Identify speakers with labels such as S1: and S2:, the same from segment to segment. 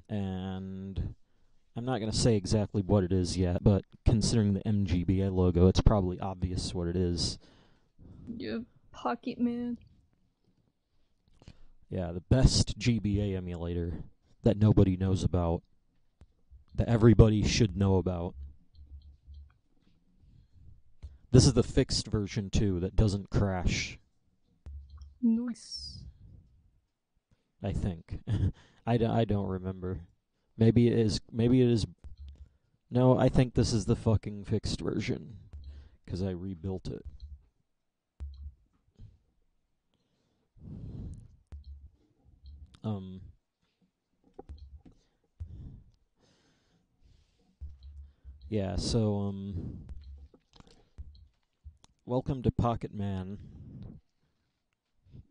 S1: and I'm not going to say exactly what it is yet, but considering the MGBA logo, it's probably obvious what it is.
S2: Yep, Pocket Man.
S1: Yeah, the best GBA emulator that nobody knows about, that everybody should know about. This is the fixed version, too, that doesn't crash.
S2: Nice.
S1: I think. I don't remember. Maybe it is. Maybe it is. No, I think this is the fucking fixed version, because I rebuilt it. Yeah, so, welcome to Pocket Man,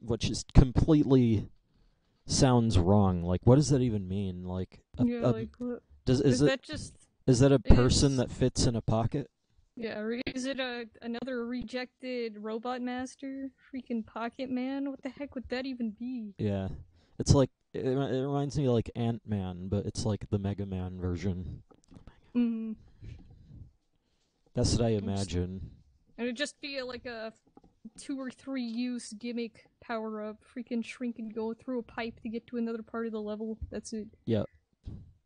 S1: which is completely sounds wrong. Like, what does that even mean? Like,
S2: Like what?
S1: is
S2: that just?
S1: Is that a person that fits in a pocket?
S2: Yeah, or is it another rejected robot master? Freaking Pocket Man? What the heck would that even be?
S1: Yeah, it's like it reminds me of like Ant-Man, but it's like the Mega Man version.
S2: Mm-hmm.
S1: That's what I imagine.
S2: And it'd just be like a 2 or 3 use gimmick power up. Freaking shrink and go through a pipe to get to another part of the level. That's it.
S1: Yep.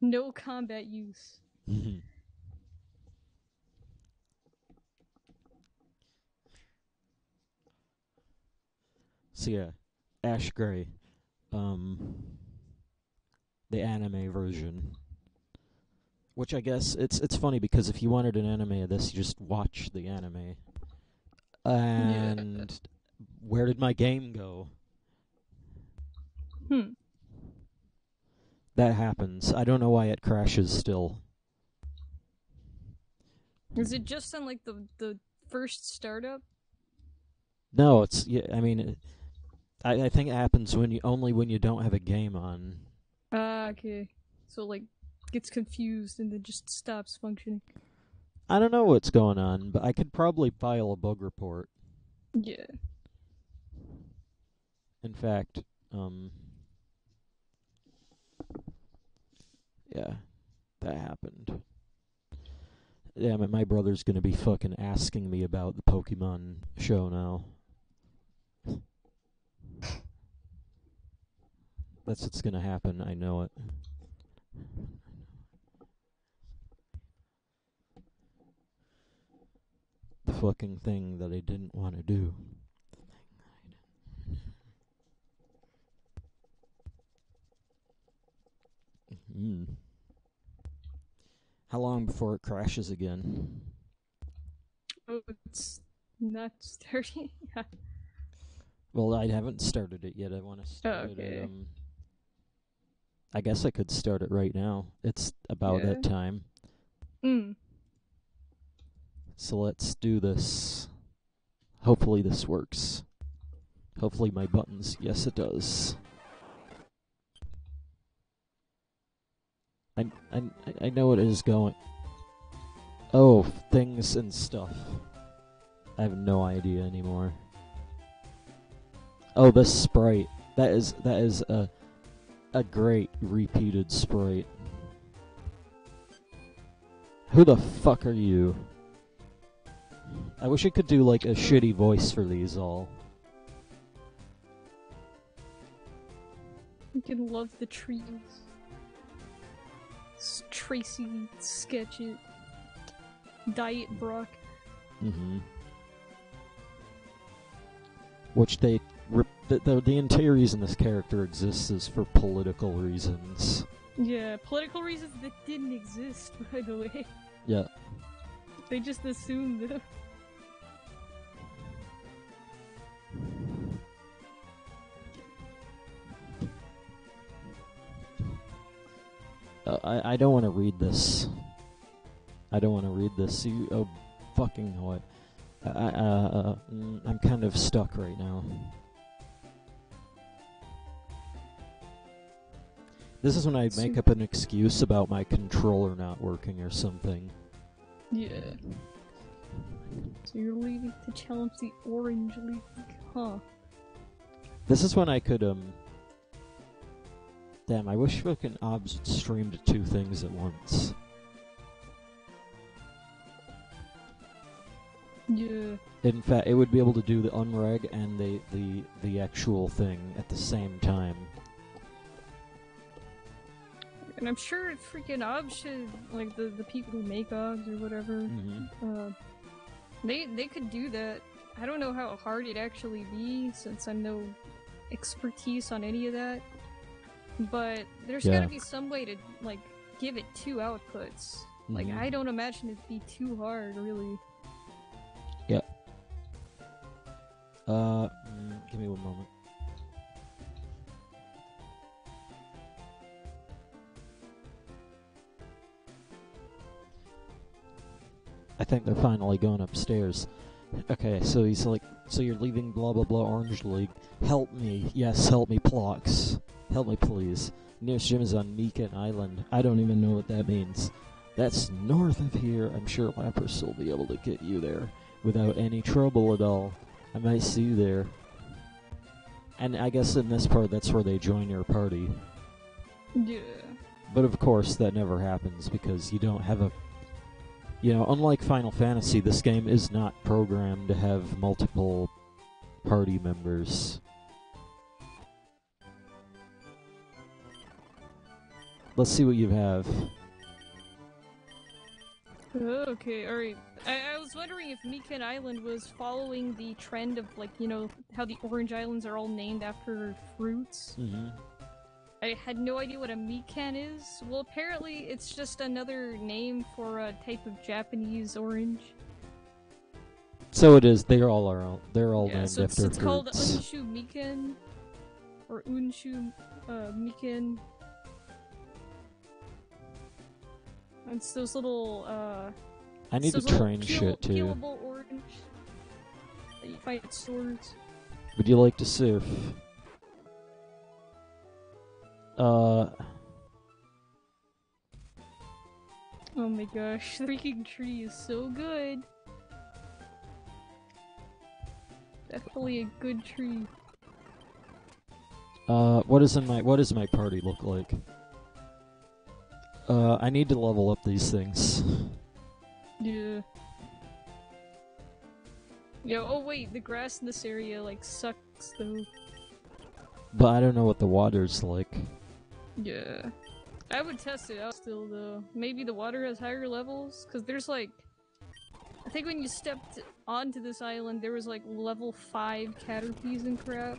S2: No combat use.
S1: So yeah, Ash Gray, the anime version. Which I guess it's funny because if you wanted an anime of this, you just watch the anime. And where did my game go? That happens. I don't know why it crashes still.
S2: Is it just on like the first startup?
S1: No, it's I mean, I think it happens when you don't have a game on.
S2: Okay. So like gets confused and then just stops functioning.
S1: I don't know what's going on, but I could probably file a bug report.
S2: Yeah.
S1: In fact, yeah, that happened. Yeah, my brother's gonna be fucking asking me about the Pokemon show now. That's what's gonna happen, I know it. The fucking thing that I didn't want to do. How long before it crashes again?
S2: Oh, it's not starting.
S1: Well, I haven't started it yet. I want to start it. I guess I could start it right now. It's about that time. So let's do this. Hopefully this works. Hopefully my buttons. Yes, it does. I know it is going. Oh, things and stuff. I have no idea anymore. Oh, this sprite. That is a great repeated sprite. Who the fuck are you? I wish I could do like a shitty voice for these all.
S2: You can love the trees. Tracy sketch it. Diet Brock.
S1: Which the entire reason this character exists is for political reasons.
S2: Yeah, political reasons that didn't exist, by the way.
S1: Yeah.
S2: They just assumed them.
S1: I don't want to read this. I don't want to read this. Oh, fucking what? I'm kind of stuck right now. This is when I make up an excuse about my controller not working or something.
S2: Yeah. So you're leaving to challenge the Orange League, huh?
S1: This is when I could, Damn, I wish fucking Obs would stream to 2 things at once.
S2: Yeah.
S1: In fact, it would be able to do the unreg and the actual thing at the same time.
S2: And I'm sure freaking OBS should, like, the people who make OBS or whatever, they could do that. I don't know how hard it'd actually be, since I'm no expertise on any of that. But there's gotta be some way to, like, give it 2 outputs. Like, I don't imagine it'd be too hard, really.
S1: Yeah. Give me one moment. I think they're finally going upstairs. Okay, so he's like, so you're leaving blah blah blah Orange League. Help me. Yes, help me, Plox. Help me, please. Nearest gym is on Meekin Island. I don't even know what that means. That's north of here. I'm sure Lapras will be able to get you there without any trouble at all. I might see you there. And I guess in this part, that's where they join your party.
S2: Yeah.
S1: But of course, that never happens because you don't have a... You know, unlike Final Fantasy, this game is not programmed to have multiple party members. Let's see what you have.
S2: Okay, alright. I was wondering if Meekin Island was following the trend of, like, you know, how the Orange Islands are all named after fruits. I had no idea what a Mikan is. Well, apparently it's just another name for a type of Japanese orange.
S1: So it is. They're all named
S2: so
S1: after
S2: it's called
S1: fruits.
S2: Unshu Mikan, or Unshu Mikan. And it's those little
S1: I need to train shit too.
S2: peelable orange that you find at stores.
S1: Would you like to surf?
S2: Oh my gosh, the freaking tree is so good. Definitely a good tree.
S1: What does my party look like? I need to level up these things.
S2: Yeah. Yeah, oh wait, the grass in this area, like, sucks though.
S1: But I don't know what the water's like.
S2: Yeah. I would test it out still, though. Maybe the water has higher levels? Because there's, like... I think when you stepped onto this island, there was, like, level 5 Caterpies and crap.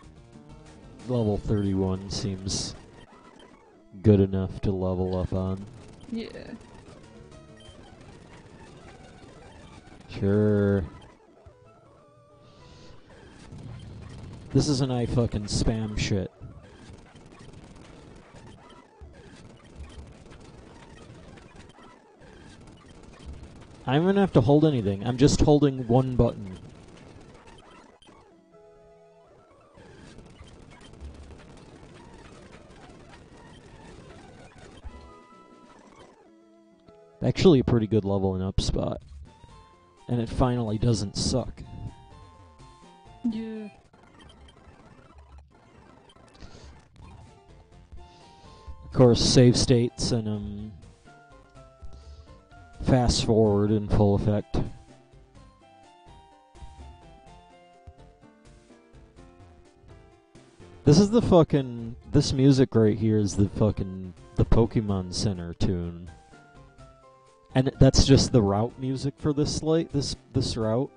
S1: Level 31 seems good enough to level up on.
S2: Yeah.
S1: Sure. This isn't I fucking spam shit. I don't even have to hold anything. I'm just holding one button. Actually a pretty good level and up spot. And it finally doesn't suck.
S2: Yeah.
S1: Of course, save states and fast forward in full effect. This is the fucking... This music right here is the fucking... The Pokemon Center tune. And that's just the route music for this this route?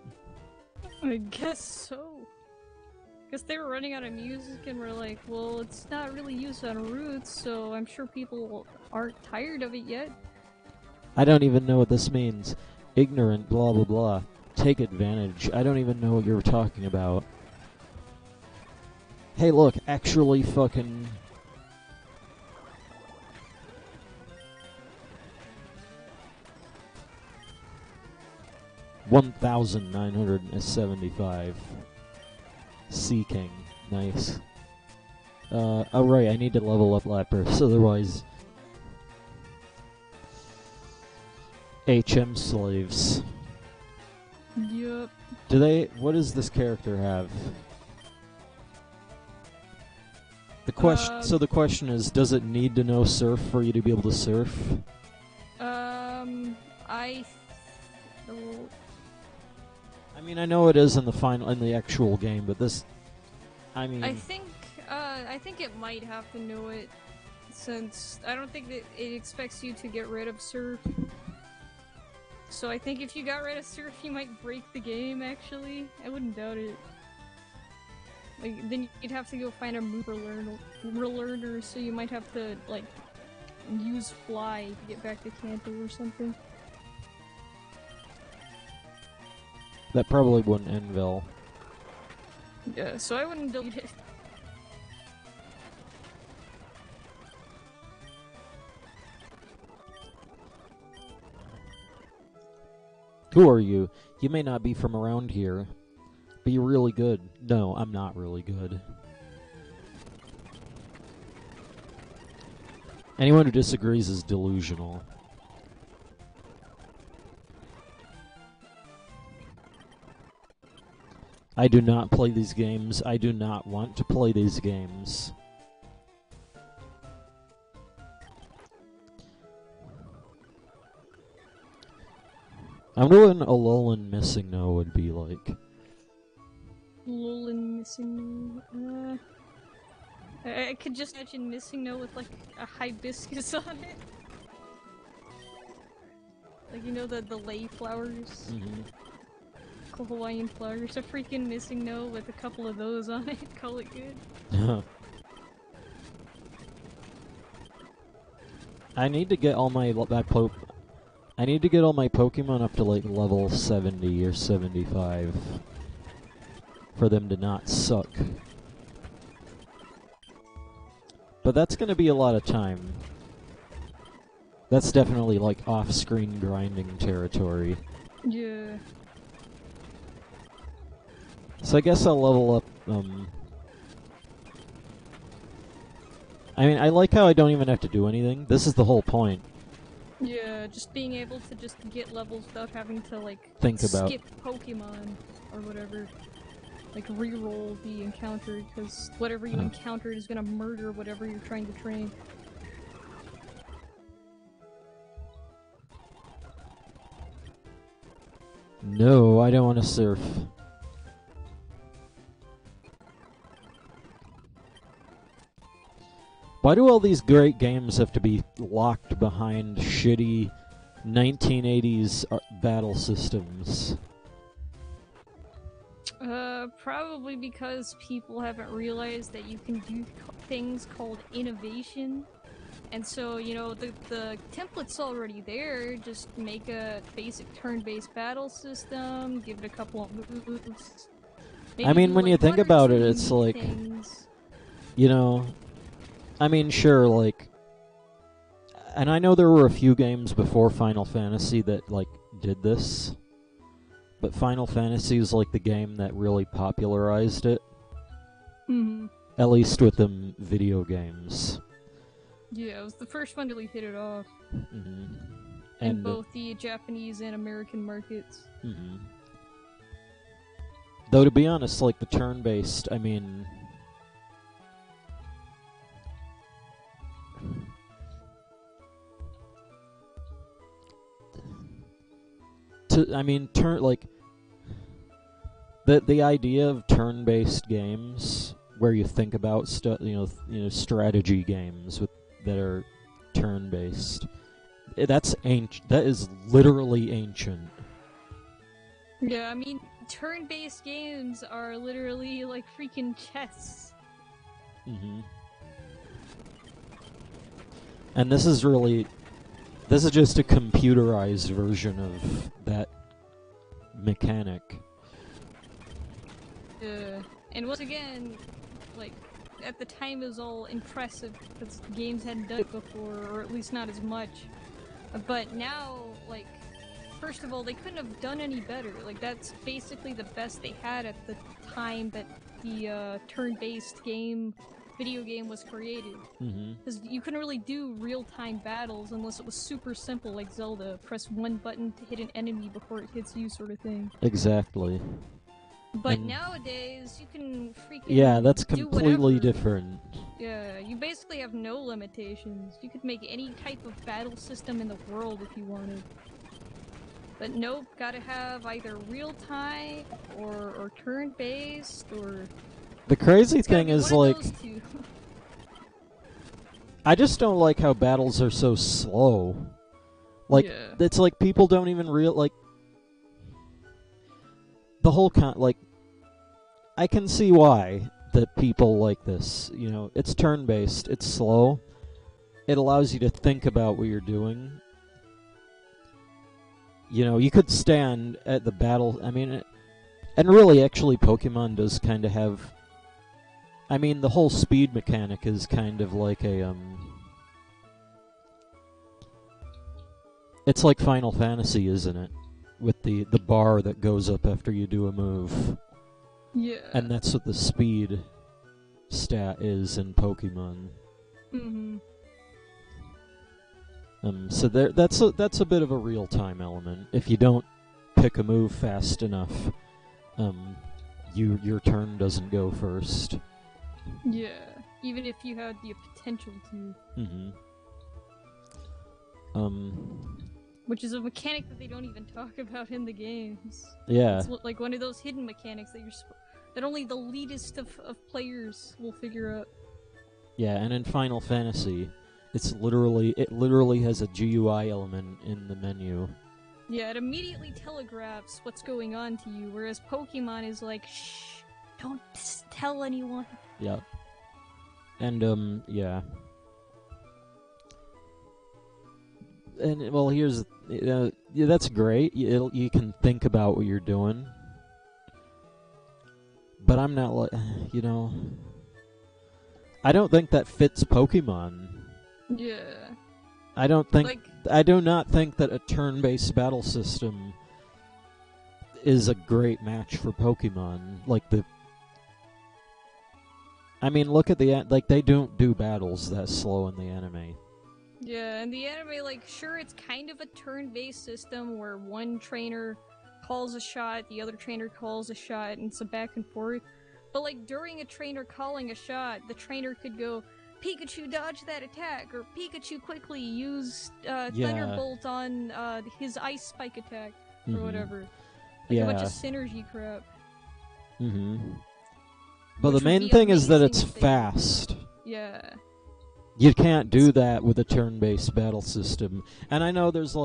S2: I guess so. Guess they were running out of music and were like, well, it's not really used on routes, so I'm sure people aren't tired of it yet.
S1: I don't even know what this means. Ignorant, blah blah blah. Take advantage. I don't even know what you're talking about. Hey look, actually fucking... $1,975. Sea King. Nice. Oh right, I need to level up Lapras, otherwise... HM slaves.
S2: Yup.
S1: Do they... What does this character have? So the question is, does it need to know surf for you to be able to surf?
S2: I...
S1: I mean, I know it is in the actual game, but this... I mean...
S2: I think it might have to know it, since I don't think that it expects you to get rid of surf. So I think if you got rid of surf, you might break the game, actually. I wouldn't doubt it. Like, then you'd have to go find a mover learner, so you might have to, like, use fly to get back to Kanto or something.
S1: That probably wouldn't end well.
S2: Yeah, so I wouldn't delete it.
S1: Who are you? You may not be from around here, but you're really good. No, I'm not really good. Anyone who disagrees is delusional. I do not play these games. I do not want to play these games. I wonder what an Alolan Missing No would be like.
S2: Alolan Missing No. I could just imagine Missing No with like a hibiscus on it. Like, you know, the lei flowers? Hawaiian flowers. A freaking Missing No with a couple of those on it. Call it good.
S1: I need to get all my I need to get all my Pokemon up to like level 70 or 75 for them to not suck. But that's gonna be a lot of time. That's definitely like off-screen grinding territory.
S2: Yeah.
S1: So I guess I'll level up, I mean, I like how I don't even have to do anything. This is the whole point.
S2: Yeah, just being able to just get levels without having to, like,
S1: skip
S2: Pokemon or whatever. Like, re-roll the encounter, because whatever you encountered is gonna murder whatever you're trying to train.
S1: No, I don't want to surf. Why do all these great games have to be locked behind shitty 1980s battle systems?
S2: Probably because people haven't realized that you can do things called innovation. And so, you know, the template's already there, just make a basic turn-based battle system, give it a couple of moves.
S1: I mean, when you think about it, it's like, you know, I mean, sure, like, and I know there were a few games before Final Fantasy that, like, did this, but Final Fantasy is, like, the game that really popularized it. At least with them video games.
S2: Yeah, it was the first one to really hit it off. In both the Japanese and American markets.
S1: Though, to be honest, like, the turn-based, I mean... the idea of turn-based games where you think about stuff, you know, strategy games that are turn-based. That's ancient. That is literally ancient.
S2: Yeah, I mean, turn-based games are literally like freaking chess.
S1: And this is just a computerized version of that mechanic.
S2: And once again, like, at the time it was all impressive because games hadn't done it before, or at least not as much. But now, like, first of all, they couldn't have done any better. Like, that's basically the best they had at the time that the turn-based video game was created. Because you couldn't really do real-time battles unless it was super simple, like Zelda. Press one button to hit an enemy before it hits you, sort of thing.
S1: Exactly.
S2: But
S1: and
S2: nowadays, you can freaking
S1: yeah, that's
S2: do
S1: completely
S2: whatever.
S1: different.
S2: Yeah, you basically have no limitations. You could make any type of battle system in the world if you wanted. But nope, gotta have either real-time or turn-based or...
S1: The crazy
S2: It's gotta
S1: thing
S2: be
S1: is,
S2: one of
S1: like,
S2: those two.
S1: I just don't like how battles are so slow. Like,
S2: Yeah.
S1: it's like people don't even like, the whole like, I can see why that people like this. You know, it's turn-based, it's slow, it allows you to think about what you're doing. You know, you could stand at the battle, I mean, and really, actually, Pokemon does kind of have... I mean, the whole speed mechanic is kind of like a, It's like Final Fantasy, isn't it? With the bar that goes up after you do a move.
S2: Yeah.
S1: And that's what the speed stat is in Pokemon.
S2: Mm-hmm.
S1: So that's a bit of a real-time element. If you don't pick a move fast enough, your turn doesn't go first.
S2: Yeah. Even if you had the potential to.
S1: Mm-hmm.
S2: Which is a mechanic that they don't even talk about in the games.
S1: Yeah.
S2: It's like one of those hidden mechanics that that only the elitist of players will figure out.
S1: Yeah, and in Final Fantasy, it literally has a GUI element in the menu.
S2: Yeah, it immediately telegraphs what's going on to you, whereas Pokemon is like, shh, don't tell anyone.
S1: Yep. And yeah. And well, here's yeah, that's great. You can think about what you're doing. But I'm not like, you know, I don't think that fits Pokemon.
S2: Yeah.
S1: I don't think
S2: Like,
S1: I do not think that a turn-based battle system is a great match for Pokemon. I mean, look at they don't do battles that slow in the anime.
S2: yeah, and the anime, like, sure, it's kind of a turn-based system where one trainer calls a shot, the other trainer calls a shot, and it's a back and forth. But, like, during a trainer calling a shot, the trainer could go, Pikachu, dodge that attack, or Pikachu, quickly use Thunderbolt on his Ice Spike attack, or whatever. Like a bunch of synergy crap.
S1: Mm-hmm. But
S2: Which
S1: the main
S2: would be
S1: thing is that
S2: amazing
S1: it's
S2: if they-
S1: fast.
S2: Yeah.
S1: You can't do that with a turn-based battle system. And I know there's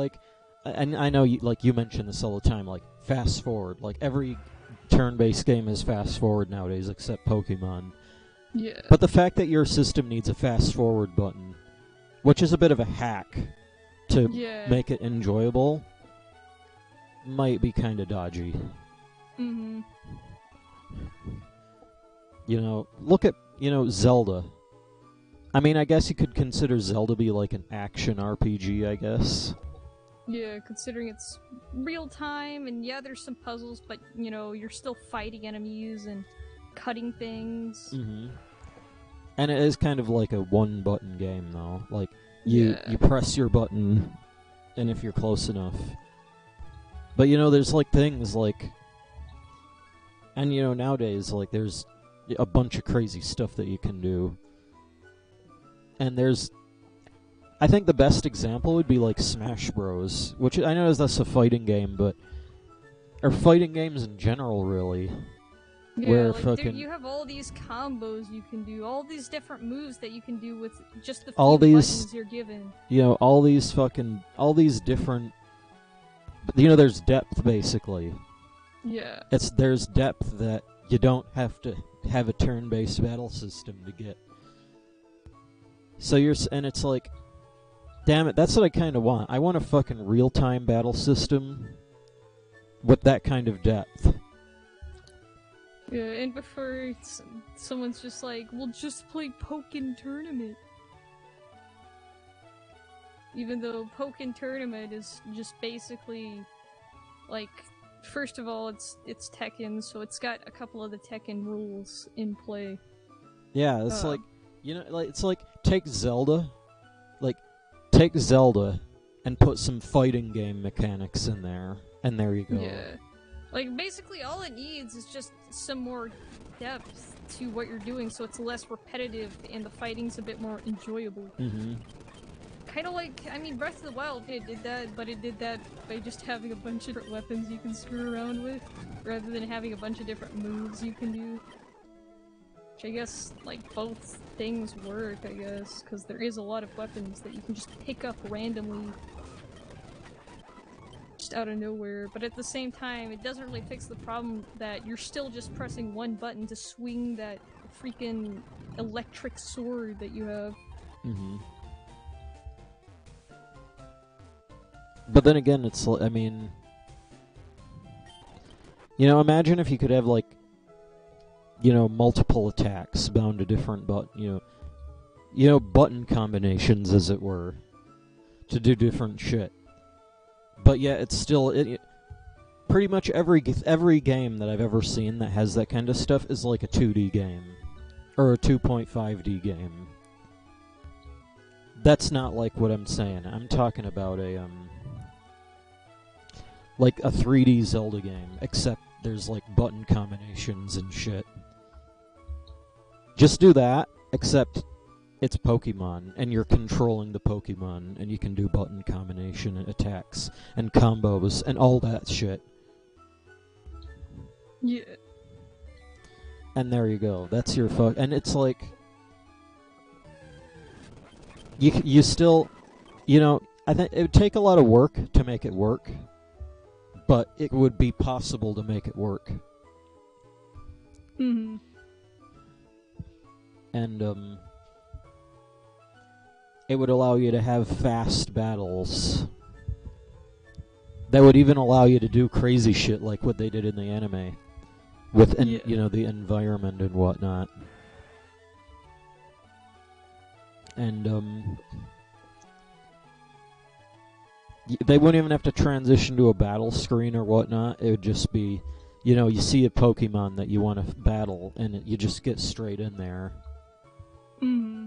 S1: and I know you mention this all the time, like fast forward. Like every turn-based game is fast forward nowadays, except Pokemon.
S2: Yeah.
S1: But the fact that your system needs a fast forward button, which is a bit of a hack to make it enjoyable, might be kind of dodgy.
S2: Mm-hmm.
S1: You know, look at, Zelda. I mean, I guess you could consider Zelda be like an action RPG, I guess.
S2: Yeah, considering it's real time, and yeah, there's some puzzles, but, you're still fighting enemies and cutting things.
S1: Mm-hmm. And it is kind of like a one-button game, though. Like, you press your button, and if you're close enough. But, there's, things like... And, nowadays, there's a bunch of crazy stuff that you can do. And there's... I think the best example would be, Smash Bros., which I know that's a fighting game, but... Or fighting games in general, really.
S2: Yeah,
S1: where
S2: you have all these combos you can do, all these different moves that you can do with just the few buttons you're given.
S1: All these different... there's depth, basically.
S2: Yeah.
S1: There's depth that you don't have to have a turn-based battle system to get. So and it's like, damn it, that's what I kind of want. I want a fucking real-time battle system with that kind of depth.
S2: Yeah, and before someone's just like, we'll just play Pokken Tournament. Even though Pokken Tournament is just basically, first of all, it's Tekken, so it's got a couple of the Tekken rules in play.
S1: Yeah, it's it's like, take Zelda and put some fighting game mechanics in there, and there you go.
S2: Yeah. Like, basically all it needs is just some more depth to what you're doing, so it's less repetitive and the fighting's a bit more enjoyable.
S1: Mm-hmm.
S2: Kind of like, I mean, Breath of the Wild did that, but it did that by just having a bunch of different weapons you can screw around with, rather than having a bunch of different moves you can do. Which I guess, like, both things work, I guess, because there is a lot of weapons that you can just pick up randomly just out of nowhere, but at the same time, it doesn't really fix the problem that you're still just pressing one button to swing that freaking electric sword that you have.
S1: Mm-hmm. But then again, it's, I mean, you know, imagine if you could have, like, you know, multiple attacks bound to different button combinations, as it were, to do different shit. But yeah, it's still pretty much every game that I've ever seen that has that kind of stuff is like a 2D game or a 2.5D game. That's not like what I'm saying. I'm talking about a like a 3D Zelda game, except there's like button combinations and shit. Just do that, except it's Pokemon, and you're controlling the Pokemon, and you can do button combination attacks and combos and all that shit.
S2: Yeah.
S1: And there you go. That's your and it's like you still, you know, I think it would take a lot of work to make it work, but it would be possible to make it work.
S2: Mm-hmm.
S1: And it would allow you to have fast battles. That would even allow you to do crazy shit like what they did in the anime, with you know, the environment and whatnot. And they wouldn't even have to transition to a battle screen or whatnot. It would just be, you know, you see a Pokemon that you want to battle, and you just get straight in there.
S2: Mm-hmm.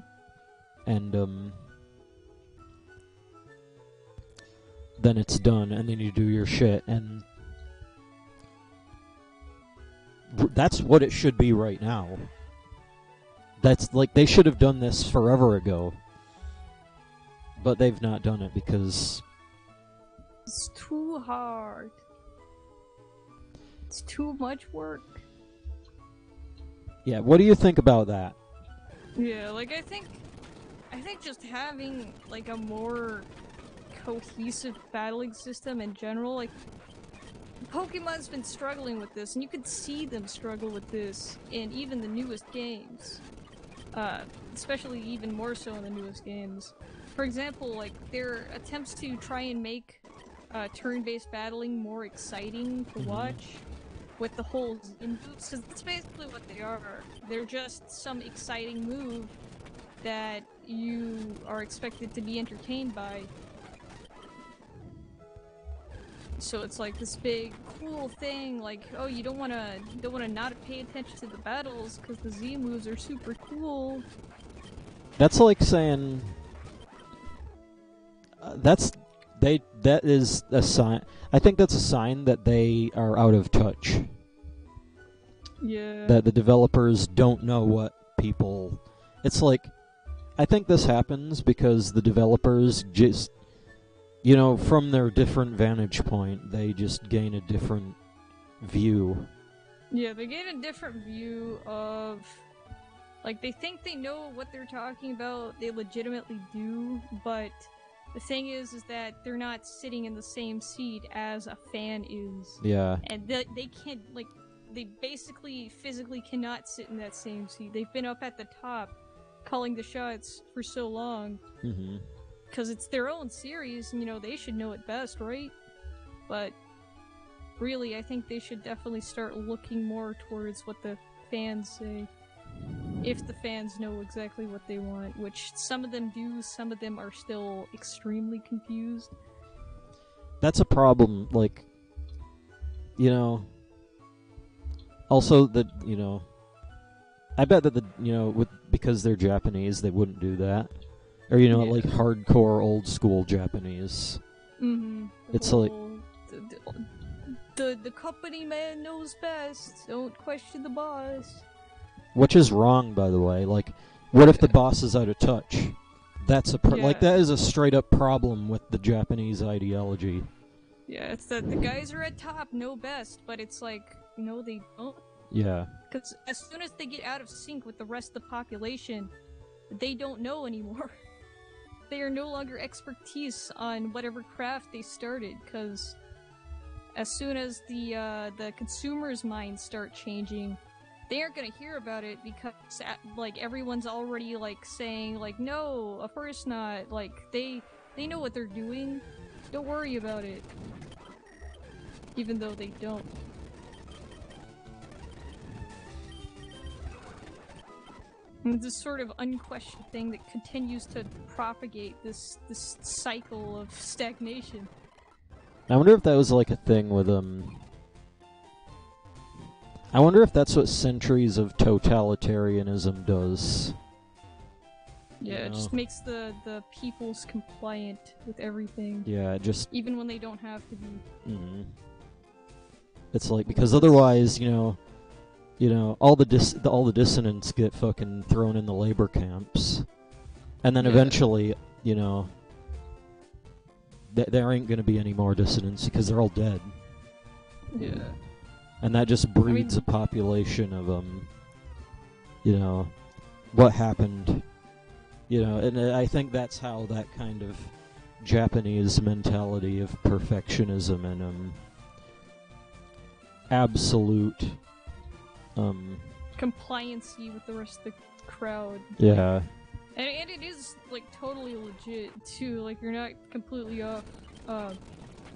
S1: And then it's done, and then you do your shit, and that's what it should be right now. That's like, they should have done this forever ago, but they've not done it because
S2: it's too hard. It's too much work.
S1: Yeah, what do you think about that?
S2: Yeah, like, I think just having, like, a more cohesive battling system in general, like, Pokemon's been struggling with this, and you could see them struggle with this in even the newest games. Especially even more so in the newest games. For example, like, their attempts to try and make turn-based battling more exciting to watch with the whole Zen moves, because that's basically what they are. They're just some exciting move that you are expected to be entertained by. So it's like this big, cool thing, like, oh, you don't wanna not pay attention to the battles because the Z moves are super cool.
S1: That's like saying that is a sign. I think that's a sign that they are out of touch.
S2: Yeah.
S1: That the developers don't know what people. It's like, I think this happens because the developers just, you know, from their different vantage point, they just gain a different view.
S2: Yeah, they gain a different view of, like, they think they know what they're talking about, they legitimately do, but the thing is that they're not sitting in the same seat as a fan is.
S1: Yeah.
S2: And they can't, like, they basically physically cannot sit in that same seat. They've been up at the top calling the shots for so long.
S1: Mm-hmm.
S2: Because it's their own series, and, you know, they should know it best, right? But really, I think they should definitely start looking more towards what the fans say. If the fans know exactly what they want, which some of them do, some of them are still extremely confused.
S1: That's a problem, like, you know, also the, you know, I bet that because they're Japanese, they wouldn't do that. Or, you know, like hardcore old school Japanese.
S2: Mm-hmm.
S1: It's like
S2: The company man knows best. Don't question the boss.
S1: Which is wrong, by the way. Like, what if the boss is out of touch? That's like that is a straight up problem with the Japanese ideology.
S2: Yeah, it's that the guys are at top know best, but it's like, no, they don't.
S1: Yeah.
S2: Because as soon as they get out of sync with the rest of the population, they don't know anymore. They are no longer expertise on whatever craft they started, because as soon as the consumer's minds start changing, they aren't gonna hear about it because like everyone's already like saying like, no, of course not. Like they know what they're doing. Don't worry about it. Even though they don't. And this sort of unquestioned thing that continues to propagate this cycle of stagnation.
S1: I wonder if that was like a thing with I wonder if that's what centuries of totalitarianism does.
S2: Yeah, it just makes the peoples compliant with everything.
S1: Yeah, just
S2: even when they don't have to be.
S1: Mm-hmm. It's like because otherwise, you know, all the dissonants get fucking thrown in the labor camps, and then eventually, you know, there ain't gonna be any more dissonants because they're all dead.
S2: Yeah.
S1: And that just breeds a population of you know, what happened. You know, and I think that's how that kind of Japanese mentality of perfectionism and absolute
S2: compliancy with the rest of the crowd.
S1: Yeah.
S2: And it is like totally legit too. Like you're not completely off.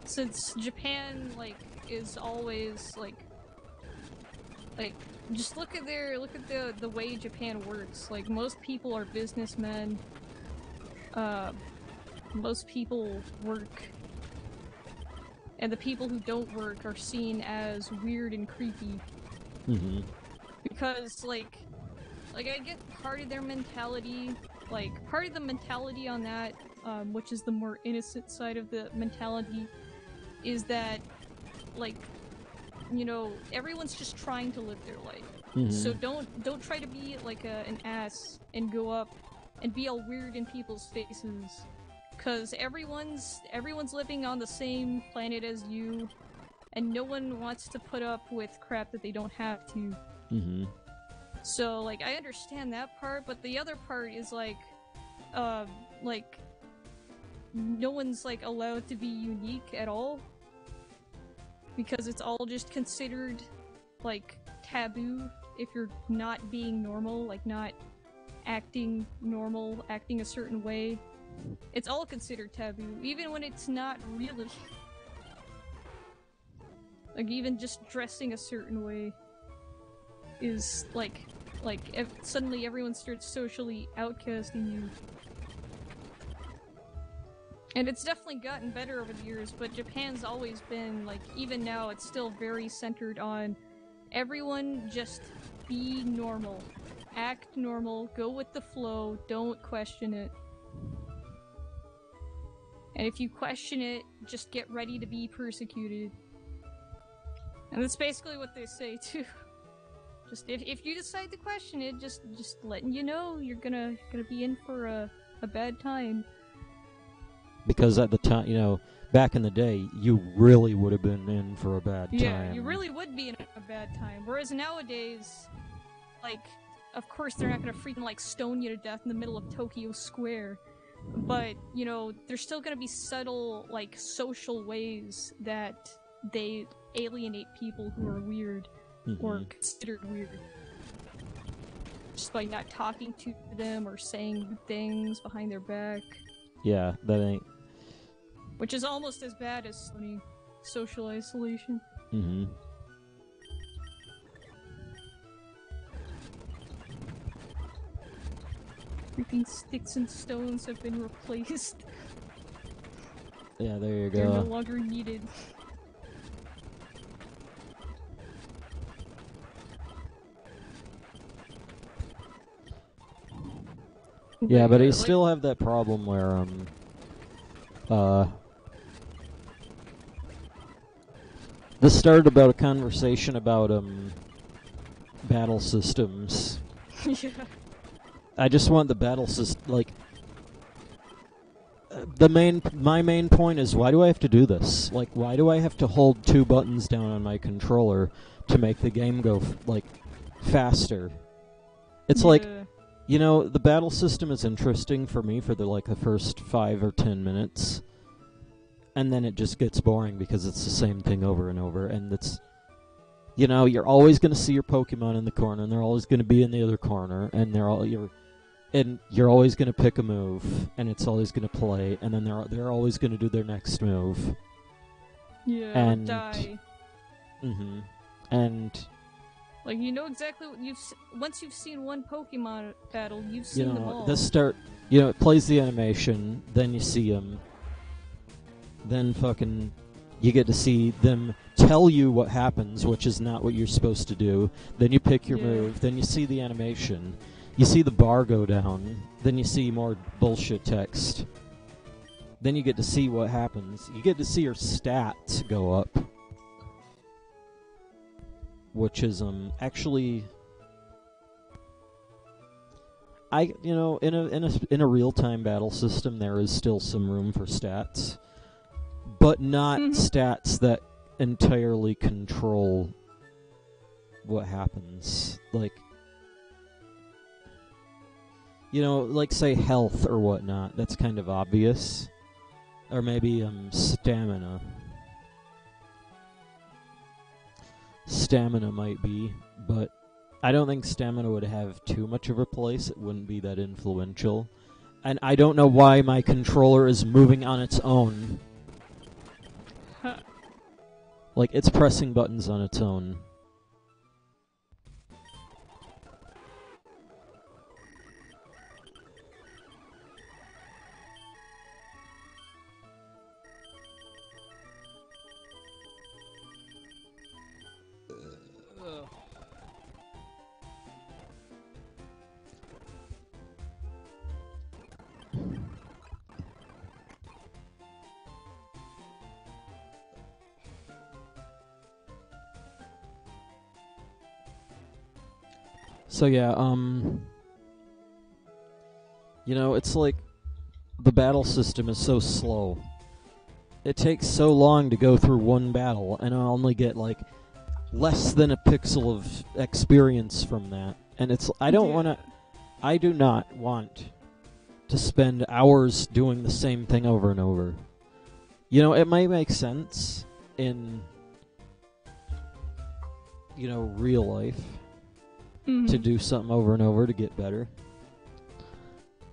S2: Since Japan like is always like just look at the way Japan works. Like most people are businessmen. Most people work, and the people who don't work are seen as weird and creepy.
S1: Mm-hmm.
S2: Because like I get part of their mentality, like part of the mentality on that, which is the more innocent side of the mentality, is that like, you know, everyone's just trying to live their life. Mm-hmm. So don't try to be like an ass and go up and be all weird in people's faces. Cause everyone's living on the same planet as you, and no one wants to put up with crap that they don't have to.
S1: Mm-hmm.
S2: So like I understand that part, but the other part is like no one's like allowed to be unique at all, because it's all just considered like taboo if you're not being normal, like not acting normal, acting a certain way. It's all considered taboo, even when it's not really. Like even just dressing a certain way is like if suddenly everyone starts socially outcasting you. And it's definitely gotten better over the years, but Japan's always been, like, even now, it's still very centered on everyone just be normal. Act normal, go with the flow, don't question it. And if you question it, just get ready to be persecuted. And that's basically what they say, too. Just if you decide to question it, just letting you know you're gonna be in for a bad time.
S1: Because at the time, you know, back in the day, you really would have been in for a bad time.
S2: Yeah, you really would be in a bad time. Whereas nowadays, like, of course they're not gonna freaking, like, stone you to death in the middle of Tokyo Square. But, you know, there's still gonna be subtle, like, social ways that they alienate people who are weird. Mm-hmm. Or considered weird. Just by not talking to them or saying things behind their back.
S1: Yeah, that ain't...
S2: Which is almost as bad as social isolation.
S1: Mm-hmm.
S2: Freaking sticks and stones have been replaced.
S1: Yeah, there you go.
S2: They're no longer needed.
S1: Yeah, but you still have that problem where, This started about a conversation about battle systems.
S2: Yeah.
S1: I just want the battle system, like, my main point is, why do I have to do this? Like, why do I have to hold 2 buttons down on my controller to make the game go like faster? It's like, you know, the battle system is interesting for me for the first 5 or 10 minutes, and then it just gets boring because it's the same thing over and over, and it's, you know, you're always going to see your Pokemon in the corner, and they're always going to be in the other corner, and you're always going to pick a move, and it's always going to play, and then they're always going to do their next move.
S2: Yeah,
S1: and
S2: die.
S1: And
S2: like, you know exactly what once you've seen one Pokemon battle, you've seen them all.
S1: It plays the animation, then you see them, then fucking you get to see them tell you what happens, which is not what you're supposed to do. Then you pick your move, then you see the animation. You see the bar go down, then you see more bullshit text. Then you get to see what happens. You get to see your stats go up. Which is, actually... in a real-time battle system, there is still some room for stats. But not stats that entirely control what happens. Like... You know, like, say, health or whatnot. That's kind of obvious. Or maybe, stamina. Stamina might be, but I don't think stamina would have too much of a place. It wouldn't be that influential. And I don't know why my controller is moving on its own. Like, it's pressing buttons on its own. So yeah, you know, it's like the battle system is so slow. It takes so long to go through one battle, and I only get like less than a pixel of experience from that. And it's I do not want to spend hours doing the same thing over and over. You know, it might make sense in, you know, real life. To do something over and over to get better.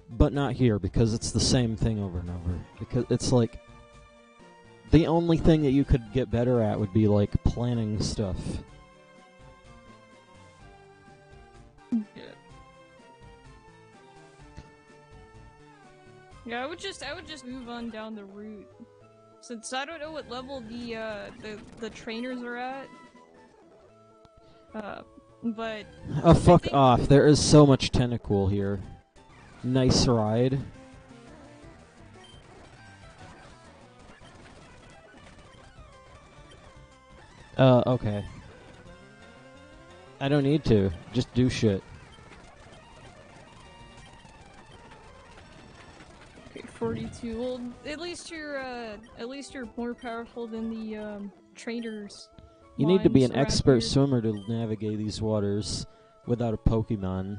S1: But not here, because it's the same thing over and over. Because it's like, the only thing that you could get better at would be, like, planning stuff.
S2: Yeah, I would just move on down the route. Since I don't know what level the trainers are at. But...
S1: Oh, fuck off. There is so much tentacle here. Nice ride. Okay. I don't need to. Just do shit.
S2: Okay, 42. Well, at least you're more powerful than the, trainers.
S1: You need to be an expert swimmer to navigate these waters without a Pokemon.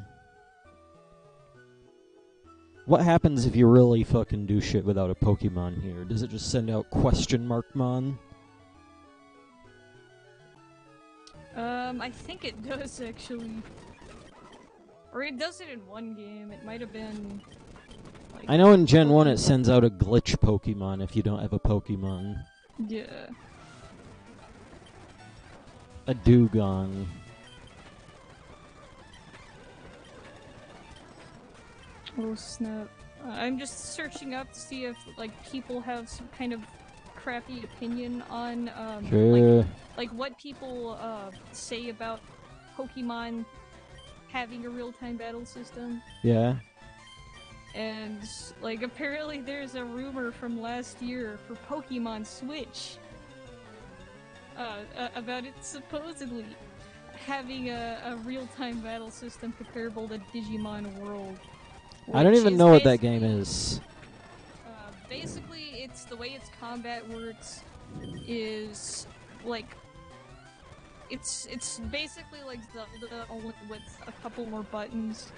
S1: What happens if you really fucking do shit without a Pokemon here? Does it just send out question mark mon?
S2: I think it does actually. Or it does it in one game. It might have been... like,
S1: I know in Gen 1 it sends out a glitch Pokemon if you don't have a Pokemon.
S2: Yeah.
S1: A dugong.
S2: Oh snap. I'm just searching up to see if, like, people have some kind of crappy opinion on,
S1: sure.
S2: like what people, say about Pokemon having a real-time battle system.
S1: Yeah.
S2: And, like, apparently there's a rumor from last year for Pokemon Switch. about it supposedly having a real-time battle system comparable to Digimon World.
S1: I don't
S2: Which
S1: even
S2: is
S1: know what that game is.
S2: basically, it's the way its combat works is like it's basically like Zelda, only with a couple more buttons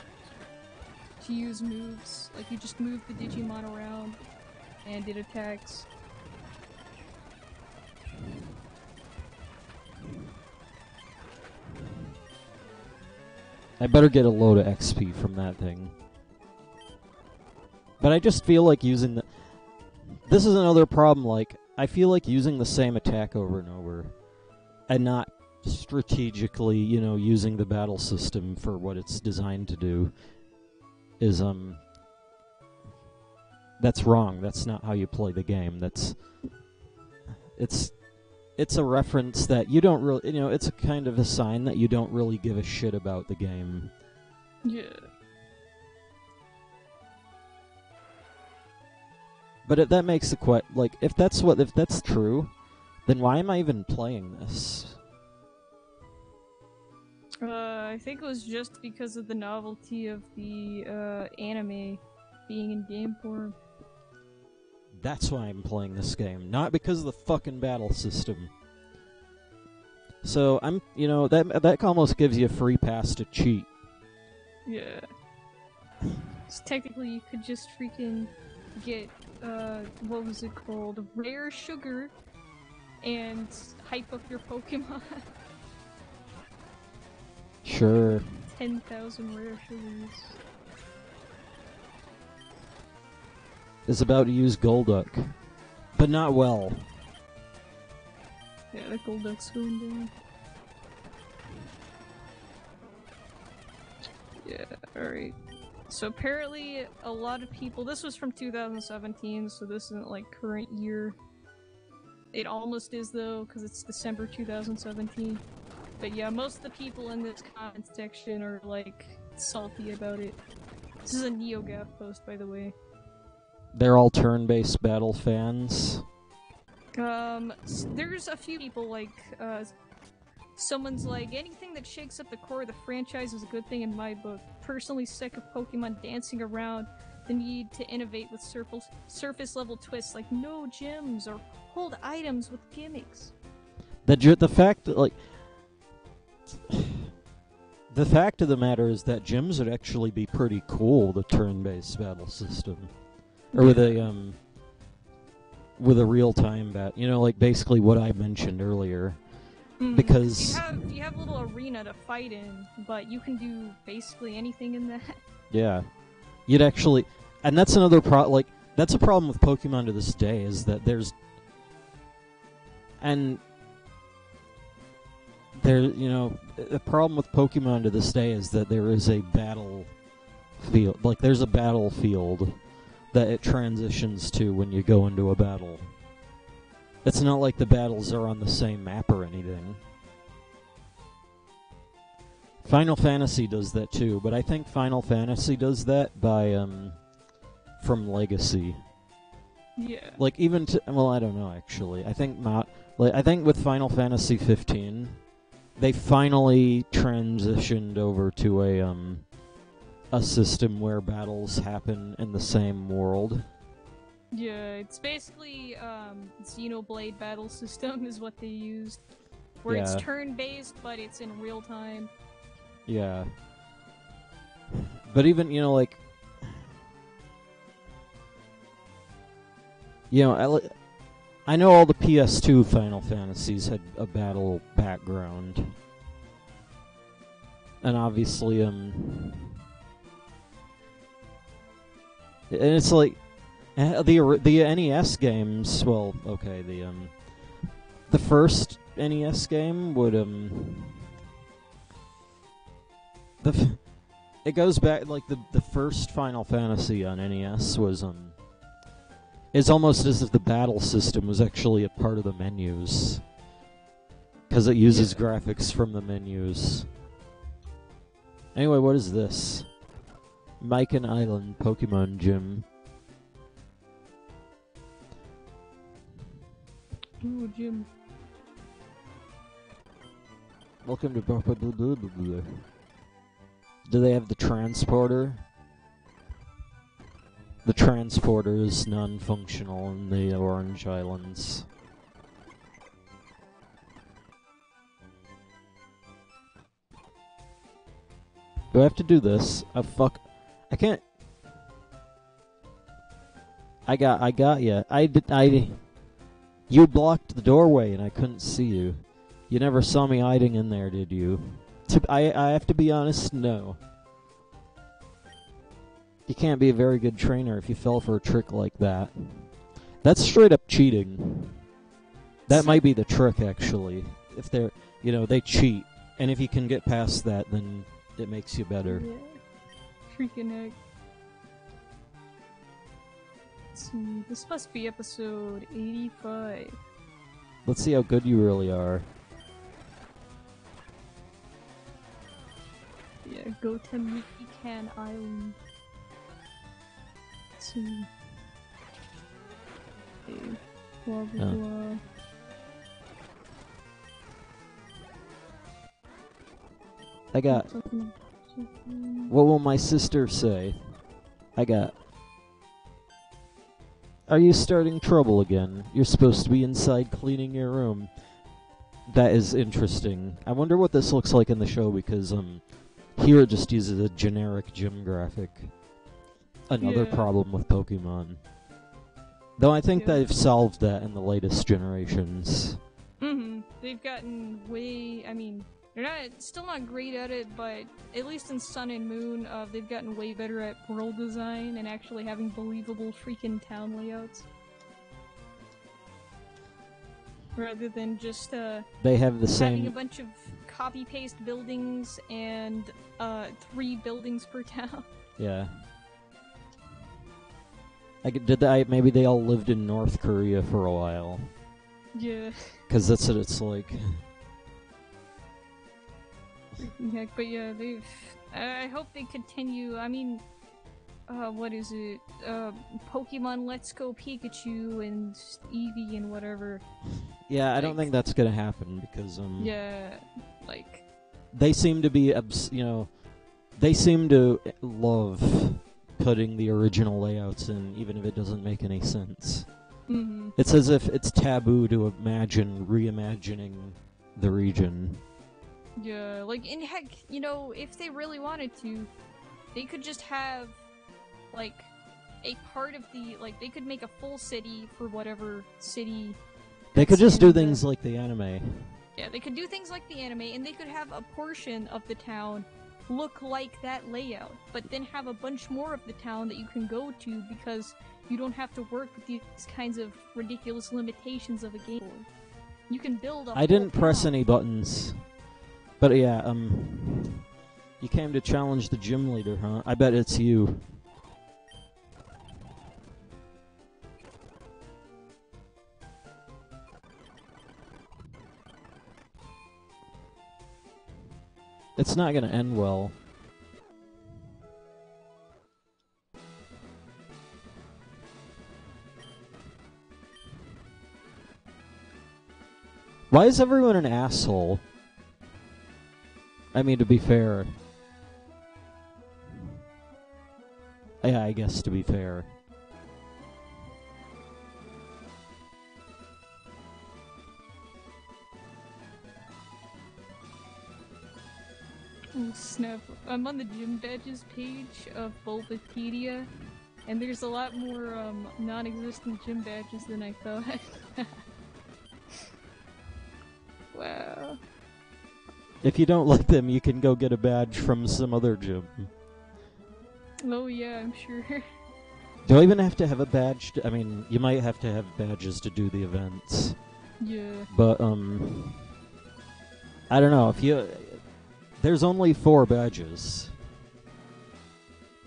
S2: to use moves. Like you just move the Digimon around and it attacks.
S1: I better get a load of XP from that thing. But I just feel like using the... This is another problem, like, I feel like using the same attack over and over, and not strategically, you know, using the battle system for what it's designed to do, is, that's wrong. That's not how you play the game. It's a reference that you don't really, you know, it's a kind of a sign that you don't really give a shit about the game.
S2: Yeah.
S1: But that makes the like, if that's true, then why am I even playing this?
S2: I think it was just because of the novelty of the anime being in game form.
S1: That's why I'm playing this game, not because of the fucking battle system. So I'm, you know, that almost gives you a free pass to cheat.
S2: Yeah. So technically, you could just freaking get what was it called? Rare sugar, and hype up your Pokemon.
S1: Sure.
S2: 10,000 rare sugars.
S1: Is about to use Golduck, but not well.
S2: Yeah, the Golduck's going down. Yeah, alright. So apparently a lot of people, this was from 2017, so this isn't like current year. It almost is though, because it's December 2017. But yeah, most of the people in this comment section are like salty about it. This is a NeoGAF post, by the way.
S1: They're all turn-based battle fans.
S2: There's a few people like, someone's like, anything that shakes up the core of the franchise is a good thing in my book. Personally sick of Pokemon dancing around the need to innovate with surface level twists like no gems or hold items with gimmicks.
S1: The fact that, like, the fact of the matter is that gyms would actually be pretty cool, the turn-based battle system. Or with a real-time bat, you know, like basically what I mentioned earlier. Because
S2: you have a little arena to fight in, but you can do basically anything in that.
S1: Yeah, you'd actually, and that's another like that's a problem with Pokemon to this day, is that there's, and there, you know, the problem with Pokemon to this day is that there is a battlefield, like there's a battlefield that it transitions to when you go into a battle. It's not like the battles are on the same map or anything. Final Fantasy does that too, but I think Final Fantasy does that by, from Legacy.
S2: Yeah.
S1: Like, even well, I don't know, actually. I think I think with Final Fantasy 15, they finally transitioned over to a system where battles happen in the same world.
S2: Yeah, it's basically Xenoblade battle system is what they used, where it's turn-based, but it's in real time.
S1: Yeah. But even, you know, like, you know, I know all the PS2 Final Fantasies had a battle background. And obviously, and it's like, the NES games, well, okay, the first NES game would, it goes back, like, the first Final Fantasy on NES was, it's almost as if the battle system was actually a part of the menus. Because it uses graphics from the menus. Anyway, what is this? Mikan Island Pokemon Gym.
S2: Ooh, gym.
S1: Welcome to blah, blah, blah, blah, blah, blah. Do they have the transporter? The transporter is non-functional in the Orange Islands. Do I have to do this? Oh fuck! I can't. I got ya. You blocked the doorway and I couldn't see you. You never saw me hiding in there, did you? I have to be honest, no. You can't be a very good trainer if you fell for a trick like that. That's straight up cheating. That might be the trick, actually. If they're, they cheat. And if you can get past that, then it makes you better.
S2: Yeah. Freaking heck. Let's see, this must be episode 85.
S1: Let's see how good you really are.
S2: Yeah, go to Mikikan Island. Let's see. Okay, blah blah blah.
S1: I got... What will my sister say? I got... Are you starting trouble again? You're supposed to be inside cleaning your room. That is interesting. I wonder what this looks like in the show, because here it just uses a generic gym graphic. Another problem with Pokemon. Though I think they've solved that in the latest generations.
S2: They've gotten way... I mean, they're still not great at it, but at least in Sun and Moon, they've gotten way better at world design and actually having believable freaking town layouts. Rather than just,
S1: they have the same...
S2: having a bunch of copy-paste buildings and, 3 buildings per town.
S1: Yeah. Maybe they all lived in North Korea for a while.
S2: Yeah.
S1: Because that's what it's like.
S2: Heck, but yeah, I hope they continue. I mean, what is it? Pokemon Let's Go Pikachu and Eevee and whatever.
S1: Yeah, I don't think that's gonna happen because
S2: yeah, like
S1: they seem to be they seem to love putting the original layouts in, even if it doesn't make any sense. It's as if it's taboo to reimagining the region.
S2: Yeah, like, and heck, if they really wanted to, they could just have, like, a part of they could make a full city for whatever city.
S1: They could just do things like the anime.
S2: Yeah, they could do things like the anime, and they could have a portion of the town look like that layout, but then have a bunch more of the town that you can go to because you don't have to work with these kinds of ridiculous limitations of a game board. You can build a
S1: I didn't press
S2: town.
S1: any buttons. But yeah, you came to challenge the gym leader, huh? I bet it's you. It's not gonna end well. Why is everyone an asshole? I mean, to be fair. Yeah, I guess to be fair.
S2: Oh snap, I'm on the gym badges page of Bulbapedia, and there's a lot more non-existent gym badges than I thought. Wow.
S1: If you don't like them, you can go get a badge from some other gym.
S2: Oh yeah, I'm sure.
S1: Do I even have to have a badge? I mean, you might have to have badges to do the events.
S2: Yeah.
S1: But, I don't know, there's only 4 badges.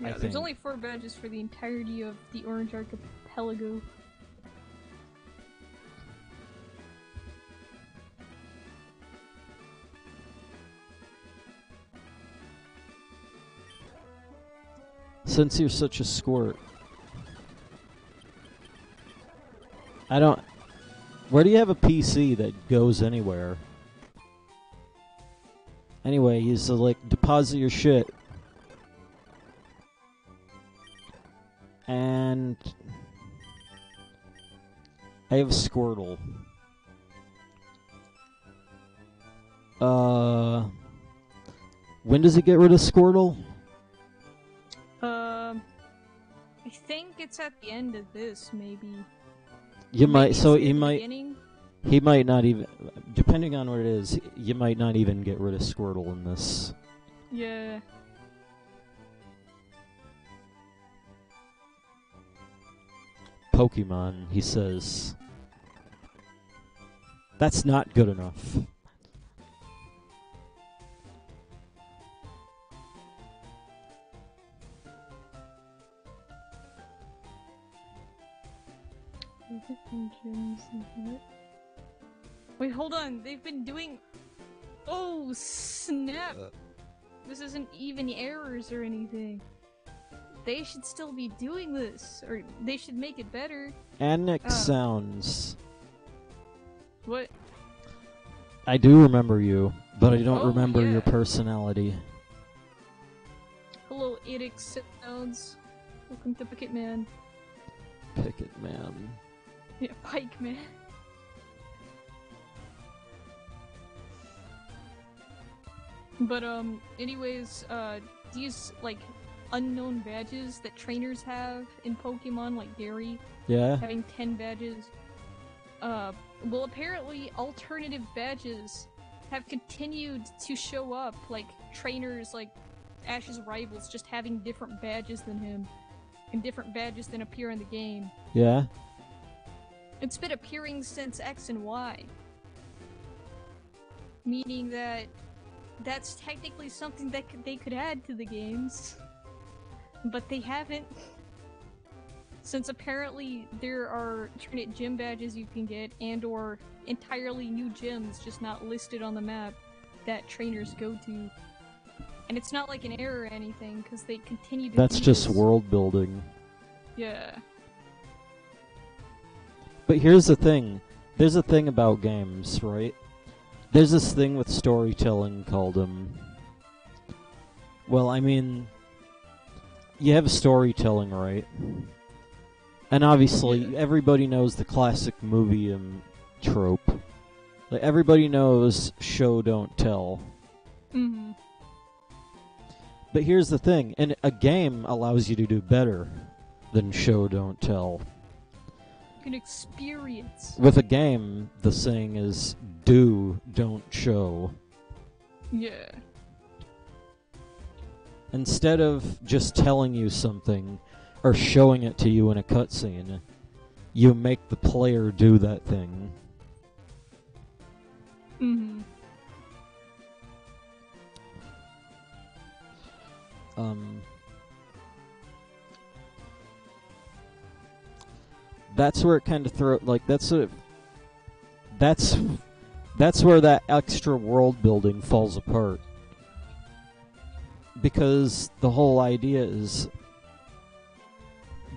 S2: Yeah, there's only 4 badges for the entirety of the Orange Archipelago.
S1: Since you're such a squirt. Where do you have a PC that goes anywhere? Anyway, he's like, deposit your shit. And I have Squirtle. When does it get rid of Squirtle?
S2: I think it's at the end of this, maybe.
S1: You
S2: Maybe
S1: might,
S2: it's
S1: so
S2: at
S1: he
S2: the
S1: might,
S2: beginning?
S1: he might not even, depending on what it is, you might not even get rid of Squirtle in this.
S2: Yeah.
S1: Pokemon, he says. That's not good enough.
S2: Wait, hold on. They've been doing... Oh, snap! This isn't even errors or anything. They should still be doing this, or they should make it better.
S1: Annex sounds.
S2: What?
S1: I do remember you, but I don't
S2: Oh,
S1: remember
S2: yeah.
S1: your personality.
S2: Hello, Edix sounds. Welcome to Picket Man.
S1: Picket Man.
S2: Yeah, Pike Man. But anyways, these like unknown badges that trainers have in Pokemon, like Gary,
S1: Yeah?
S2: having 10 badges. Well, apparently alternative badges have continued to show up, like trainers like Ash's rivals just having different badges than him, and different badges than appear in the game.
S1: Yeah?
S2: It's been appearing since X and Y. Meaning that that's technically something that they could add to the games. But they haven't. Since apparently there are alternate gym badges you can get and or entirely new gyms just not listed on the map that trainers go to. And it's not like an error or anything, because they continue to
S1: That's
S2: do
S1: just
S2: this.
S1: world building.
S2: Yeah.
S1: But here's the thing. There's a thing about games, right? There's this thing with storytelling called, well, I mean, you have storytelling, right? And obviously, everybody knows the classic movie trope. Like, everybody knows show, don't tell.
S2: Mm-hmm.
S1: But here's the thing. And a game allows you to do better than show, don't tell.
S2: You can experience.
S1: With a game, the saying is, do, don't show.
S2: Yeah.
S1: Instead of just telling you something, or showing it to you in a cutscene, you make the player do that thing.
S2: Mm-hmm.
S1: That's where it kind of that's where that extra world building falls apart. Because the whole idea is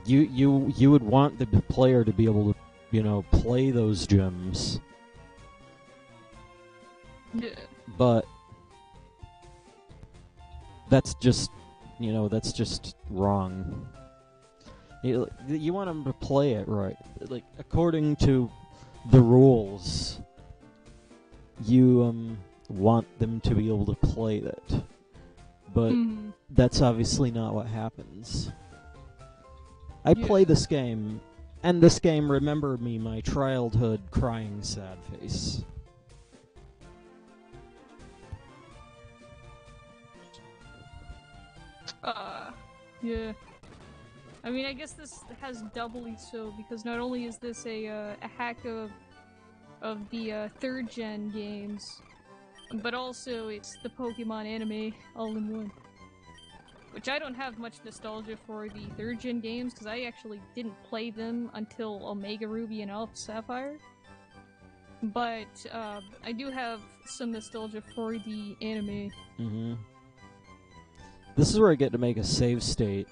S1: you would want the player to be able to, play those gyms.
S2: Yeah.
S1: But that's just wrong. You want them to play it right. Like, according to the rules, you want them to be able to play that. But that's obviously not what happens. I play this game, and this game remembered me my childhood crying sad face.
S2: Yeah. I mean, I guess this has doubly so, because not only is this a hack of the third gen games, but also it's the Pokemon anime all in one. Which I don't have much nostalgia for the third gen games, because I actually didn't play them until Omega Ruby and Alpha Sapphire. But I do have some nostalgia for the anime.
S1: Mm-hmm. This is where I get to make a save state.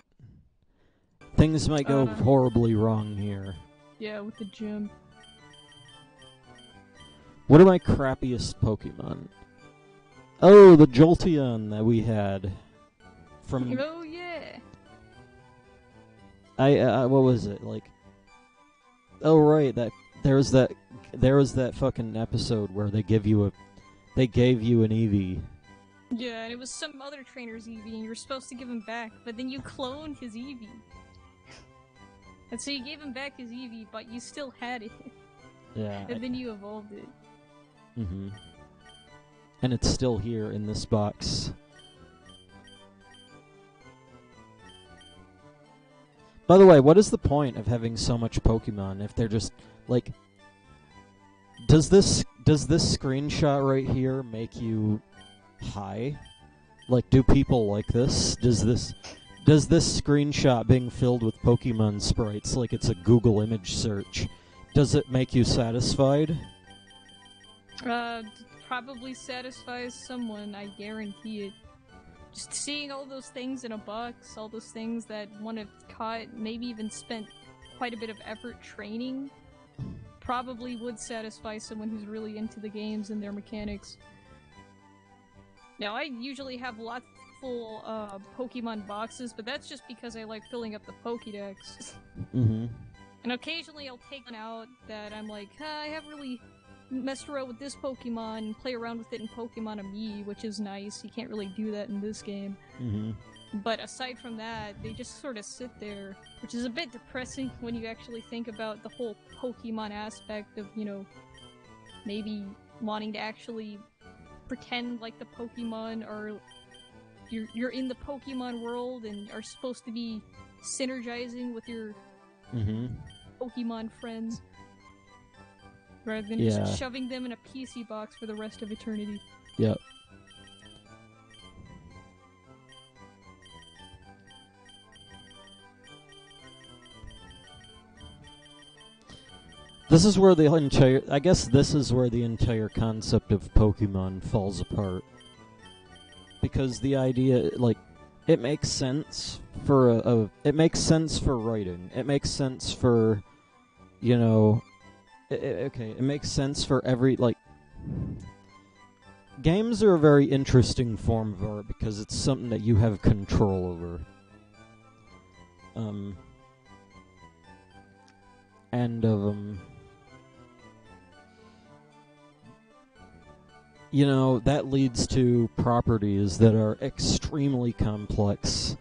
S1: Things might go horribly wrong here.
S2: Yeah, with the gym.
S1: What are my crappiest Pokemon? Oh, the Jolteon that we had from.
S2: Oh yeah.
S1: What was it like? Oh right, there was that fucking episode where they gave you an Eevee.
S2: Yeah, and it was some other trainer's Eevee, and you were supposed to give him back, but then you cloned his Eevee. And so you gave him back his Eevee, but you still had it.
S1: Yeah.
S2: And then you evolved it.
S1: Mm-hmm. And it's still here in this box. By the way, what is the point of having so much Pokemon if they're just like? Does this screenshot right here make you high? Like, do people like this? Does this screenshot being filled with Pokemon sprites like it's a Google image search, does it make you satisfied?
S2: Probably satisfies someone, I guarantee it. Just seeing all those things in a box, all those things that one have caught, maybe even spent quite a bit of effort training, probably would satisfy someone who's really into the games and their mechanics. Now, I usually have lots full Pokemon boxes, but that's just because I like filling up the Pokédex.
S1: Mm-hmm.
S2: And occasionally I'll take one out that I'm like, I haven't really messed around with this Pokemon and play around with it in Pokemon Ami, which is nice. You can't really do that in this game.
S1: Mm-hmm.
S2: But aside from that, they just sort of sit there, which is a bit depressing when you actually think about the whole Pokemon aspect of, you know, maybe wanting to actually pretend like the Pokemon are... You're in the Pokemon world and are supposed to be synergizing with your Pokemon friends. Rather than just shoving them in a PC box for the rest of eternity.
S1: Yep. This is where the entire... I guess this is where the entire concept of Pokemon falls apart. Because the idea, like, it makes sense for it makes sense for writing. It makes sense for, you know... it makes sense for every, like... Games are a very interesting form of art because it's something that you have control over. You know, that leads to properties that are extremely complex.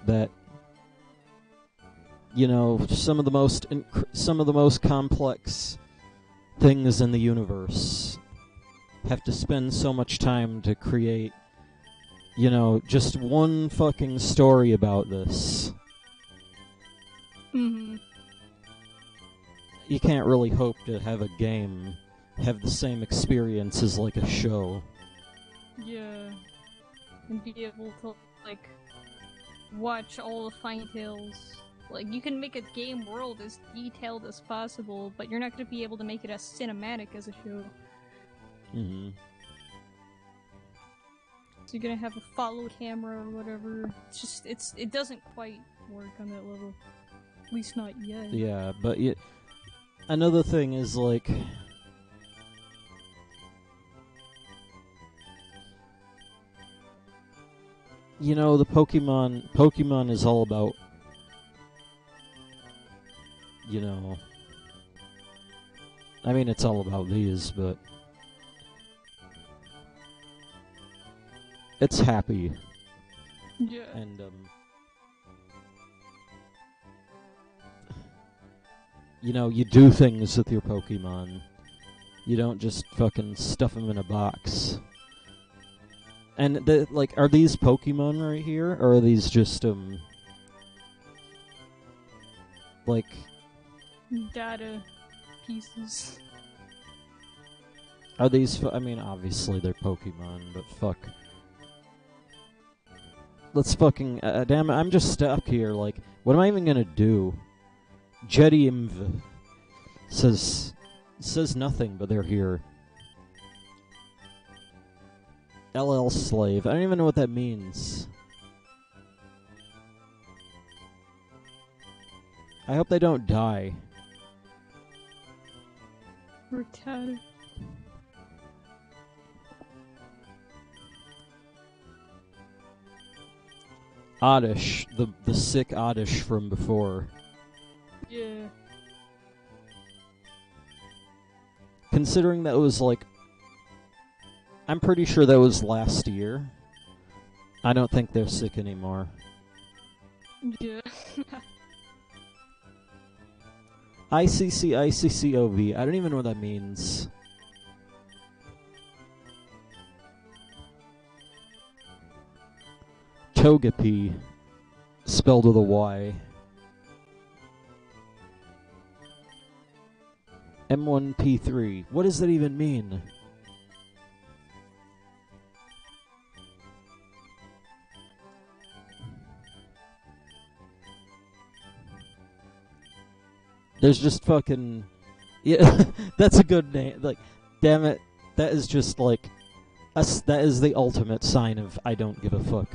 S1: That, you know, some of the most complex things in the universe have to spend so much time to create, you know, just one fucking story about this.
S2: Mm-hmm.
S1: You can't really hope to have a game have the same experience as, like, a show.
S2: Yeah. And be able to, like, watch all the fine details. Like, you can make a game world as detailed as possible, but you're not going to be able to make it as cinematic as a show.
S1: Mm-hmm.
S2: So you're gonna have a follow camera or whatever. It's just, it doesn't quite work on that level. At least not yet.
S1: Yeah, but another thing is, like... You know, the Pokemon is all about, you know... I mean, it's all about these, but... It's happy.
S2: Yeah.
S1: And, you know, you do things with your Pokemon. You don't just fucking stuff them in a box. And, like, are these Pokemon right here? Or are these just, like...
S2: Data pieces.
S1: Are these... I mean, obviously they're Pokemon, but fuck. Let's fucking... damn it, I'm just stuck here, like... What am I even gonna do? Jedimv says nothing, but they're here. LL Slave. I don't even know what that means. I hope they don't die.
S2: Rattata.
S1: Oddish, the sick Oddish from before.
S2: Yeah.
S1: Considering that was like, I'm pretty sure that was last year. I don't think they're sick anymore.
S2: Yeah.
S1: ICCOV. I don't even know what that means. Togepi, spelled with a Y. M1P3. What does that even mean? There's just fucking... Yeah, that's a good name. Like, damn it. That is just like... that is the ultimate sign of I don't give a fuck.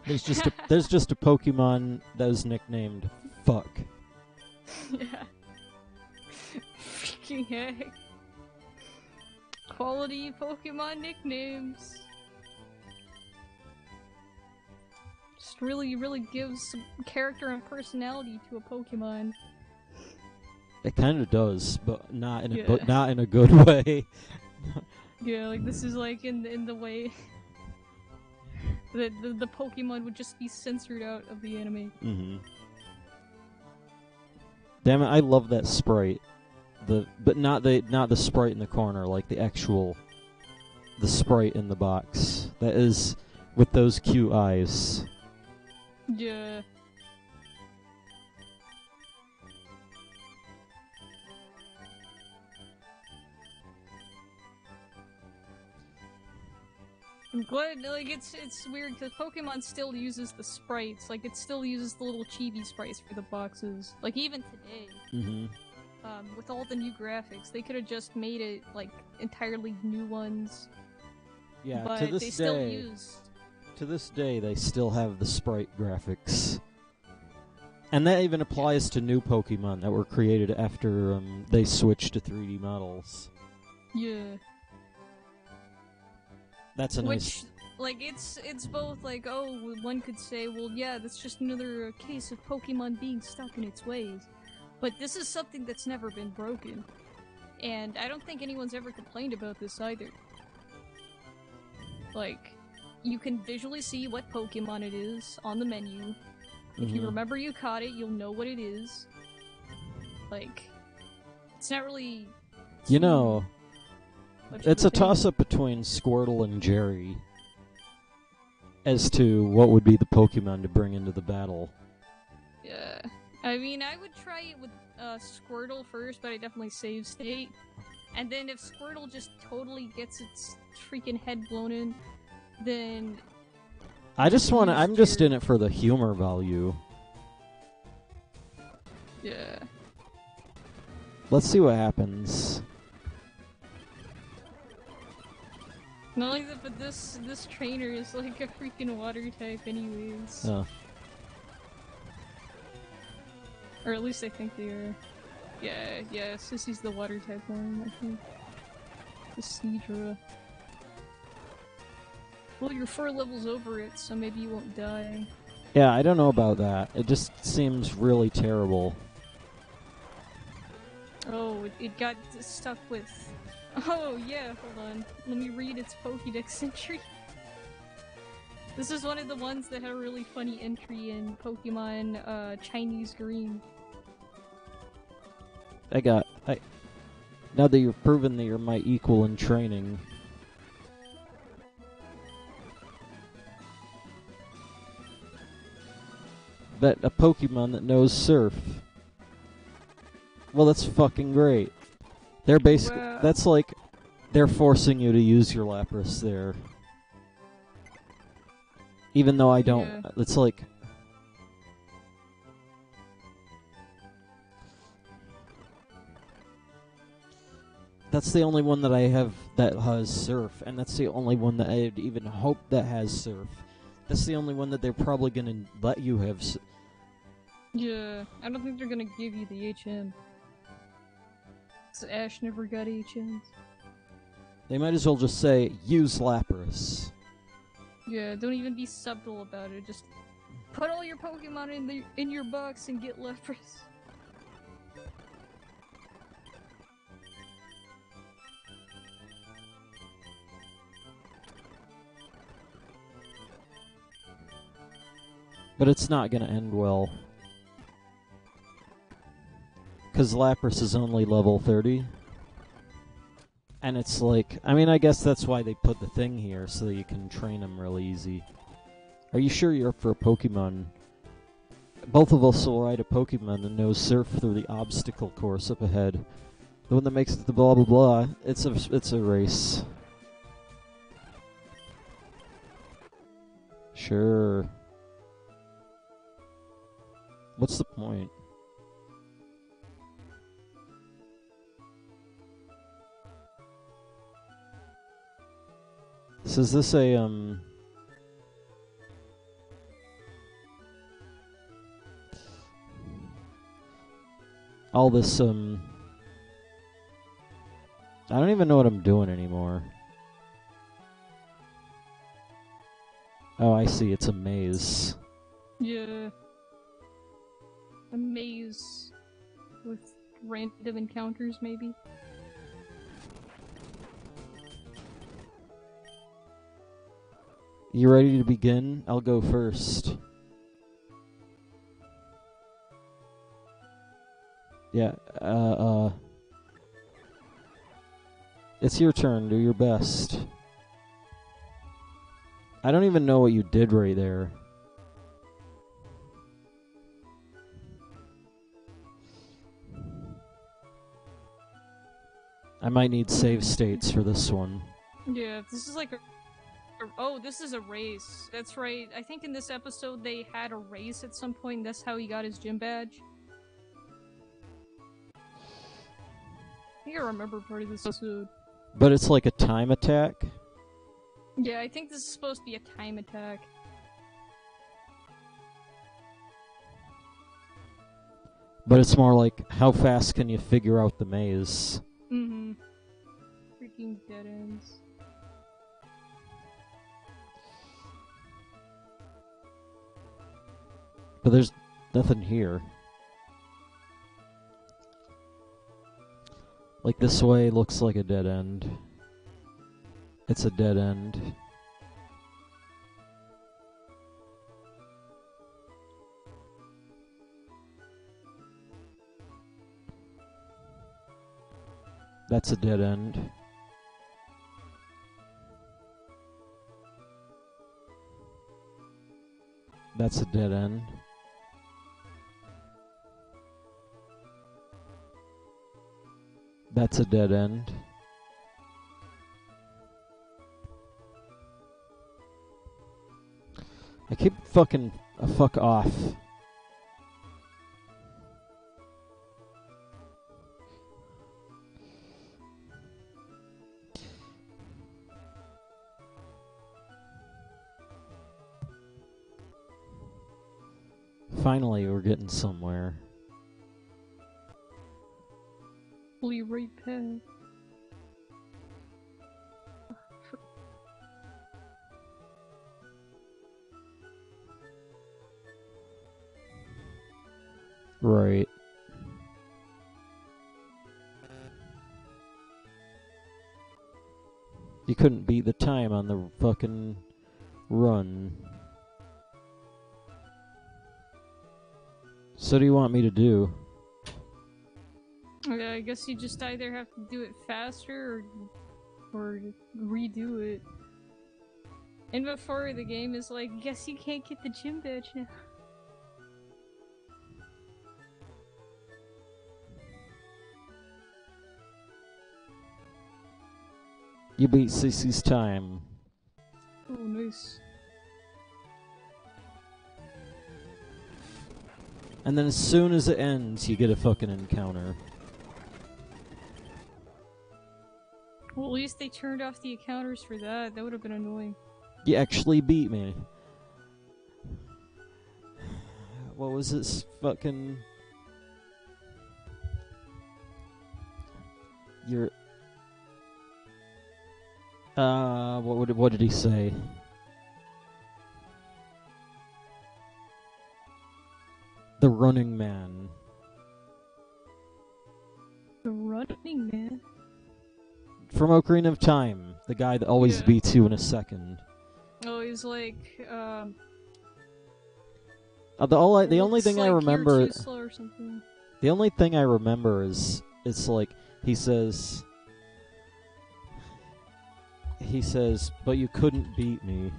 S1: There's just a Pokemon that is nicknamed Fuck.
S2: Yeah. Freaking heck. Quality Pokemon nicknames. Just really gives some character and personality to a Pokemon.
S1: It kind of does, but not in a
S2: Yeah.
S1: not in a good way.
S2: Yeah, like this is like in the way that the Pokemon would just be censored out of the anime.
S1: Mm-hmm. Damn it! I love that sprite. But not the sprite in the corner, like the sprite in the box. That is with those cute eyes.
S2: Yeah. I'm glad, like, it's weird because Pokemon still uses the sprites, like, it still uses the little chibi sprites for the boxes. Like, even today,
S1: Mm-hmm.
S2: with all the new graphics, they could have just made it, like, entirely new ones.
S1: Yeah,
S2: but
S1: to this
S2: they
S1: day,
S2: still use...
S1: to this day, they still have the sprite graphics. And that even applies to new Pokemon that were created after they switched to 3D models.
S2: Yeah.
S1: That's a
S2: Which,
S1: nice...
S2: like, it's both like, oh, one could say, well, yeah, that's just another case of Pokemon being stuck in its ways. But this is something that's never been broken. And I don't think anyone's ever complained about this either. Like, you can visually see what Pokemon it is on the menu. If you remember you caught it, you'll know what it is. Like, it's not really...
S1: You know... It's a
S2: thing.
S1: toss-up between Squirtle and Jerry as to what would be the Pokemon to bring into the battle.
S2: Yeah. I mean, I would try it with Squirtle first, but I definitely save state. And then if Squirtle just totally gets its freaking head blown in, then...
S1: I'm just in it for the humor value.
S2: Yeah.
S1: Let's see what happens.
S2: Not like that, but this trainer is like a freaking water type anyways.
S1: Oh.
S2: Or at least I think they are. Yeah, Sissy's the water type one, I think. The Seadra. Well, you're 4 levels over it, so maybe you won't die.
S1: Yeah, I don't know about that. It just seems really terrible.
S2: Oh, it got stuck with... Oh, yeah, hold on. Let me read its Pokédex entry. This is one of the ones that had a really funny entry in Pokemon Chinese Green.
S1: Now that you've proven that you're my equal in training... But a Pokemon that knows Surf. Well, that's fucking great. They're basically...
S2: Wow.
S1: That's like... They're forcing you to use your Lapras there. Even though I don't...
S2: Yeah.
S1: It's like... That's the only one that I have that has Surf, and that's the only one that I'd even hope that has Surf. That's the only one that they're probably gonna let you have.
S2: Yeah, I don't think they're gonna give you the HM. So Ash never got HMs.
S1: They might as well just say, use Lapras.
S2: Yeah, don't even be subtle about it. Just put all your Pokemon in your box and get Lapras.
S1: But it's not gonna end well. Because Lapras is only level 30. And it's like, I mean, I guess that's why they put the thing here, so that you can train him really easy. Are you sure you're up for a Pokemon? Both of us will ride a Pokemon and know surf through the obstacle course up ahead. The one that makes it the blah blah blah. It's a race. Sure. What's the point? So is this a all this I don't even know what I'm doing anymore. Oh, I see, it's a maze.
S2: Yeah. A maze with random encounters, maybe?
S1: You ready to begin? I'll go first. Yeah, it's your turn, do your best. I don't even know what you did right there. I might need save states for this one.
S2: Yeah, this is like a... Oh, this is a race. That's right. I think in this episode they had a race at some point. That's how he got his gym badge. I think I remember part of this episode.
S1: But it's like a time attack?
S2: Yeah, I think this is supposed to be a time attack.
S1: But it's more like, how fast can you figure out the maze?
S2: Mm-hmm. Freaking dead ends.
S1: But there's nothing here. Like, this way looks like a dead end. It's a dead end. That's a dead end. That's a dead end. That's a dead end. I keep fucking fuck off. Finally, we're getting somewhere.
S2: Fully right path.
S1: Right. You couldn't beat the time on the fucking run. So what do you want me to do?
S2: Okay, I guess you just either have to do it faster or redo it. And before the game is like, guess you can't get the gym badge now.
S1: You beat Cece's time.
S2: Oh, nice.
S1: And then as soon as it ends, you get a fucking encounter.
S2: Well, at least they turned off the encounters for that. That would have been annoying.
S1: You actually beat me. What was this fucking... You're... what did he say? The Running Man.
S2: The Running Man?
S1: From Ocarina of Time. The guy that always beats you in a second.
S2: Oh, he's like,
S1: the only thing
S2: like
S1: I remember...
S2: You're too slow or something.
S1: The only thing I remember is... It's like, he says, but you couldn't beat me.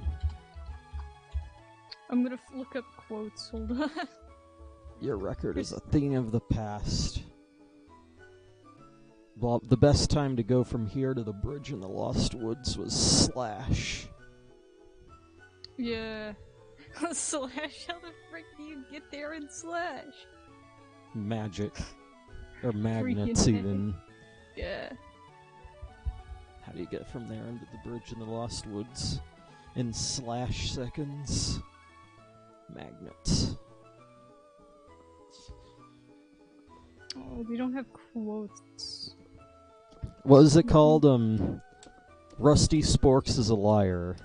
S2: I'm gonna look up quotes, hold on.
S1: Your record is a thing of the past. The best time to go from here to the bridge in the Lost Woods was Slash.
S2: Yeah. Slash? How the frick do you get there in Slash?
S1: Magic. Or magnets, even.
S2: Yeah.
S1: How do you get from there into the bridge in the Lost Woods? In Slash seconds? Magnets.
S2: Oh, we don't have quotes.
S1: What is it called? Rusty Sporks is a liar.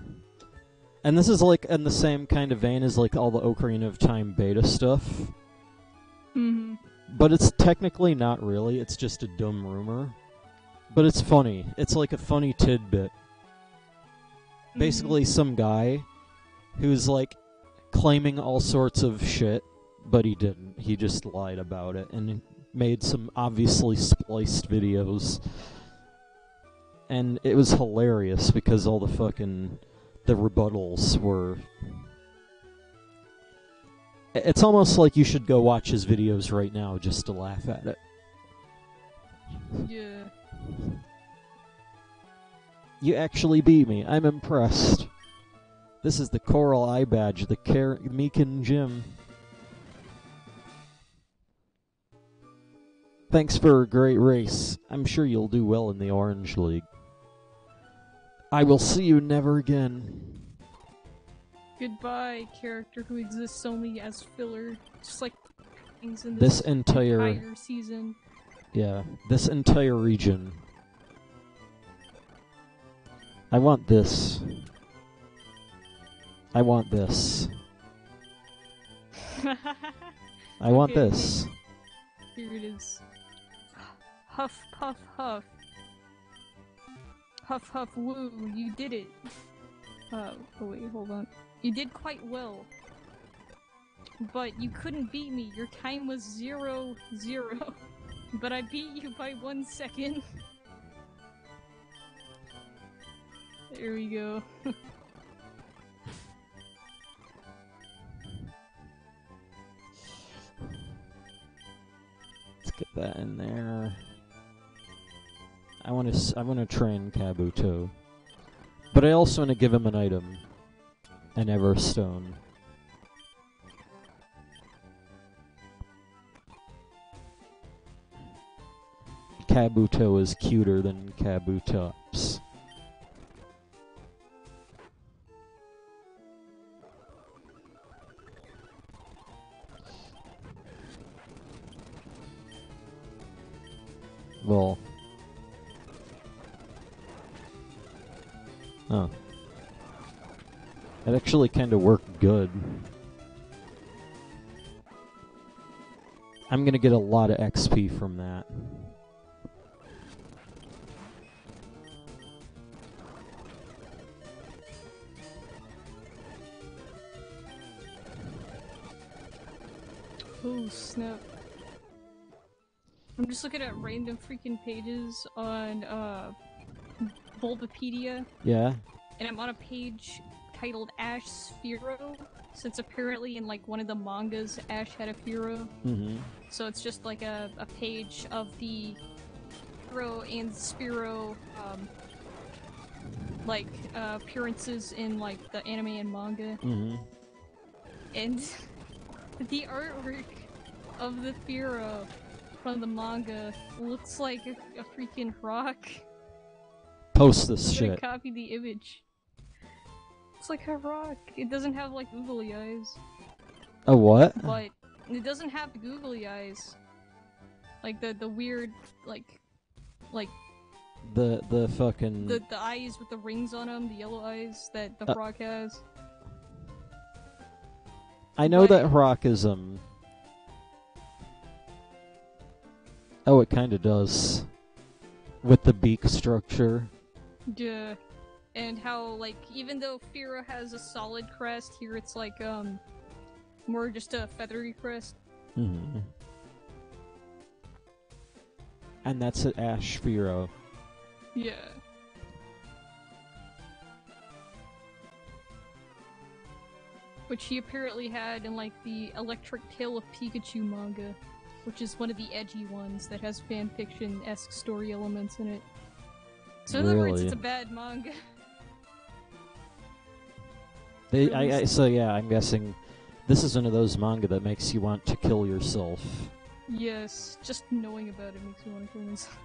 S1: And this is like in the same kind of vein as like all the Ocarina of Time beta stuff.
S2: Mm-hmm.
S1: But it's technically not really, it's just a dumb rumor. But it's funny. It's like a funny tidbit. Basically some guy who's like claiming all sorts of shit, but he didn't. He just lied about it and made some obviously spliced videos. And it was hilarious because all the rebuttals were... It's almost like you should go watch his videos right now just to laugh at it.
S2: Yeah.
S1: You actually beat me. I'm impressed. This is the Coral Eye Badge, the Meekin Gym. Thanks for a great race. I'm sure you'll do well in the Orange League. I will see you never again.
S2: Goodbye, character who exists only as filler. Just like things in
S1: This
S2: this
S1: entire
S2: season.
S1: Yeah, this entire region. I want this. I want this. I want
S2: Okay,
S1: this.
S2: Here it is. Huff, puff, huff. Huff, huff, woo, you did it. Oh wait, hold on. You did quite well. But you couldn't beat me. Your time was 0-0. But I beat you by 1 second. There we go.
S1: Let's get that in there. I want to train Kabuto. But I also want to give him an item. An Everstone. Kabuto is cuter than Kabutops. Well. Oh. It actually kind of worked good. I'm gonna get a lot of XP from that.
S2: Oh snap. I'm just looking at random freaking pages on Bulbapedia.
S1: Yeah?
S2: And I'm on a page titled Ash Sphero, since apparently in like one of the mangas Ash had a Pharaoh.
S1: Mm-hmm.
S2: So it's just like a page of the Pharaoh and Spearow like appearances in like the anime and manga.
S1: Mm-hmm.
S2: And the artwork of the Pharaoh from the manga looks like a freaking rock.
S1: Post this
S2: I'm gonna
S1: shit.
S2: copy the image. It's like a rock. It doesn't have like googly eyes.
S1: A what?
S2: But it doesn't have googly eyes. Like the weird like
S1: the fucking
S2: the eyes with the rings on them, the yellow eyes that the rock has.
S1: I know that rock is Oh, it kind of does. With the beak structure.
S2: Yeah. And how, like, even though Fira has a solid crest, here it's like, more just a feathery crest.
S1: Mm-hmm. And that's at Ash Firo.
S2: Yeah. Which he apparently had in, like, the Electric Tale of Pikachu manga, which is one of the edgy ones that has fanfiction-esque story elements in it. So in other words, it's a bad manga.
S1: So yeah, I'm guessing this is one of those manga that makes you want to kill yourself.
S2: Yes, just knowing about it makes me want to kill myself.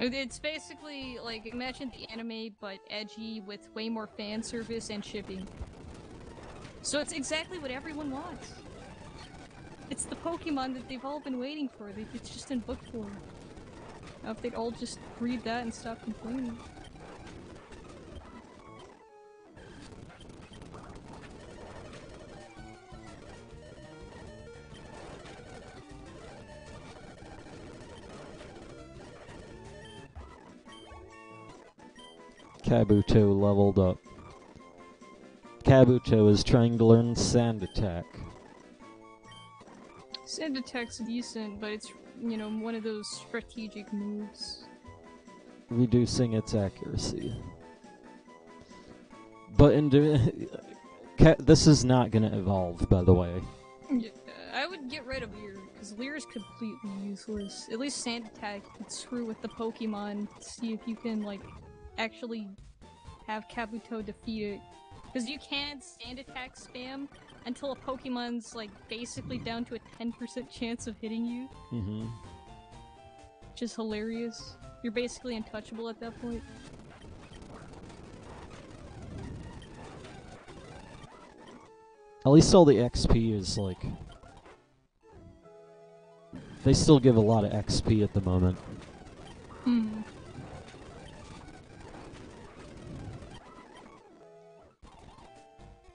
S2: It's basically like, imagine the anime but edgy with way more fan service and shipping. So it's exactly what everyone wants. It's the Pokemon that they've all been waiting for. It's just in book form. Now if they'd all just read that and stop complaining.
S1: Kabuto leveled up. Kabuto is trying to learn Sand Attack.
S2: Sand Attack's decent, but it's, you know, one of those strategic moves.
S1: Reducing its accuracy. But this is not gonna evolve, by the way.
S2: Yeah, I would get rid of Leer, because Leer is completely useless. At least Sand Attack can screw with the Pokemon to see if you can, like, actually have Kabuto defeat it. Because you can't Sand Attack spam until a Pokemon's, like, basically down to a 10% chance of hitting you.
S1: Mm-hmm.
S2: Which is hilarious. You're basically untouchable at that point.
S1: At least all the XP is, like... They still give a lot of XP at the moment.
S2: Hmm.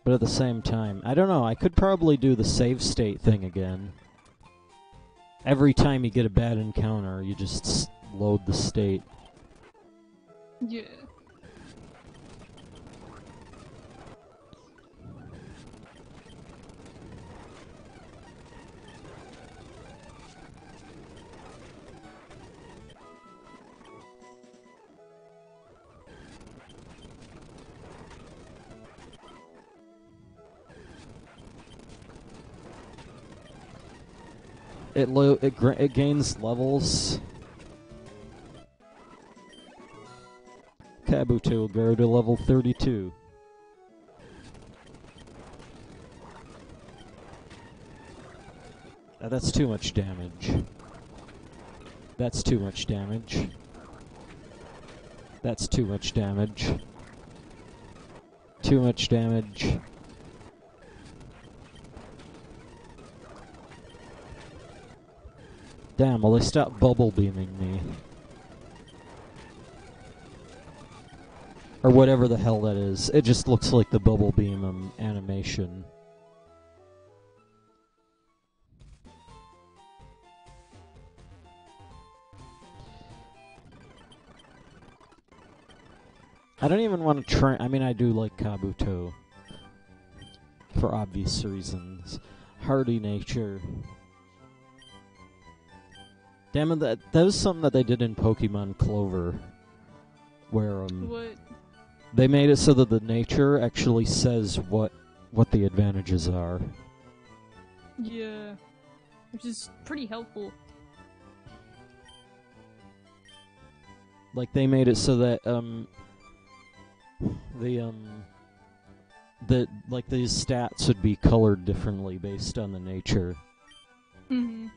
S1: But at the same time, I don't know, I could probably do the save state thing again. Every time you get a bad encounter, you just load the state.
S2: Yeah.
S1: It gains levels. Kabuto will go to level 32. That's too much damage. That's too much damage. That's too much damage. Too much damage. Damn, will they stop bubble beaming me? Or whatever the hell that is. It just looks like the bubble beam animation. I don't even want to try. I mean, I do like Kabuto. For obvious reasons. Hardy nature. Damn it, that was something that they did in Pokemon Clover. Where,
S2: What?
S1: they made it so that the nature actually says what the advantages are.
S2: Yeah. Which is pretty helpful.
S1: Like, they made it so that, like, these stats would be colored differently based on the nature.
S2: Mm-hmm.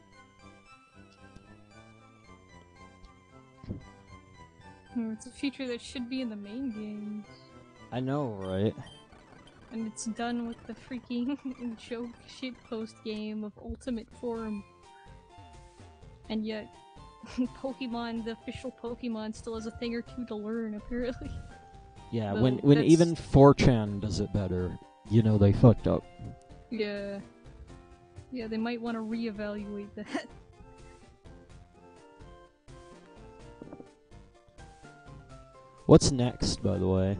S2: It's a feature that should be in the main games.
S1: I know, right?
S2: And it's done with the freaking joke shitpost game of Ultimate Form. And yet, Pokemon, the official Pokemon, still has a thing or two to learn, apparently.
S1: Yeah,
S2: Though
S1: when
S2: that's-
S1: even 4chan does it better, you know they fucked up.
S2: Yeah. Yeah, they might want to reevaluate that.
S1: What's next, by the way?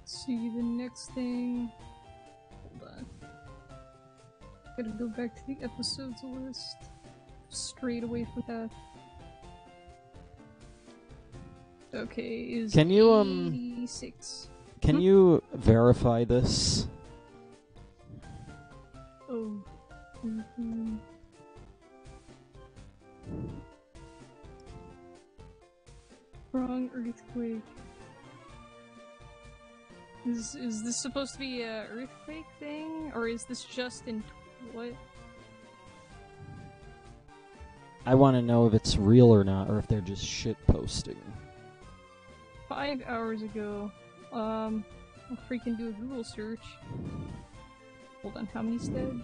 S2: See the next thing. Hold on. Gotta go back to the episodes list. Straight away from that. Okay, is
S1: Can you
S2: 86.
S1: Can you verify this?
S2: Oh. Wrong earthquake. Is this supposed to be a earthquake thing, or is this just in what?
S1: I want to know if it's real or not, or if they're just shit posting.
S2: 5 hours ago. I'll freaking do a Google search. Hold on, how many's dead?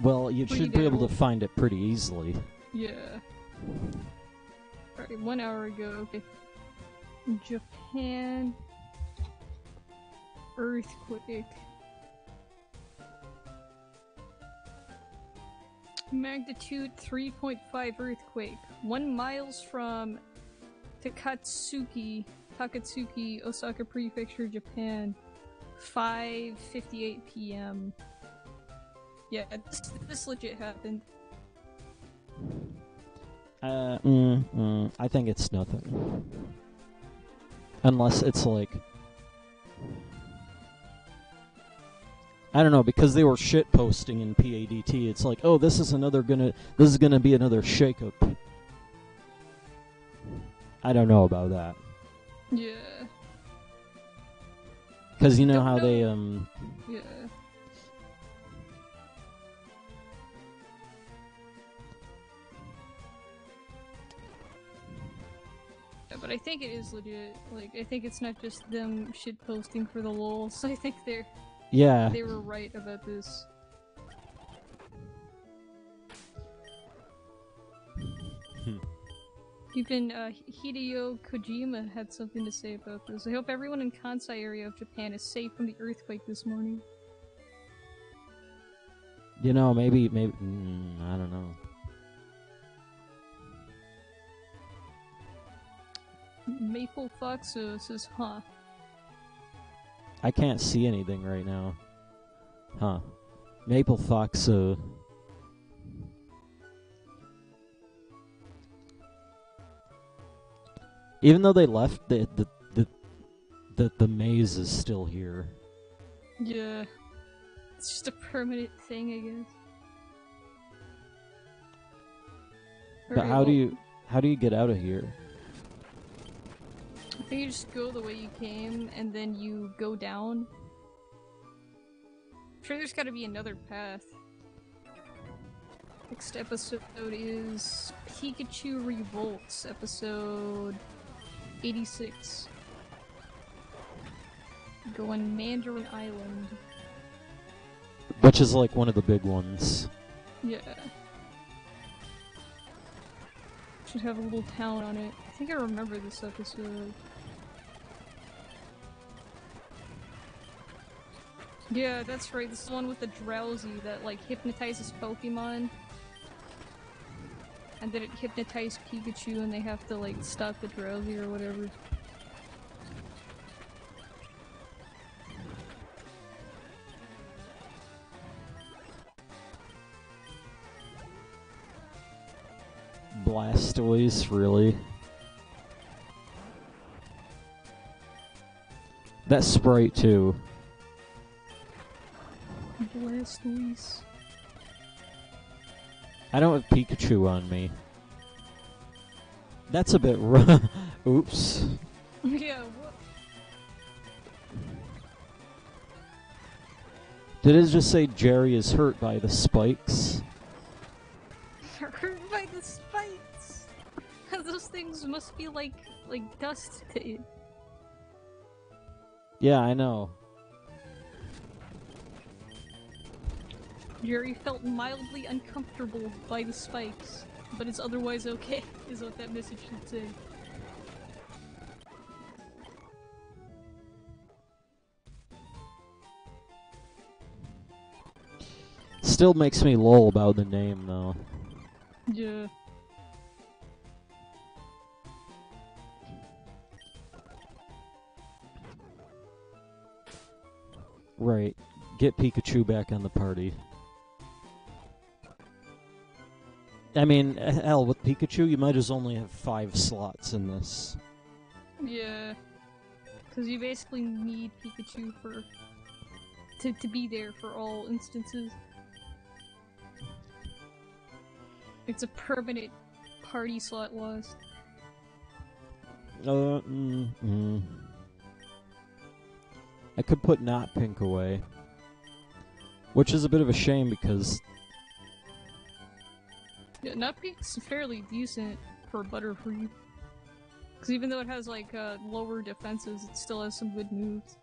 S1: Well, you should be able to find it pretty easily.
S2: Yeah. Alright, 1 hour ago. Okay. Japan. Earthquake. Magnitude 3.5 earthquake. 1 miles from Takatsuki, Osaka Prefecture, Japan. 5:58 p.m. Yeah, this legit happened.
S1: I think it's nothing. Unless it's like... I don't know, because they were shit posting in PADT, it's like, oh, this is gonna be another shakeup. I don't know about that.
S2: Yeah.
S1: Because you know how they,
S2: Yeah. But I think it is legit. Like, I think it's not just them shit posting for the lulz. I think they were right about this. Even Hideo Kojima had something to say about this. I hope everyone in Kansai area of Japan is safe from the earthquake this morning.
S1: You know, maybe, I don't know.
S2: Maple Foxo says, huh.
S1: I can't see anything right now. Huh. Maple Foxo. Even though they left, the maze is still here.
S2: Yeah. It's just a permanent thing, I guess.
S1: But how do you get out of here?
S2: I think you just go the way you came, and then you go down. I'm sure there's gotta be another path. Next episode is Pikachu Revolts, episode 86. Going Mandarin Island.
S1: Which is like one of the big ones.
S2: Yeah. Should have a little town on it. I think I remember this episode. Yeah, that's right. This is the one with the drowsy that like hypnotizes Pokemon. And then it hypnotized Pikachu and they have to like stop the drowsy or whatever.
S1: Blastoise, really? That sprite too.
S2: Blastoise.
S1: I don't have Pikachu on me. That's a bit rough. Oops.
S2: Yeah, what?
S1: Did it just say Jerry is hurt by the spikes?
S2: Hurt by the spikes! Those things must be like dust to it.
S1: Yeah, I know.
S2: Jerry felt mildly uncomfortable by the spikes, but is otherwise okay, is what that message should say.
S1: Still makes me lol about the name, though.
S2: Yeah.
S1: Right. Get Pikachu back on the party. I mean, hell, with Pikachu, you might as only have 5 slots in this.
S2: Yeah. Because you basically need Pikachu to be there for all instances. It's a permanent party slot lost.
S1: I could put Not Pink away. Which is a bit of a shame because...
S2: Yeah, Not Pink's fairly decent for Butterfree. Because even though it has, like, lower defenses, it still has some good moves.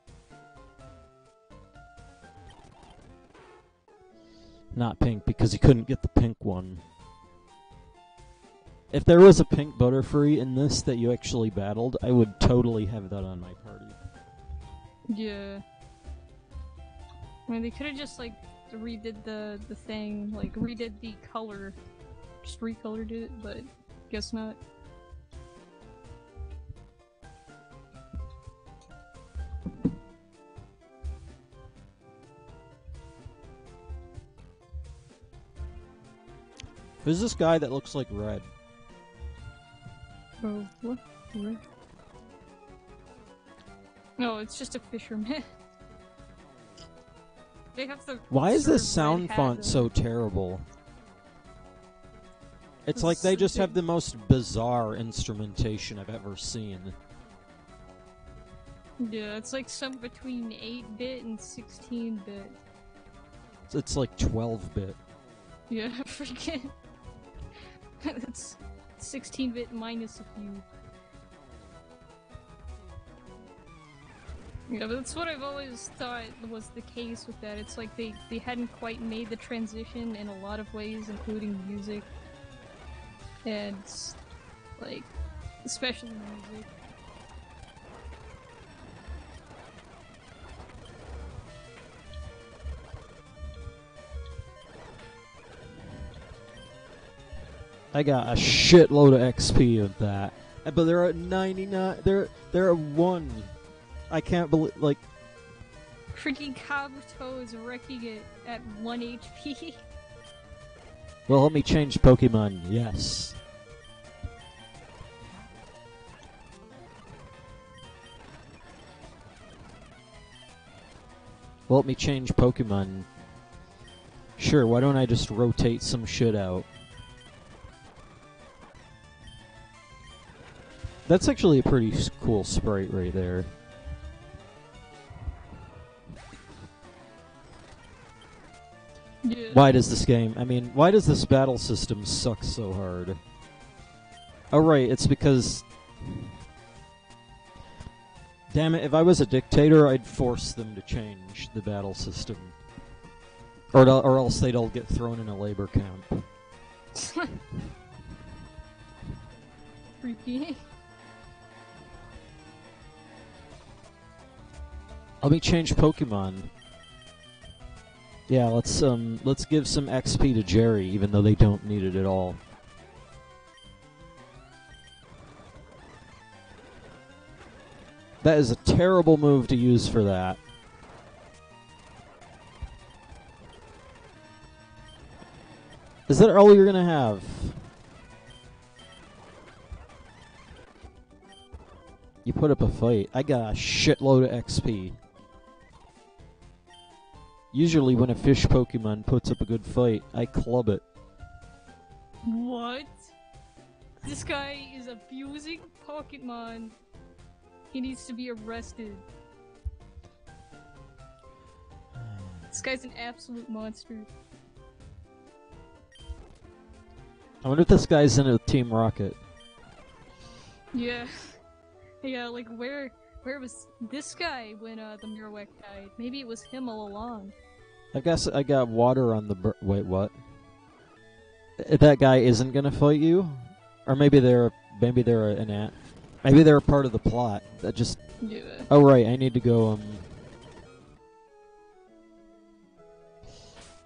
S1: Not Pink, because you couldn't get the pink one. If there was a pink Butterfree in this that you actually battled, I would totally have that on my party.
S2: Yeah. I mean, they could have just, like, redid the thing, like, redid the color. Just recolored it, but guess not.
S1: Who's this guy that looks like Red?
S2: Oh, what? Red? No, it's just a fisherman. They have the.
S1: Why is
S2: sort
S1: this
S2: of
S1: sound
S2: red
S1: font
S2: hat
S1: so terrible? It's like they just have the most bizarre instrumentation I've ever seen.
S2: Yeah, it's like some between 8-bit and 16-bit.
S1: It's like 12-bit.
S2: Yeah, freaking. It's 16-bit minus a few. Yeah, but that's what I've always thought was the case with that. It's like they hadn't quite made the transition in a lot of ways, including music. And, like, especially music.
S1: I got a shitload of XP with that. But they're at 99. They're at 1. I can't believe, like...
S2: Freaking Kabuto is wrecking it at 1 HP.
S1: Well, let me change Pokemon. Yes. Well, let me change Pokemon. Sure, why don't I just rotate some shit out? That's actually a pretty cool sprite right there.
S2: Yeah.
S1: Why does this game... I mean, why does this battle system suck so hard? Oh, right, it's because... Damn it, if I was a dictator, I'd force them to change the battle system. Or else they'd all get thrown in a labor camp.
S2: Creepy.
S1: Let me change Pokemon. Yeah, let's give some XP to Jerry, even though they don't need it at all. That is a terrible move to use for that. Is that all you're gonna have? You put up a fight. I got a shitload of XP. Usually when a fish Pokemon puts up a good fight, I club it.
S2: What? This guy is abusing Pokémon. He needs to be arrested. This guy's an absolute monster.
S1: I wonder if this guy's in a Team Rocket.
S2: Yeah. Yeah, like where was this guy when the Marowak died? Maybe it was him all along.
S1: I guess I got water on the wait, what? That guy isn't gonna fight you? Or maybe they're an ant. Maybe they're a part of the plot. That just...
S2: Yeah.
S1: Oh right, I need to go,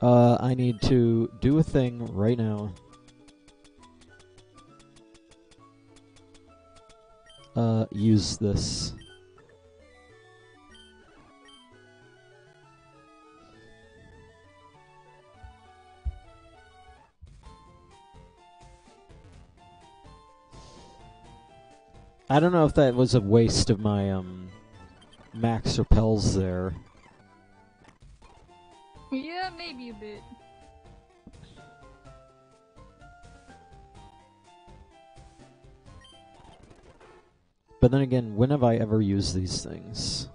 S1: I need to do a thing right now. Use this. I don't know if that was a waste of my, max repels there.
S2: Yeah, maybe a bit.
S1: But then again, when have I ever used these things?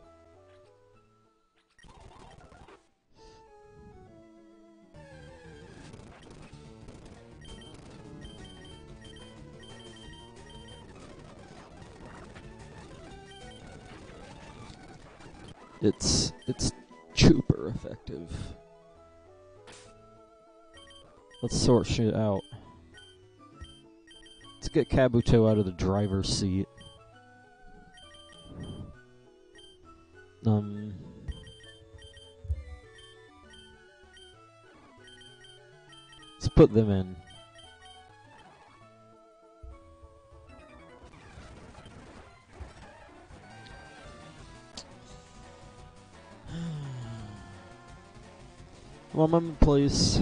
S1: It's super effective. Let's sort shit out. Let's get Kabuto out of the driver's seat. Let's put them in. One moment, please.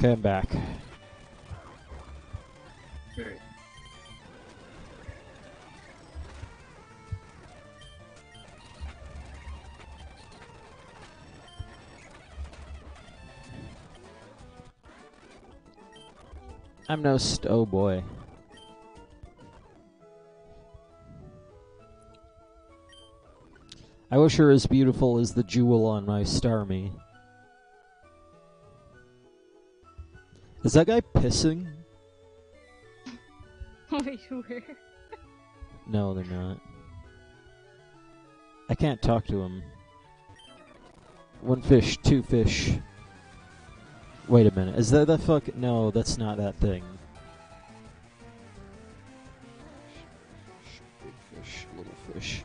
S1: Okay, I'm back.
S2: Right.
S1: I'm no oh boy. I wish her as beautiful as the jewel on my Starmie. Is that guy pissing?
S2: Wait, where?
S1: No, they're not. I can't talk to him. One fish, two fish. Wait a minute, is that the fuck? No, that's not that thing. Big fish, little fish.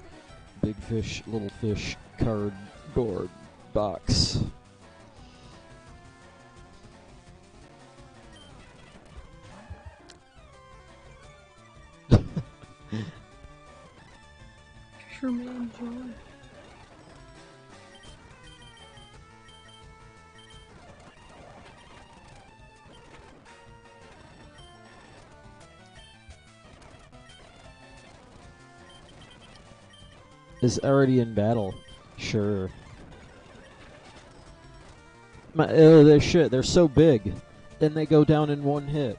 S1: Big fish, little fish, cardboard box.
S2: Fisherman John.
S1: Is already in battle. Sure. They're shit. They're so big. Then they go down in one hit.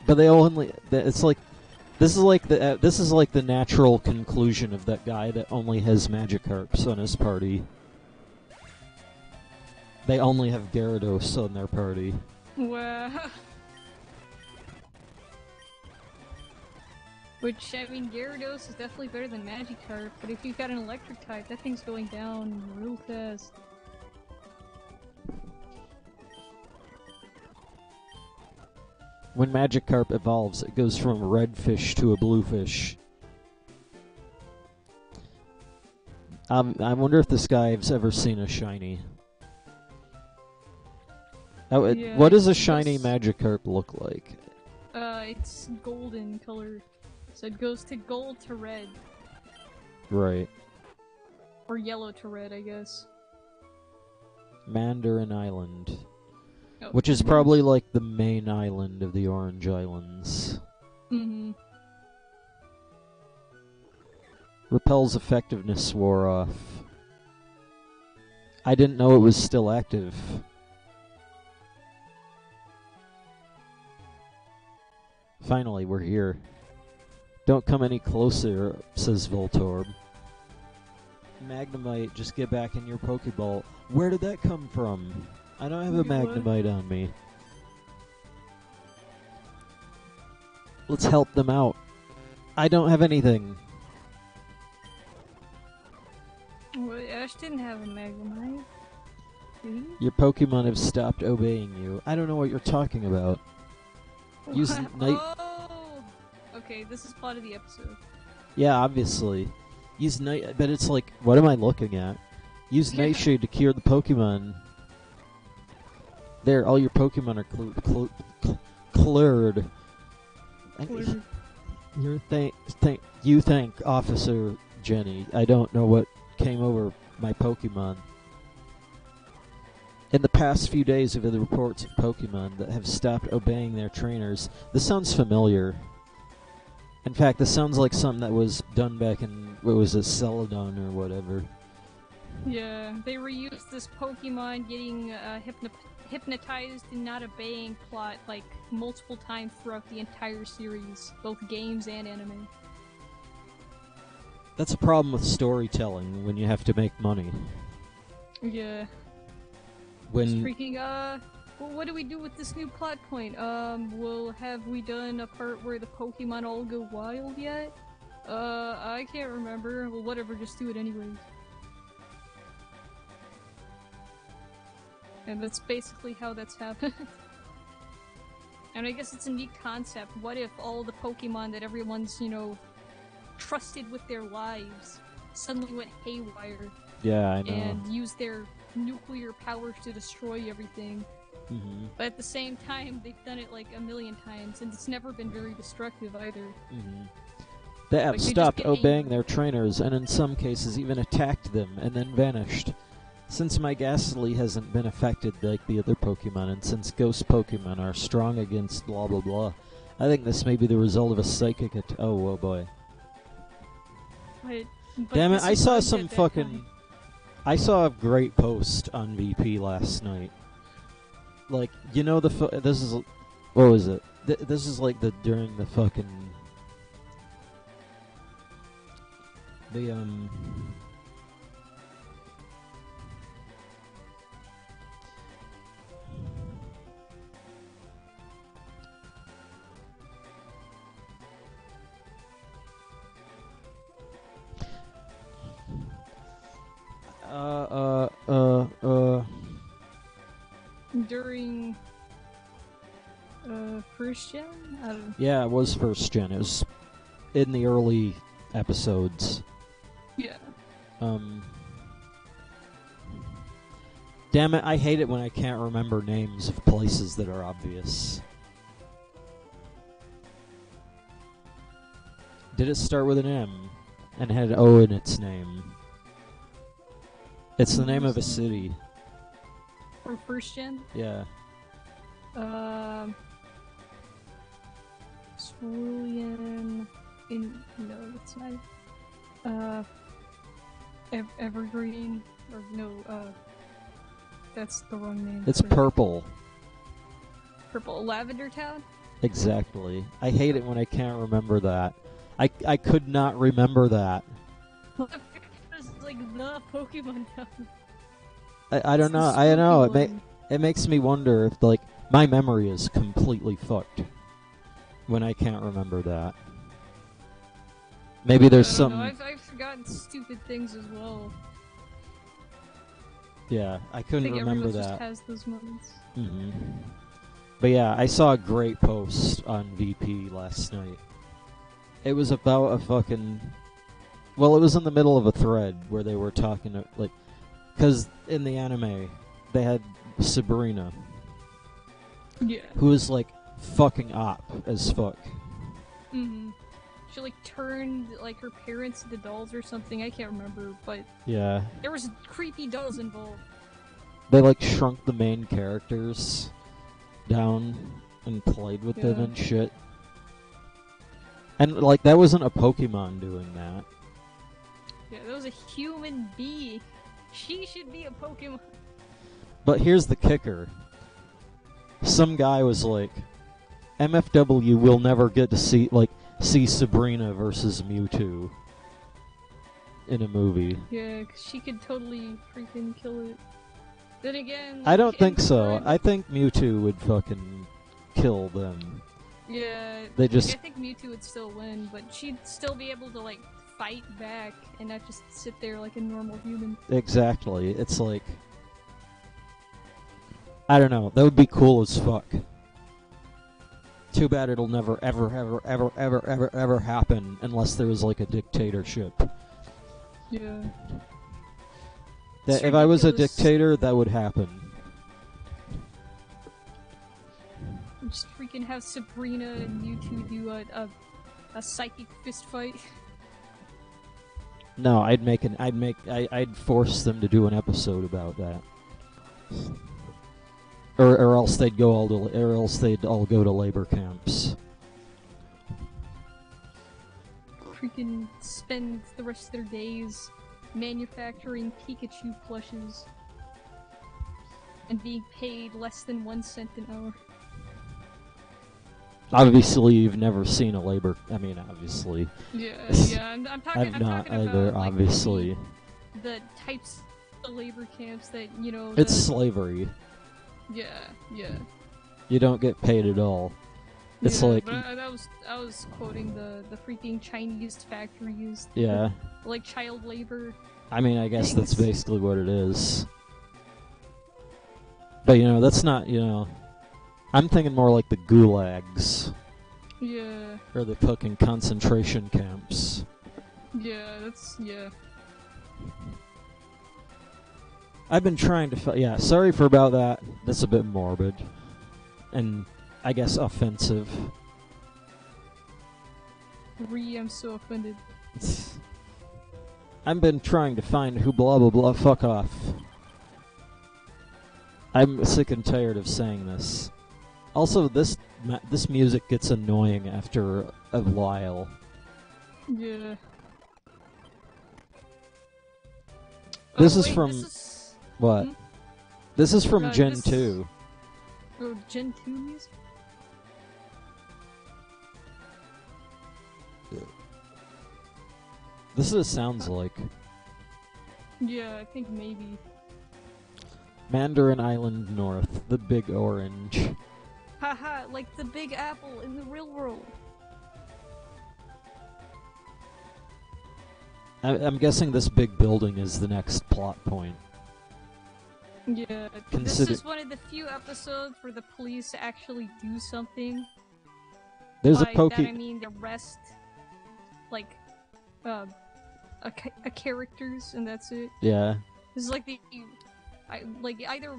S1: But they only. It's like. This is like the natural conclusion of that guy that only has Magikarps on his party. They only have Gyarados on their party.
S2: Wow. Which, I mean, Gyarados is definitely better than Magikarp, but if you've got an electric type, that thing's going down real fast.
S1: When Magikarp evolves, it goes from a red fish to a blue fish. I wonder if this guy's ever seen a shiny.
S2: Yeah,
S1: what does a shiny Magikarp look like?
S2: It's golden color. So it goes to gold to red.
S1: Right.
S2: Or yellow to red, I guess.
S1: Mandarin Island.
S2: Oh,
S1: Which is probably like the main island of the Orange Islands.
S2: Mm-hmm.
S1: Repel's effectiveness wore off. I didn't know it was still active. Finally, we're here. Don't come any closer, says Voltorb. Magnemite, just get back in your Pokeball. Where did that come from? I don't have a Magnemite on me. Let's help them out. I don't have anything.
S2: Well, Ash didn't have a Magnemite. Did he?
S1: Your Pokemon have stopped obeying you. I don't know what you're talking about. Use night.
S2: Oh! Okay, this is part of the episode.
S1: Yeah, obviously. Use night. But it's like, what am I looking at? Use Nightshade to cure the Pokemon. There, all your Pokemon are cleared. You thank Officer Jenny. I don't know what came over my Pokemon. In the past few days, we've had the reports of Pokemon that have stopped obeying their trainers. This sounds familiar. In fact, this sounds like something that was done back in, what was it, Celadon or whatever.
S2: Yeah, they reused this Pokemon getting hypnotized and not obeying plot like multiple times throughout the entire series, both games and anime.
S1: That's a problem with storytelling when you have to make money.
S2: Yeah.
S1: When
S2: just freaking, well, what do we do with this new plot point? Well, have we done a part where the Pokemon all go wild yet? I can't remember. Well, whatever, just do it anyways. And that's basically how that's happened. And I guess it's a neat concept. What if all the Pokemon that everyone's, trusted with their lives suddenly went haywire?
S1: Yeah, I know.
S2: And used their nuclear powers to destroy everything.
S1: Mm-hmm.
S2: But at the same time, they've done it like a million times, and it's never been very destructive either.
S1: Mm-hmm. They have stopped obeying their trainers, and in some cases even attacked them, and then vanished. Since my Ghastly hasn't been affected like the other Pokemon, and since Ghost Pokemon are strong against blah blah blah, I think this may be the result of a psychic oh boy.
S2: But
S1: damn it, I saw some fucking... I saw a great post on VP last night. Like, this is... What was it? This is like during the fucking...
S2: During first gen?
S1: Yeah, it was first gen. It was in the early episodes.
S2: Yeah.
S1: Damn it, I hate it when I can't remember names of places that are obvious. Did it start with an M and had an O in its name? It's the name of a city.
S2: For first gen?
S1: Yeah.
S2: Cerulean... No, that's not... Evergreen... Or no, that's the wrong name.
S1: It's purple.
S2: Purple Lavender Town?
S1: Exactly. I hate it when I can't remember that. I could not remember that.
S2: It's like the Pokemon Town.
S1: I don't know. I know. It makes me wonder if, like, my memory is completely fucked when I can't remember that. Maybe there's some.
S2: I've forgotten stupid things as well.
S1: Yeah, I couldn't remember that.
S2: Just has those moments.
S1: Mm-hmm. But yeah, I saw a great post on VP last night. It was about a fucking. Well, it was in the middle of a thread where they were talking to, like, because in the anime they had Sabrina.
S2: Yeah.
S1: Who is like fucking op as fuck.
S2: Mm-hmm. She like turned like her parents into dolls or something. I can't remember, but
S1: yeah,
S2: there was creepy dolls involved.
S1: They like shrunk the main characters down and played with them and shit. And like that wasn't a Pokemon doing that.
S2: Yeah, that was a human being. She should be a Pokemon.
S1: But here's the kicker. Some guy was like, MFW will never get to see Sabrina versus Mewtwo in a movie.
S2: Yeah, 'cause she could totally freaking kill it. Then again, like,
S1: I don't think so. I think Mewtwo would fucking kill them.
S2: Yeah,
S1: they just.
S2: I think Mewtwo would still win, but she'd still be able to like fight back and not just sit there like a normal human.
S1: Exactly. It's like, I don't know. That would be cool as fuck. Too bad it'll never, ever happen unless there was like a dictatorship.
S2: Yeah.
S1: If I was a dictator, that would happen.
S2: Just freaking have Sabrina and Mewtwo do a psychic fist fight.
S1: No, I'd force them to do an episode about that. Or else they'd all go to labor camps.
S2: Freaking spend the rest of their days manufacturing Pikachu plushes and being paid less than 1 cent an hour.
S1: Obviously, you've never seen a labor. I mean, obviously.
S2: Yeah. I'm talking.
S1: I've not
S2: talking
S1: either.
S2: about, like,
S1: obviously.
S2: The types of labor camps that
S1: It's slavery.
S2: Yeah.
S1: You don't get paid at all. It's like.
S2: But I was quoting the freaking Chinese factories.
S1: Yeah.
S2: Like child labor.
S1: I mean, I guess that's basically what it is. But that's not I'm thinking more like the gulags.
S2: Yeah.
S1: Or the fucking concentration camps.
S2: Yeah.
S1: I've been trying to sorry for about that. That's a bit morbid. And I guess offensive.
S2: I'm so offended.
S1: I've been trying to find who blah blah blah fuck off. I'm sick and tired of saying this. Also, this music gets annoying after a while.
S2: Yeah.
S1: This is from... What?
S2: Hmm?
S1: This is from Gen 2.
S2: Oh, Gen 2 music?
S1: This is what it sounds like.
S2: Yeah, I think maybe.
S1: Mandarin Island North, the Big Orange.
S2: Haha, like the Big Apple in the real world.
S1: I'm guessing this big building is the next plot point.
S2: Yeah, this is one of the few episodes where the police actually do something.
S1: There's
S2: By that I mean arrest, like, a characters, and that's it.
S1: Yeah.
S2: This is like either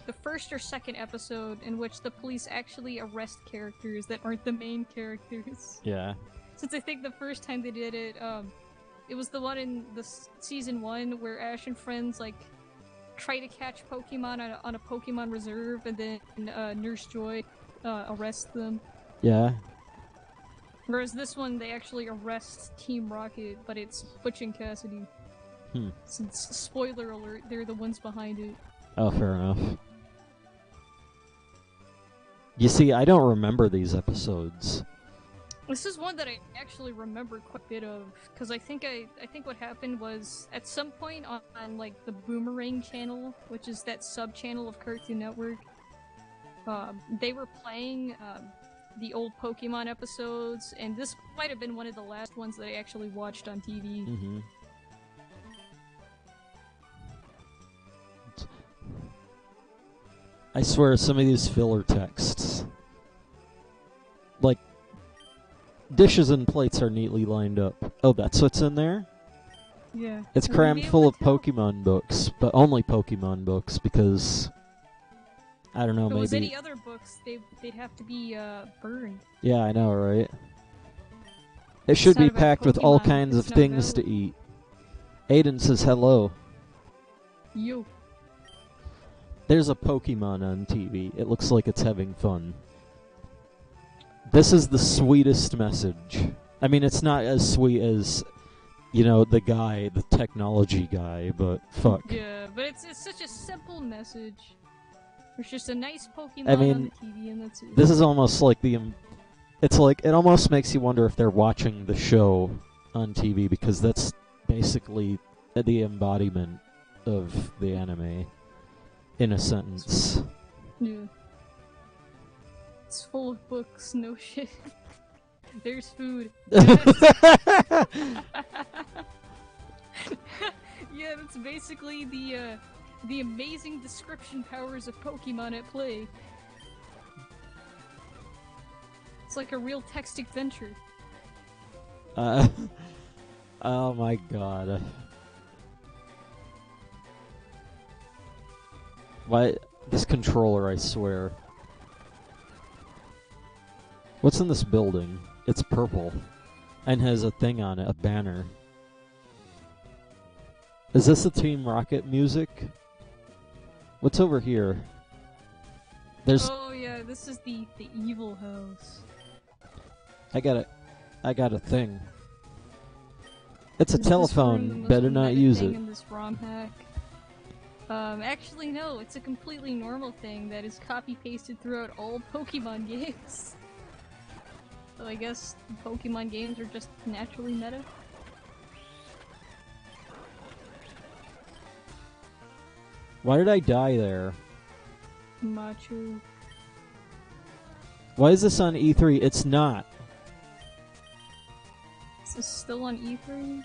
S2: the first or second episode in which the police actually arrest characters that aren't the main characters.
S1: Yeah.
S2: Since I think the first time they did it, it was the one in the season 1 where Ash and friends like try to catch Pokemon on a Pokemon reserve, and then Nurse Joy arrests them.
S1: Yeah.
S2: Whereas this one, they actually arrest Team Rocket, but it's Butch and Cassidy. Since, spoiler alert, they're the ones behind it.
S1: Oh, fair enough. You see, I don't remember these episodes.
S2: This is one that I actually remember quite a bit of, because I think what happened was at some point on like the Boomerang channel, which is that sub channel of Cartoon Network, they were playing the old Pokemon episodes, and this might have been one of the last ones that I actually watched on TV.
S1: Mm-hmm. I swear, some of these filler texts, like, dishes and plates are neatly lined up. Oh, that's what's in there?
S2: Yeah.
S1: It's crammed full of Pokemon books, but only Pokemon books, because, I don't know,
S2: if it
S1: maybe...
S2: was any other books, they'd have to be burned.
S1: Yeah, I know, right? It should be packed with all kinds of things to eat. Aiden says hello.
S2: Yo.
S1: There's a Pokemon on TV. It looks like it's having fun. This is the sweetest message. I mean, it's not as sweet as, you know, the guy, the technology guy, but fuck.
S2: Yeah, but it's such a simple message. There's just a nice Pokemon
S1: I mean,
S2: on the TV, and that's it.
S1: This is almost like it's like, it almost makes you wonder if they're watching the show on TV, because that's basically the embodiment of the anime, in a sentence.
S2: Yeah. It's full of books, no shit. There's food. Yes. Yeah, that's basically the amazing description powers of Pokemon at play. It's like a real text adventure.
S1: Oh my god. Why, this controller, I swear. What's in this building? It's purple. And has a thing on it, a banner. Is this the Team Rocket music? What's over here? There's...
S2: Oh yeah, this is the evil house.
S1: I got a thing. It's a telephone. Better not use it.
S2: In this ROM hack. Actually no, it's a completely normal thing that is copy-pasted throughout all Pokemon games. So I guess Pokemon games are just naturally meta.
S1: Why did I die there?
S2: Macho.
S1: Why is this on E3? It's not.
S2: Is this still on E3?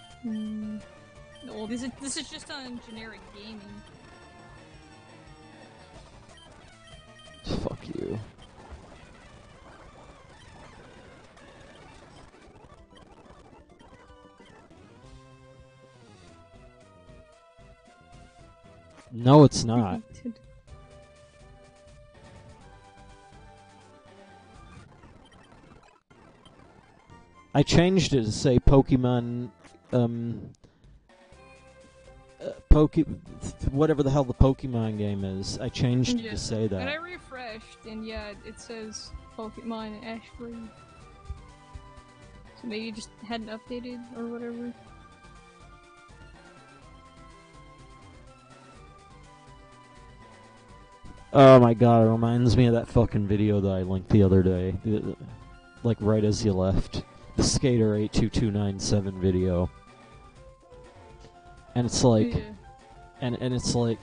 S2: No, this is just on generic gaming.
S1: Fuck you. No, it's not. I changed it to say Pokemon, whatever the hell the Pokemon game is. I changed it to say that.
S2: And I refreshed, and yeah, it says Pokemon Ashbury. So maybe you just hadn't updated or whatever.
S1: Oh my god, it reminds me of that fucking video that I linked the other day. Like right as you left. The Skater 82297 video. And it's like...
S2: Yeah.
S1: And it's like...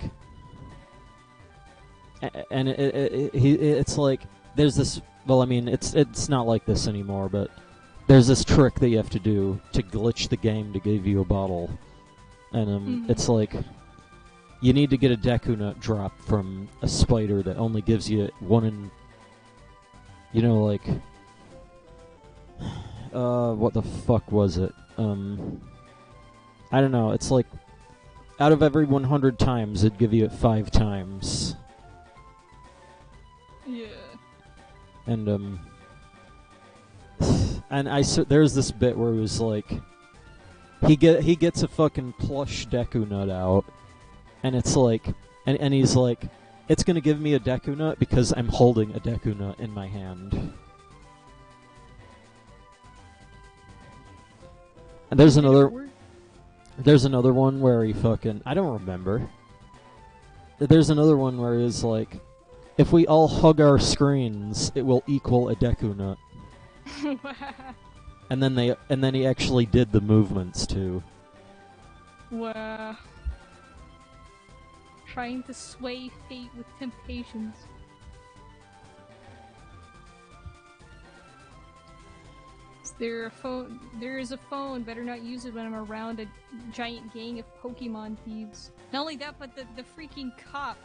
S1: And it's like... There's this... Well, I mean, it's not like this anymore, but... There's this trick that you have to do to glitch the game to give you a bottle. And it's like... You need to get a Deku Nut drop from a spider that only gives you one in... You know, like... what the fuck was it? I don't know, it's like... Out of every 100 times, it'd give you it 5 times.
S2: Yeah.
S1: And, and there's this bit where it was like... He gets a fucking plush Deku Nut out, and it's like... And he's like, it's gonna give me a Deku Nut because I'm holding a Deku Nut in my hand. And there's another... There's another one where he fucking... I don't remember. There's another one where it's like, if we all hug our screens, it will equal a Deku Nut. And then he actually did the movements too.
S2: Wow. Trying to sway fate with temptations. There is a phone. Better not use it when I'm around a giant gang of Pokemon thieves. Not only that, but the freaking cop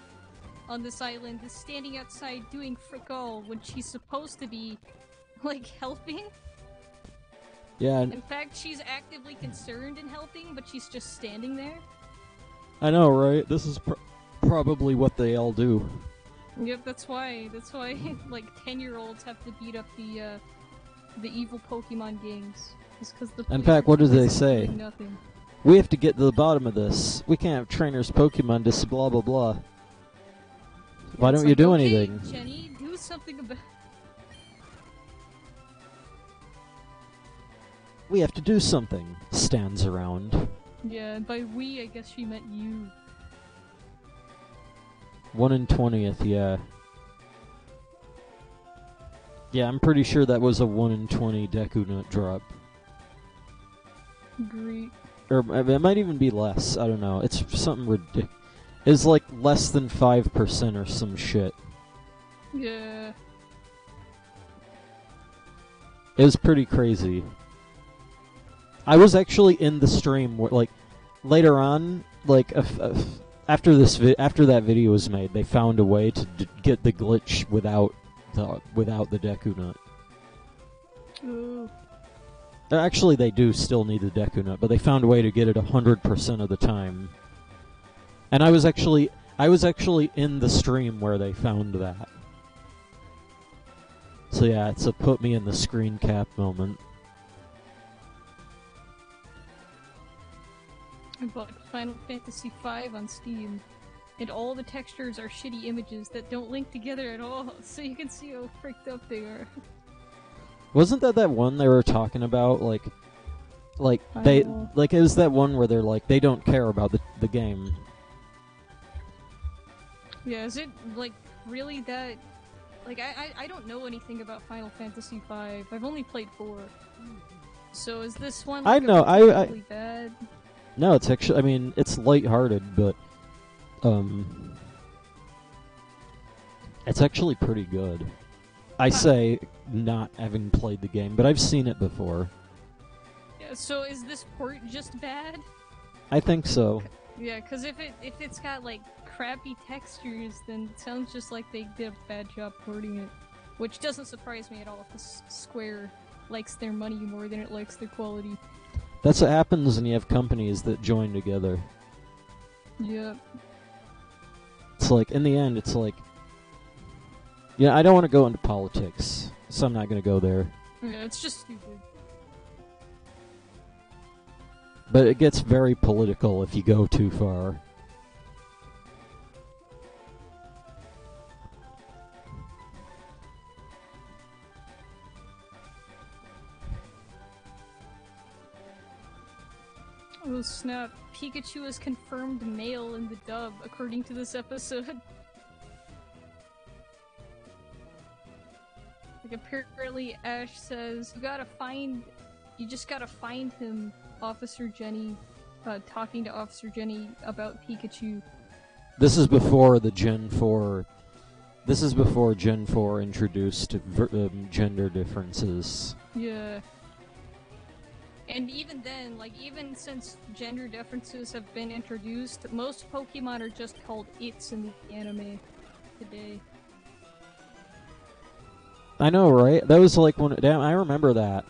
S2: on this island is standing outside doing frick all when she's supposed to be, like, helping.
S1: Yeah.
S2: In fact, she's actively concerned in helping, but she's just standing there.
S1: I know, right? This is probably what they all do.
S2: Yep, that's why, like, 10-year-olds have to beat up the evil Pokemon gangs. It's 'cause the
S1: In fact, what do they say?
S2: Nothing.
S1: We have to get to the bottom of this. We can't have trainers Pokemon just blah blah blah. Why don't you do anything?
S2: Jenny, do something about...
S1: We have to do something. Stands around.
S2: Yeah, and by we, I guess she meant you.
S1: 1 in 20th, yeah. Yeah, I'm pretty sure that was a 1 in 20 Deku Nut drop.
S2: Great.
S1: Or it might even be less. I don't know. It's something ridiculous. It's like less than 5% or some shit.
S2: Yeah.
S1: It was pretty crazy. I was actually in the stream where, like, later on, like, after that video was made, they found a way to get the glitch without the Deku Nut.
S2: Ooh.
S1: Actually, they do still need the Deku Nut, but they found a way to get it 100% of the time. And I was actually in the stream where they found that. So yeah, it's a put me in the screen cap moment.
S2: I bought Final Fantasy V on Steam, and all the textures are shitty images that don't link together at all, so you can see how freaked up they are.
S1: Wasn't that one they were talking about? Like it was that one where they're like, they don't care about the game.
S2: Yeah, is it, like, really that... Like, I don't know anything about Final Fantasy V. I've only played 4. So is this one, like,
S1: I know,
S2: particularly bad?
S1: No, it's actually, I mean, it's lighthearted, but, it's actually pretty good. I say, not having played the game, but I've seen it before.
S2: Yeah, so is this port just bad?
S1: I think so.
S2: Yeah, because if it's got, like, crappy textures, then it sounds just like they did a bad job porting it. Which doesn't surprise me at all, because Square likes their money more than it likes their quality.
S1: That's what happens when you have companies that join together.
S2: Yeah.
S1: It's like, in the end, it's like... Yeah, I don't want to go into politics, so I'm not going to go there.
S2: Yeah, it's just stupid.
S1: But it gets very political if you go too far.
S2: Oh snap, Pikachu is confirmed male in the dub, according to this episode. Like, apparently Ash says, you just gotta find him, Officer Jenny, talking to Officer Jenny about Pikachu.
S1: This is before the Gen 4... This is before Gen 4 introduced gender differences.
S2: Yeah. And even then, like, even since gender differences have been introduced, most Pokemon are just called its in the anime today.
S1: I know, right? That was like one... Damn, I remember that.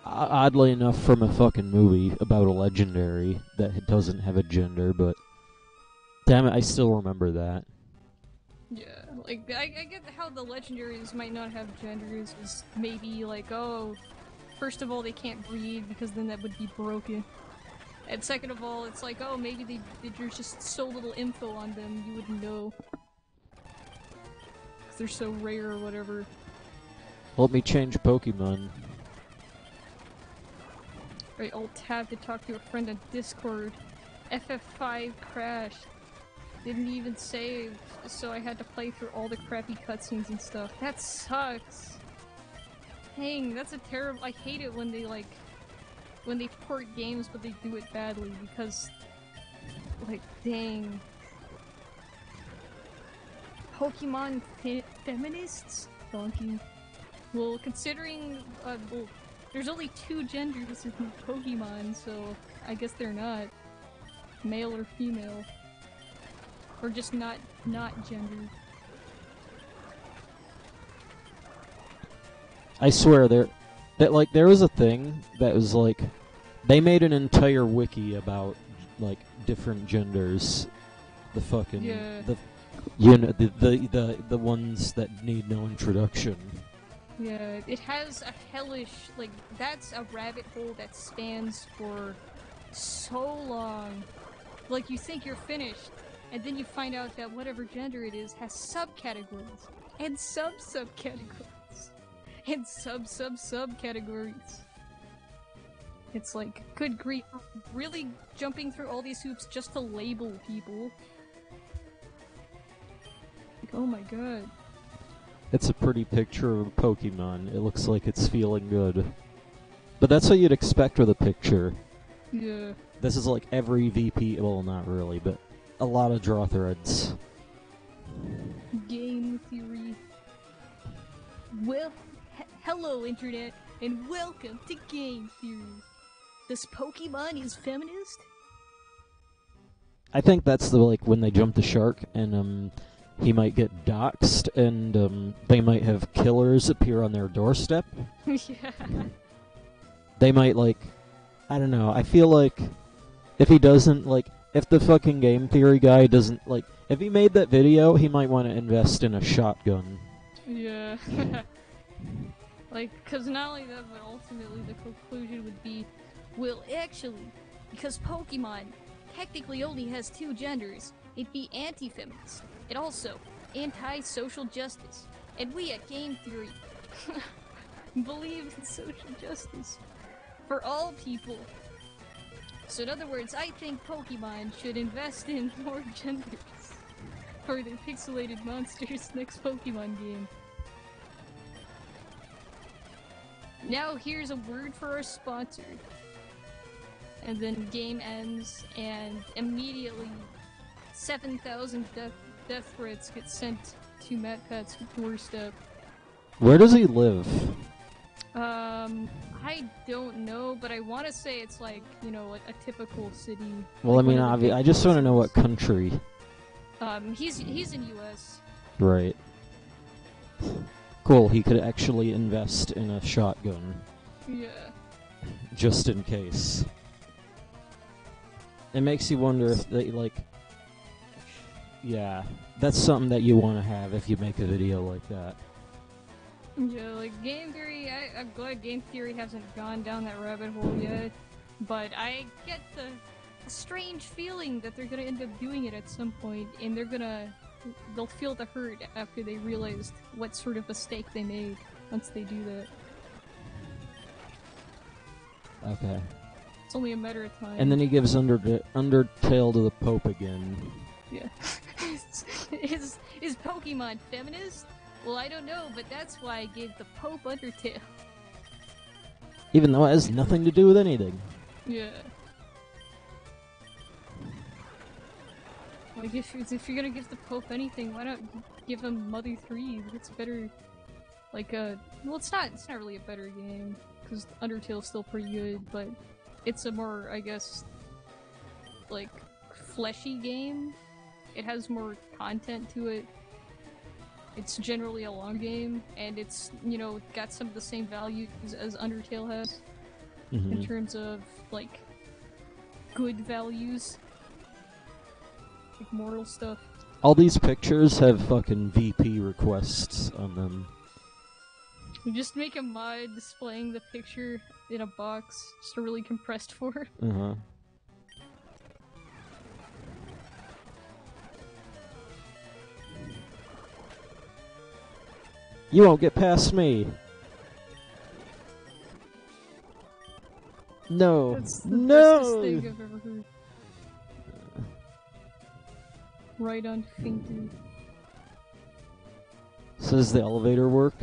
S1: Oddly enough, from a fucking movie about a legendary that doesn't have a gender, but... Damn it, I still remember that.
S2: Yeah, like, I get how the legendaries might not have genders, is maybe like, oh... First of all, they can't breed, because then that would be broken. And second of all, it's like, oh, maybe there's just so little info on them, you wouldn't know. Because they're so rare or whatever.
S1: Let me change Pokemon.
S2: Right, Alt-Tab to talk to a friend on Discord. FF5 crashed. Didn't even save, so I had to play through all the crappy cutscenes and stuff. That sucks! Dang, that's a terrible- I hate it when they, like, when they port games but they do it badly, because, like, dang. Pokemon feminists? Donkey. Well, considering, well, there's only 2 genders in Pokemon, so I guess they're not male or female. Or just not gendered.
S1: I swear there was a thing that was like they made an entire wiki about like different genders. The fucking
S2: Yeah.
S1: the ones that need no introduction.
S2: Yeah, it has a hellish, like, that's a rabbit hole that spans for so long. Like, you think you're finished, and then you find out that whatever gender it is has subcategories, and sub-subcategories, and sub-sub-subcategories. It's like, good grief, really jumping through all these hoops just to label people. Like, oh my god.
S1: It's a pretty picture of a Pokemon. It looks like it's feeling good. But that's what you'd expect with a picture.
S2: Yeah.
S1: This is like every VP, well, not really, but a lot of draw threads.
S2: Game theory. Well, hello internet, and welcome to Game Theory. This Pokemon is feminist?
S1: I think that's the, like, when they jump the shark and, he might get doxxed, and they might have killers appear on their doorstep.
S2: Yeah.
S1: They might, like, I don't know, I feel like if he doesn't, like, if the fucking game theory guy doesn't, like, if he made that video, he might want to invest in a shotgun.
S2: Yeah. Like, because not only that, but ultimately the conclusion would be, well, actually, because Pokemon technically only has 2 genders, it'd be anti-feminist. It also anti-social justice. And we at Game Theory believe in social justice for all people. So in other words, I think Pokemon should invest in more genders for their pixelated monsters next Pokemon game. Now here's a word for our sponsor. And then game ends, and immediately 7,000 death threats get sent to MatPat's doorstep.
S1: Where does he live?
S2: I don't know, but I want to say it's like, you know, a typical city.
S1: Well,
S2: like
S1: I mean, I just want to know what country.
S2: He's in US.
S1: Right. Cool, he could actually invest in a shotgun.
S2: Yeah.
S1: Just in case. It makes you wonder if they, like... Yeah, that's something that you want to have if you make a video like that.
S2: Yeah, like Game Theory, I'm glad Game Theory hasn't gone down that rabbit hole yet, but I get the strange feeling that they're gonna end up doing it at some point, and they'll feel the hurt after they realized what sort of mistake they made once they do that.
S1: Okay.
S2: It's only a matter of time.
S1: And then he gives Undertale to the Pope again.
S2: Yeah. Is Pokemon feminist? Well, I don't know, but that's why I gave the Pope Undertale.
S1: Even though it has nothing to do with anything.
S2: Yeah. Like, if you're gonna give the Pope anything, why not give him Mother 3? It's better, like, well, it's not really a better game, because Undertale's still pretty good, but it's a more, I guess, like, fleshy game. It has more content to it. It's generally a long game, and it's, you know, got some of the same values as Undertale has, in terms of, like, good values. Like, moral stuff.
S1: All these pictures have fucking VP requests on them.
S2: You just make a mod displaying the picture in a box, just a really compressed form.
S1: Uh-huh. You won't get past me. No.
S2: That's the bestest
S1: No!
S2: thing I've ever heard. Right on finger.
S1: So does the elevator work?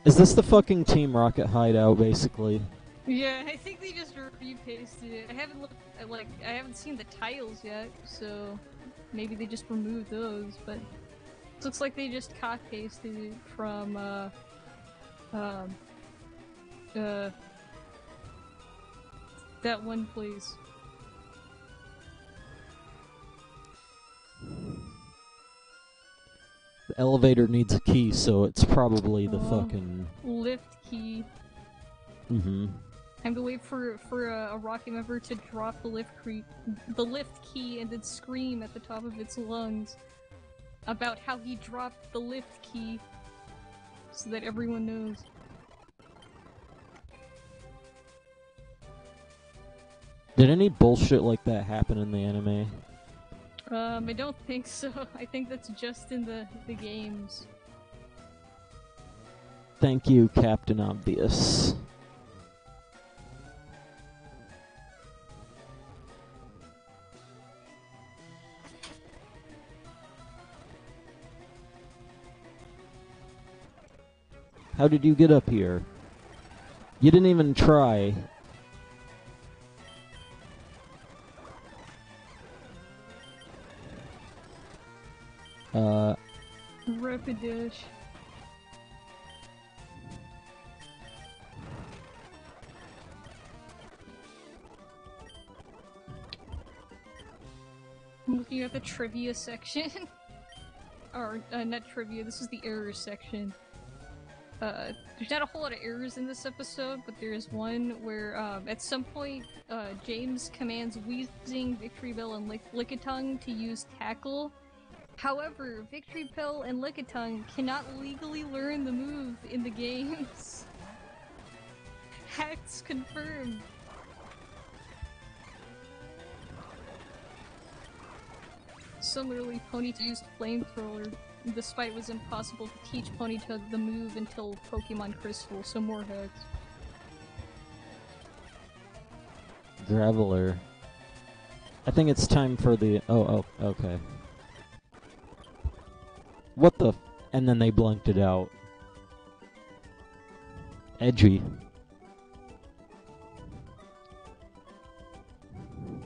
S1: Is this the fucking Team Rocket hideout, basically?
S2: Yeah, I think they just repasted it. I haven't looked at, like, I haven't seen the tiles yet, so maybe they just removed those, but it looks like they just copy-pasted it from, that one place.
S1: The elevator needs a key, so it's probably the fucking...
S2: Lift key.
S1: Mm-hmm.
S2: Time to wait for a rocket member to drop the lift key and then scream at the top of its lungs about how he dropped the lift key so that everyone knows.
S1: Did any bullshit like that happen in the anime?
S2: I don't think so. I think that's just in the games.
S1: Thank you, Captain Obvious. How did you get up here? You didn't even try.
S2: Rapidash. I'm looking at the trivia section. Or, not trivia, this is the errors section. There's not a whole lot of errors in this episode, but there's one where, at some point, James commands Weezing, Victory Bell, and Lickitung to use Tackle. However, Victory Bell and Lickitung cannot legally learn the move in the games. Hacks confirmed. Similarly, Ponyta used Flamethrower, despite it was impossible to teach Ponyta the move until Pokemon Crystal, so more hacks.
S1: Graveler. I think it's time for the... Oh, okay. What the... And then they blanked it out. Edgy.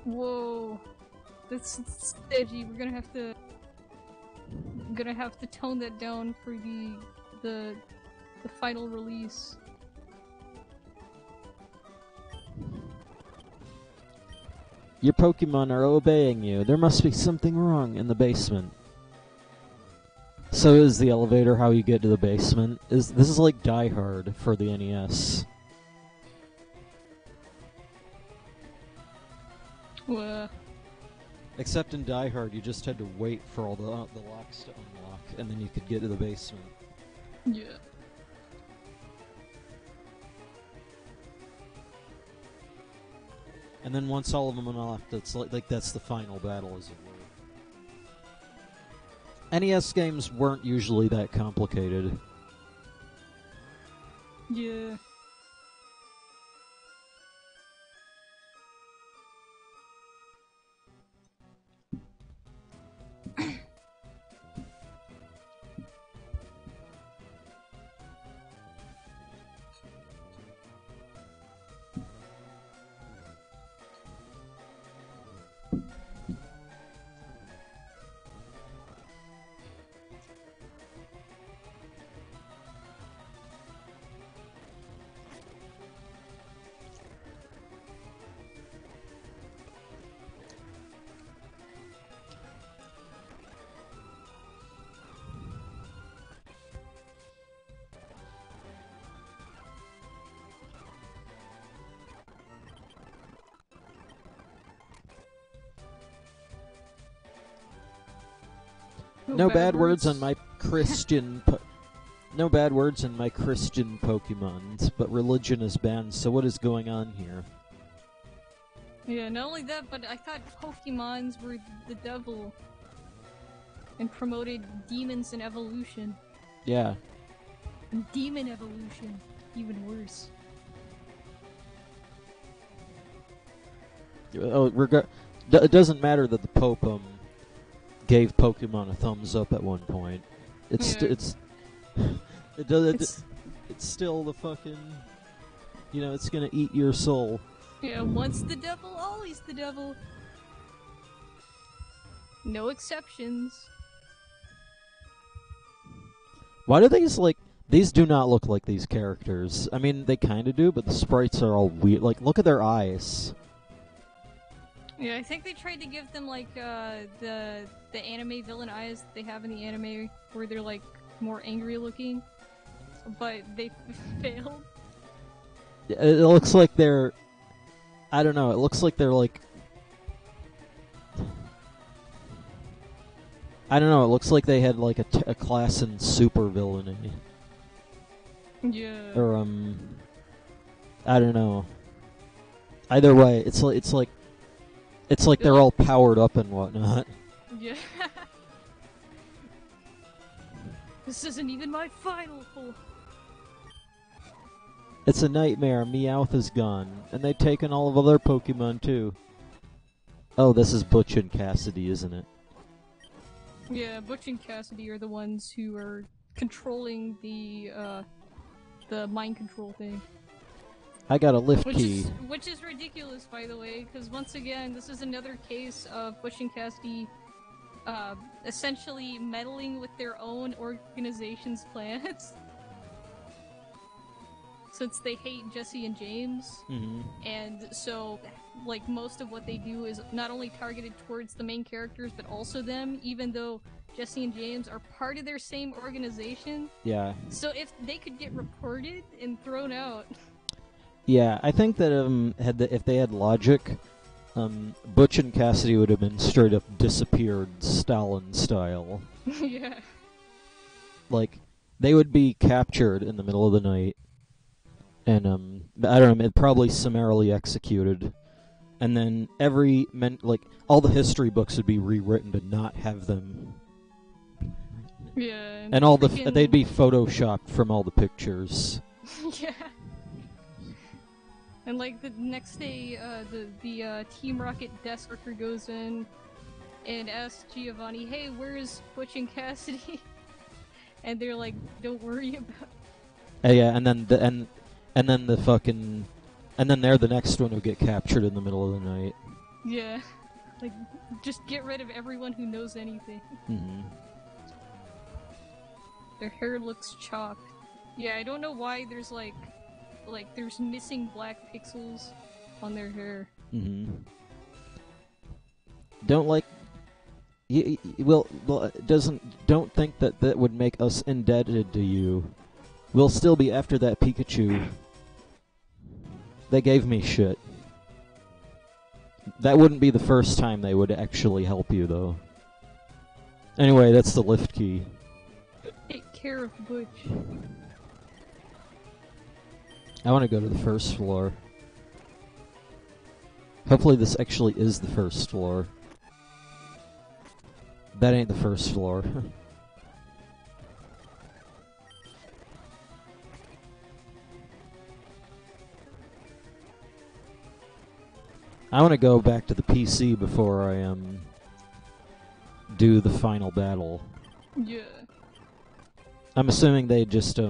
S2: Whoa. That's edgy. We're gonna have to tone that down for the final release.
S1: Your Pokemon are obeying you. There must be something wrong in the basement. So is the elevator how you get to the basement? This is like Die Hard for the NES.
S2: Well,
S1: Except in Die Hard, you just had to wait for all the locks to unlock, and then you could get to the basement.
S2: yeah.
S1: And then once all of them unlocked, it's like that's the final battle, as it were. NES games weren't usually that complicated.
S2: Yeah.
S1: No bad words on my Christian... No bad words on my Christian Pokemons, but religion is banned, so what is going on here?
S2: Yeah, not only that, but I thought Pokemons were the devil and promoted demons and evolution.
S1: Yeah.
S2: And demon evolution, even worse.
S1: Oh, it doesn't matter that the Pope gave Pokemon a thumbs up at one point.
S2: Yeah.
S1: It does
S2: It's
S1: it's still the fucking, it's gonna eat your soul.
S2: yeah, once the devil, always the devil. No exceptions.
S1: Why do these do not look like these characters? I mean, they kind of do, but the sprites are all weird. Like, look at their eyes.
S2: Yeah, I think they tried to give them like the anime villain eyes that they have in the anime, where they're like more angry looking, but they failed.
S1: It looks like they're, I don't know. It looks like they're like, I don't know. It looks like they had like a class in super villainy,
S2: Yeah.
S1: or I don't know. Either way, it's like they're all powered up and whatnot.
S2: Yeah. This isn't even my final form.
S1: It's a nightmare. Meowth is gone, and they've taken all of other Pokemon too. Oh, this is Butch and Cassidy, isn't it?
S2: Yeah, Butch and Cassidy are the ones who are controlling the mind control thing.
S1: I got a lift key.
S2: Which is ridiculous, by the way, because once again, this is another case of Butch and Cassidy essentially meddling with their own organization's plans. Since they hate Jesse and James.
S1: Mm-hmm.
S2: And so, like, most of what they do is not only targeted towards the main characters, but also them, even though Jesse and James are part of their same organization.
S1: Yeah.
S2: So if they could get reported and thrown out...
S1: Yeah, I think that if they had logic, Butch and Cassidy would have been straight up disappeared, Stalin style.
S2: Yeah.
S1: Like, they would be captured in the middle of the night, and I don't know, probably summarily executed, and then all the history books would be rewritten to not have them.
S2: Yeah.
S1: And all they'd be photoshopped from all the pictures.
S2: Yeah. And like the next day, the Team Rocket desk worker goes in and asks Giovanni, "Hey, where's Butch and Cassidy?" And they're like, "Don't worry about."
S1: Yeah, and then they're the next one who get captured in the middle of the night.
S2: Yeah, like just get rid of everyone who knows anything.
S1: Mm-hmm.
S2: Their hair looks chopped. Yeah, I don't know why there's like there's missing black pixels on their hair.
S1: Mm-hmm. Don't think that would make us indebted to you. We'll still be after that Pikachu. They gave me shit. That wouldn't be the first time they would actually help you, though. Anyway, that's the lift key.
S2: Take care of Butch.
S1: I want to go to the first floor. Hopefully this actually is the first floor. That ain't the first floor. I want to go back to the PC before I do the final battle.
S2: Yeah.
S1: I'm assuming they just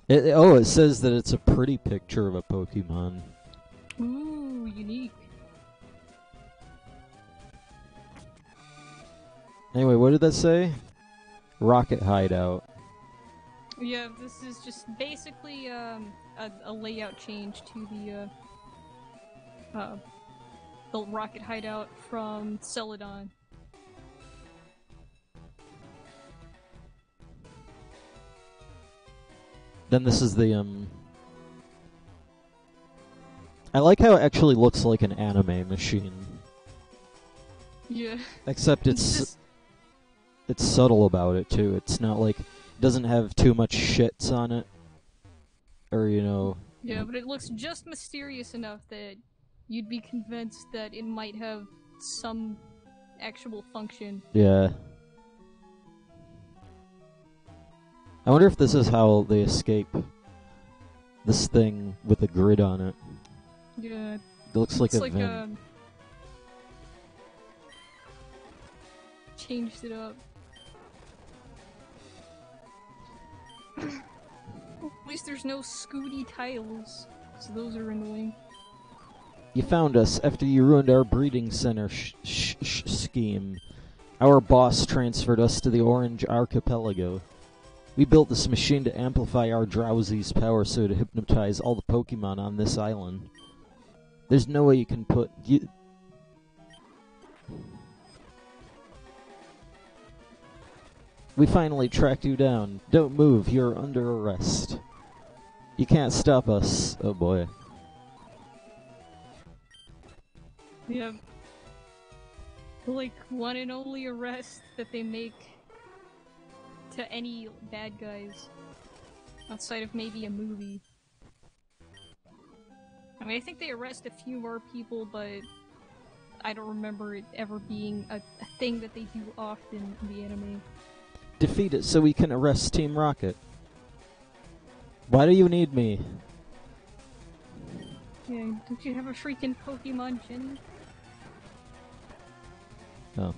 S1: it says that it's a pretty picture of a Pokemon.
S2: Ooh, unique.
S1: Anyway, what did that say? Rocket Hideout.
S2: Yeah, this is just basically a layout change to the Rocket Hideout from Celadon.
S1: Then this is the I like how it actually looks like an anime machine.
S2: Yeah.
S1: Except it's it's subtle about it too. It's not like it doesn't have too much shits on it, or you know.
S2: Yeah, but it looks just mysterious enough that you'd be convinced that it might have some actual function.
S1: Yeah. I wonder if this is how they escape this thing with a grid on it.
S2: Yeah.
S1: It looks like
S2: It's
S1: a
S2: like
S1: vent.
S2: Changed it up. At least there's no Scooty tiles, so those are annoying.
S1: You found us after you ruined our breeding center scheme. Our boss transferred us to the Orange Archipelago. We built this machine to amplify our Drowsy's power so to hypnotize all the Pokemon on this island. There's no way you can put... We finally tracked you down. Don't move, you're under arrest. You can't stop us. Oh boy.
S2: Yep. Like, one and only arrest that they make to any bad guys. Outside of maybe a movie. I mean, I think they arrest a few more people, but I don't remember it ever being a thing that they do often in the anime.
S1: Defeat it so we can arrest Team Rocket. Why do you need me?
S2: Yeah, don't you have a freaking Pokemon Jenny?
S1: Oh.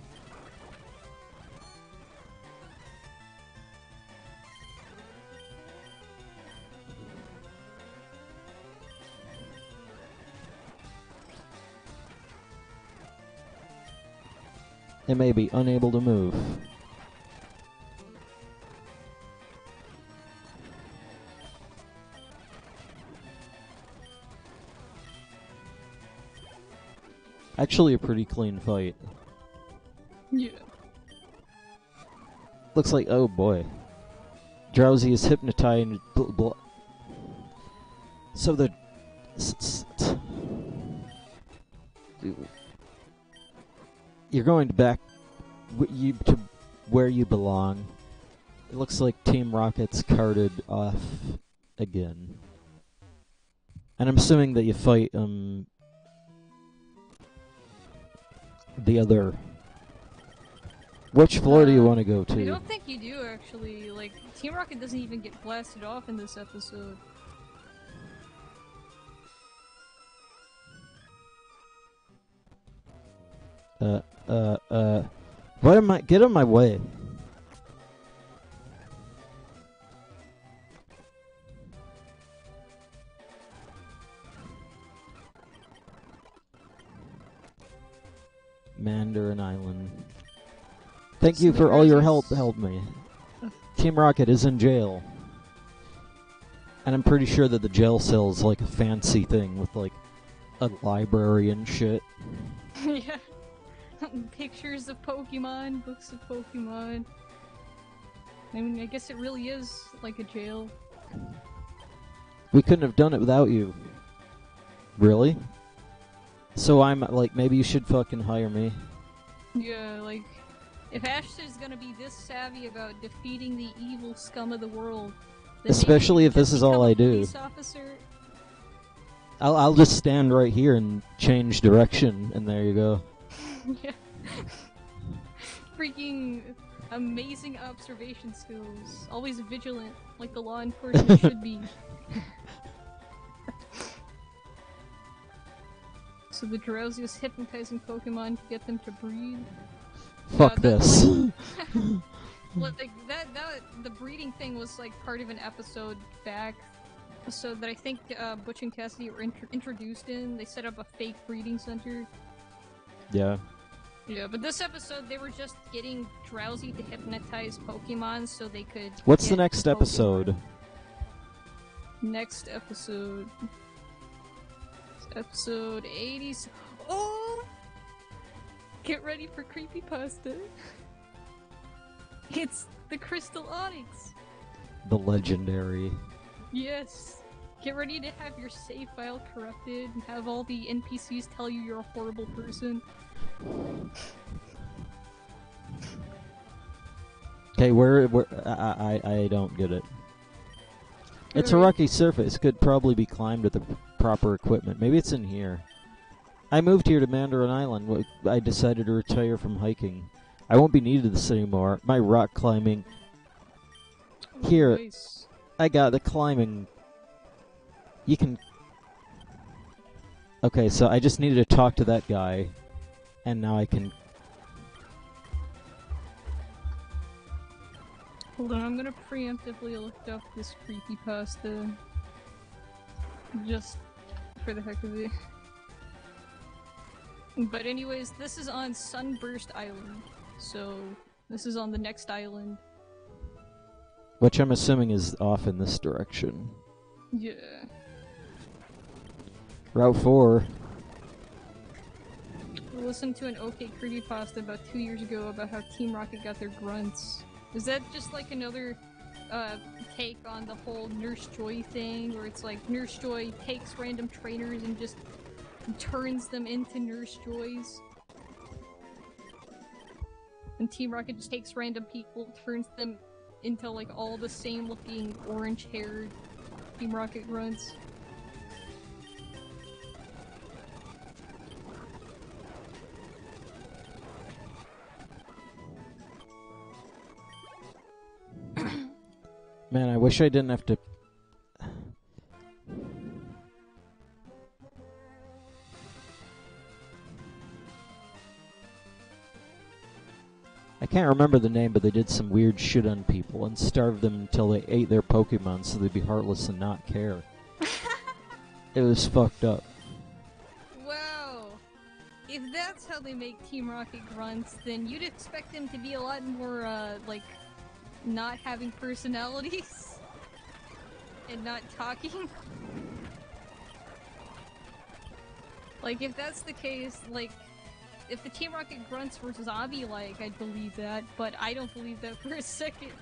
S1: It may be unable to move. Actually a pretty clean fight.
S2: Yeah.
S1: Looks like, oh boy. Drowsy is hypnotized. So the... You're going back to where you belong. It looks like Team Rocket's carted off again. And I'm assuming that you fight, the other... Which floor do you want to go to?
S2: I don't think you do, actually. Like, Team Rocket doesn't even get blasted off in this episode.
S1: What am I? Get on my way. Mandarin Island. Thank you for all your help. Help me. Team Rocket is in jail. And I'm pretty sure that the jail cell is like a fancy thing with like a library and shit.
S2: Yeah. Pictures of Pokemon, books of Pokemon. I mean, I guess it really is like a jail.
S1: We couldn't have done it without you. Really? So I'm like, maybe you should fucking hire me.
S2: Yeah, like, if Ashton's gonna be this savvy about defeating the evil scum of the world, then
S1: especially if this is all I do.
S2: Police officer.
S1: I'll just stand right here and change direction, and there you go.
S2: Yeah. Freaking amazing observation skills. Always vigilant, like the law enforcement should be. So the Drowsy is hypnotizing Pokemon to get them to breed.
S1: Fuck this.
S2: Like the breeding thing was like part of an episode back. So that I think Butch and Cassidy were introduced in. They set up a fake breeding center.
S1: Yeah.
S2: Yeah, but this episode they were just getting Drowsy to hypnotize Pokemon so they could.
S1: What's the next episode?
S2: Next episode. Episode 80. Oh! Get ready for creepypasta. It's the Crystal Onyx.
S1: The legendary.
S2: Yes. Get ready to have your save file corrupted and have all the NPCs tell you you're a horrible person.
S1: Okay, where I don't get it. It's a
S2: Alright.
S1: rocky surface. Could probably be climbed with the proper equipment. Maybe it's in here. I moved here to Mandarin Island. I decided to retire from hiking. I won't be needed this anymore. My rock climbing.
S2: Oh,
S1: Here,
S2: nice.
S1: I got the climbing. You can. Okay, so I just needed to talk to that guy, and now I can.
S2: Hold on, I'm gonna preemptively look up this creepypasta. Just for the heck of it. But anyways, this is on Sunburst Island. So, this is on the next island.
S1: Which I'm assuming is off in this direction.
S2: Yeah.
S1: Route 4.
S2: I listened to an OK creepypasta about 2 years ago about how Team Rocket got their grunts. Is that just like another take on the whole Nurse Joy thing, where it's like Nurse Joy takes random trainers and just turns them into Nurse Joys? And Team Rocket just takes random people, turns them into like all the same looking orange-haired Team Rocket grunts.
S1: Man, I wish I didn't have to. I can't remember the name, but they did some weird shit on people and starved them until they ate their Pokemon so they'd be heartless and not care. It was fucked up.
S2: Wow! If that's how they make Team Rocket grunts, then you'd expect them to be a lot more, like, not having personalities and not talking. Like, if that's the case, like, if the Team Rocket grunts were zombie-like, I'd believe that, but I don't believe that for a second.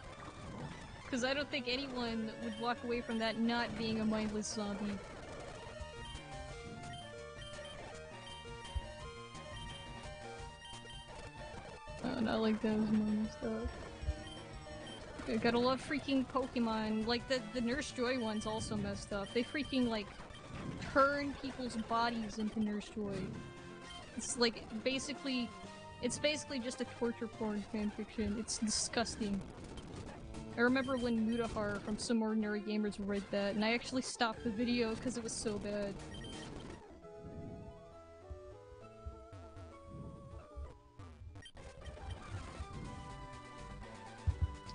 S2: Because I don't think anyone would walk away from that not being a mindless zombie. Oh, not like those normal stuff. I gotta love freaking Pokemon. Like, the Nurse Joy one's also messed up. They freaking, like, turn people's bodies into Nurse Joy. It's like, basically, it's basically just a torture porn fanfiction. It's disgusting. I remember when Mutahar from Some Ordinary Gamers read that, and I actually stopped the video because it was so bad.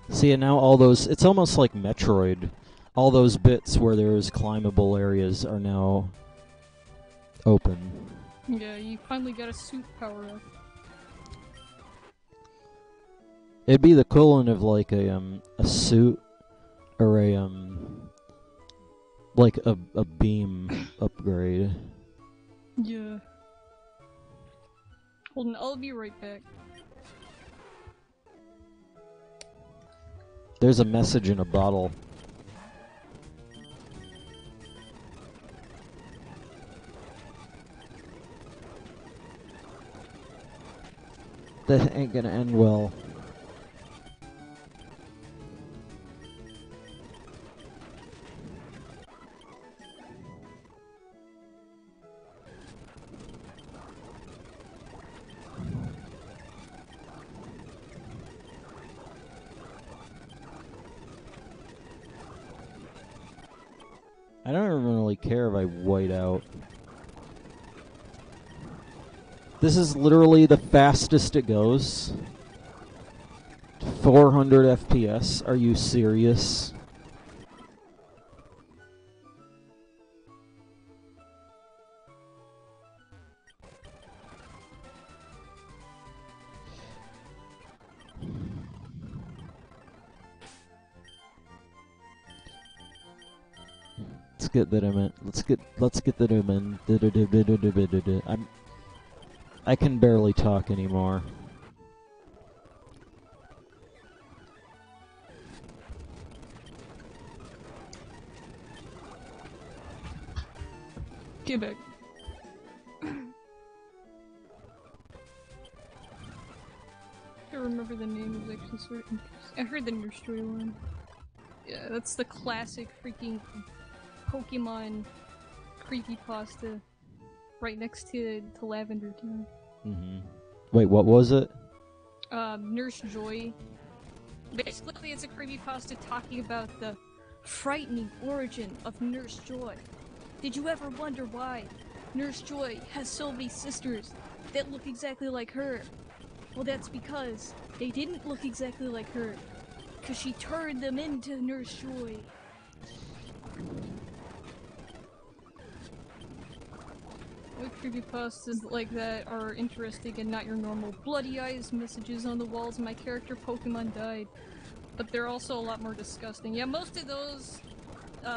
S1: See, and now all those. It's almost like Metroid. All those bits where there's climbable areas are now open.
S2: Yeah, you finally got a suit power up.
S1: It'd be the equivalent of like a suit or like a beam upgrade.
S2: Yeah. Hold on, I'll be right back.
S1: There's a message in a bottle. That ain't gonna end well. I don't even really care if I white out. This is literally the fastest it goes. 400 FPS. Are you serious? Let's get that in. Let's get that in. I can barely talk anymore.
S2: Get back. to remember the name. It was actually sort of interesting. I heard the Nurse Joy one. Yeah, that's the classic freaking Pokemon creepypasta. Right next to Lavender Town.
S1: Wait, what was it?
S2: Nurse Joy. Basically, it's a creepypasta talking about the frightening origin of Nurse Joy. Did you ever wonder why Nurse Joy has so many sisters that look exactly like her? Well, that's because they didn't look exactly like her, because she turned them into Nurse Joy. What creepypastas like that are interesting and not your normal bloody eyes messages on the walls my character Pokemon died. But they're also a lot more disgusting. Yeah, most of those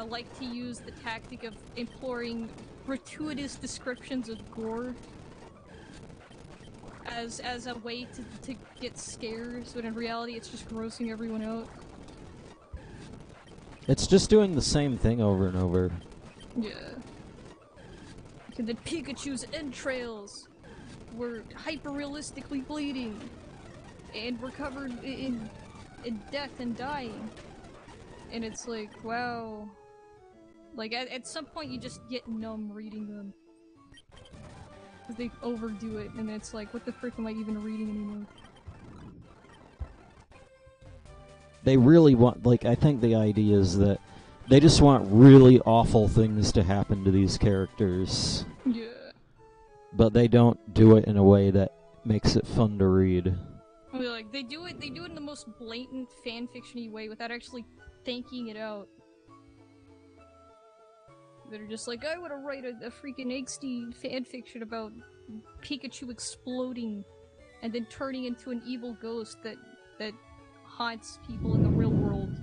S2: like to use the tactic of imploring gratuitous descriptions of gore as a way to get scares, when in reality it's just grossing everyone out.
S1: It's just doing the same thing over and over.
S2: Yeah. And then Pikachu's entrails were hyper-realistically bleeding and were covered in death and dying. And it's like, wow. Like, at some point you just get numb reading them. Because they overdo it, and it's like, what the frick am I even reading anymore?
S1: They really want, like, I think the idea is that they just want really awful things to happen to these characters.
S2: Yeah.
S1: But they don't do it in a way that makes it fun to read.
S2: Like, they do it in the most blatant fanfiction-y way without actually thinking it out. They're just like, I want to write a freaking angsty fanfiction about Pikachu exploding and then turning into an evil ghost that haunts people in the real world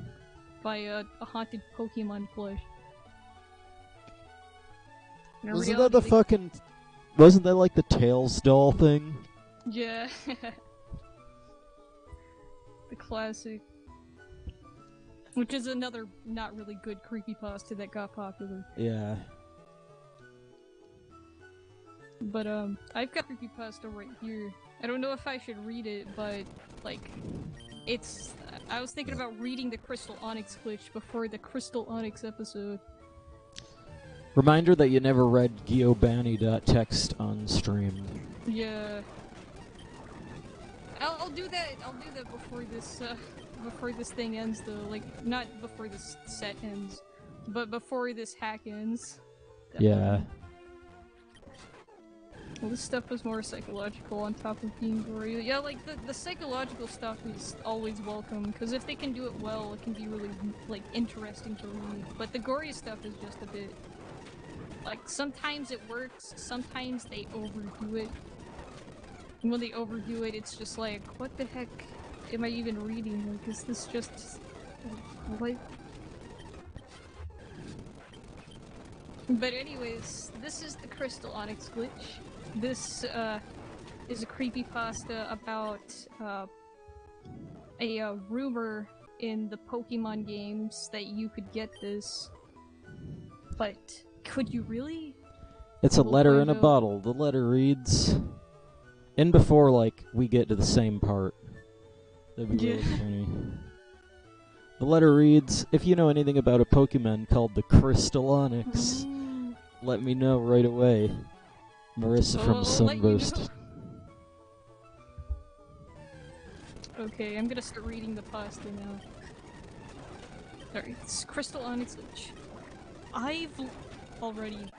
S2: by a haunted Pokemon plush.
S1: Wasn't that the fucking... Wasn't that like the Tails doll thing?
S2: Yeah. The classic. Which is another not really good creepypasta that got popular.
S1: Yeah.
S2: But, I've got creepypasta right here. I don't know if I should read it, but, like, it's... I was thinking about reading the Crystal Onyx glitch before the Crystal Onyx episode.
S1: Reminder that you never read Giovanni.txt on stream.
S2: Yeah. I'll do that before this thing ends though. Like, not before this set ends, but before this hack ends. Definitely.
S1: Yeah.
S2: Well, this stuff is more psychological on top of being gory. Yeah, like, the psychological stuff is always welcome, because if they can do it well, it can be really, like, interesting to read. But the gory stuff is just a bit... Like, sometimes it works, sometimes they overdo it. And when they overdo it, it's just like, what the heck am I even reading? Like, is this just... what? But anyways, this is the Crystal Onyx glitch. This, is a creepypasta about, a rumor in the Pokemon games that you could get this. But, could you really?
S1: It's a
S2: We'll
S1: letter
S2: find
S1: in a
S2: out.
S1: bottle. The letter reads... And before, like, we get to the same part. That'd be really funny. The letter reads, if you know anything about a Pokemon called the Crystal Onyx, let me know right away. Marissa from
S2: I'll let you know.
S1: Sunburst.
S2: Okay, I'm gonna start reading the pasta now. Alright, it's Crystal Onyx glitch.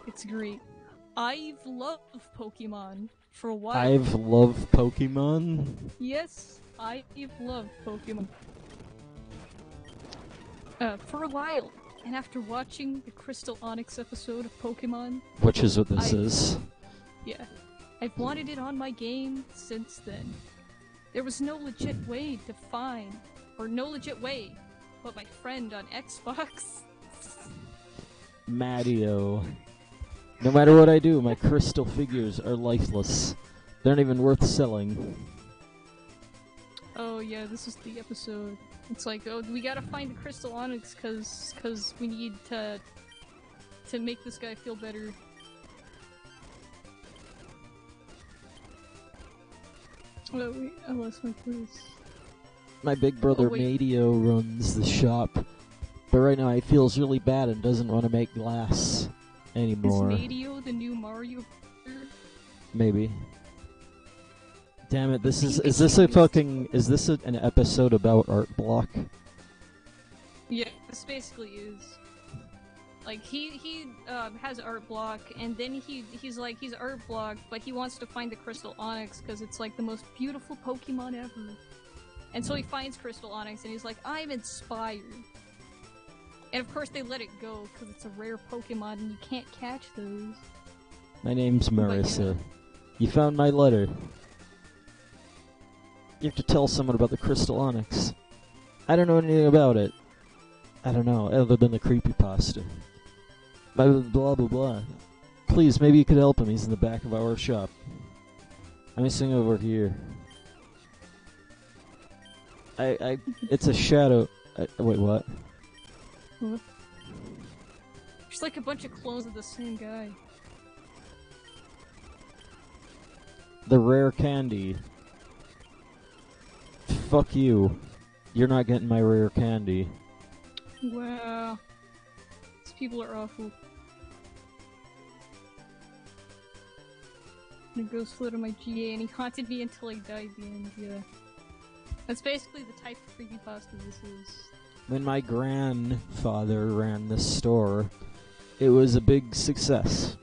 S2: It's great. I've loved Pokemon for a while.
S1: I've loved Pokemon.
S2: Yes, I've loved Pokemon. For a while. And after watching the Crystal Onyx episode of Pokemon...
S1: Which is what this is.
S2: Yeah. I've wanted it on my game since then. There was no legit way to find... Or no legit way to put my friend on Xbox.
S1: Mario. No matter what I do, my crystal figures are lifeless. They aren't even worth selling.
S2: Oh yeah, this is the episode. It's like, oh, we gotta find the Crystal Onyx cause we need to make this guy feel better. Oh wait, I lost my place.
S1: My big brother Madio runs the shop, but right now he feels really bad and doesn't want to make glass anymore.
S2: Is Madio the new Mario?
S1: Maybe. Damn it! Is this an episode about Art Block?
S2: Yeah, this basically is. Like he has Art Block, and then he's Art Block, but he wants to find the Crystal Onyx because it's like the most beautiful Pokemon ever. And so he finds Crystal Onyx, and he's like, I'm inspired. And of course they let it go because it's a rare Pokemon, and you can't catch those.
S1: My name's Marissa. You found my letter. You have to tell someone about the Crystal Onyx. I don't know anything about it. I don't know, other than the creepypasta. Blah blah blah. Please, maybe you could help him. He's in the back of our shop. I'm missing over here. It's a shadow. Wait, what?
S2: What? There's like a bunch of clones of the same guy.
S1: The rare candy. Fuck you. You're not getting my rare candy.
S2: Wow. These people are awful. The ghost flew to my GA and he haunted me until I died at the end, yeah. That's basically the type of creepypasta this is.
S1: When my grandfather ran this store, it was a big success.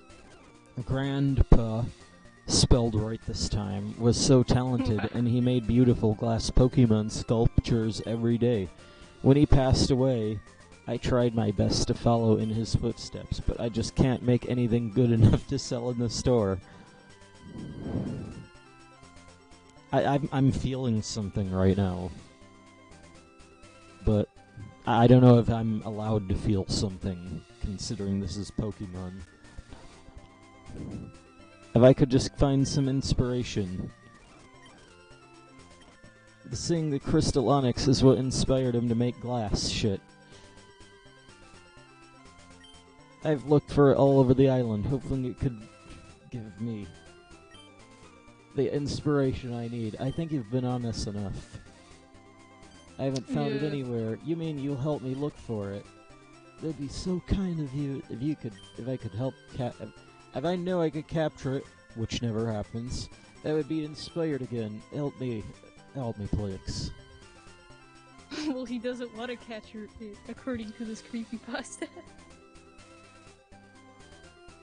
S1: Grandpa, spelled right this time, was so talented and he made beautiful glass Pokemon sculptures every day. When he passed away, I tried my best to follow in his footsteps, but I just can't make anything good enough to sell in the store. I'm feeling something right now, but I don't know if I'm allowed to feel something, considering this is Pokemon. If I could just find some inspiration. Seeing the Crystal Onyx is what inspired him to make glass shit. I've looked for it all over the island, hoping it could give me the inspiration I need. I think you've been honest enough. I haven't found it anywhere. You mean you'll help me look for it? That'd be so kind of you if I could help if I know I could capture it, which never happens, that would be inspired again. Help me, please.
S2: Well, he doesn't want to capture it, according to this creepypasta.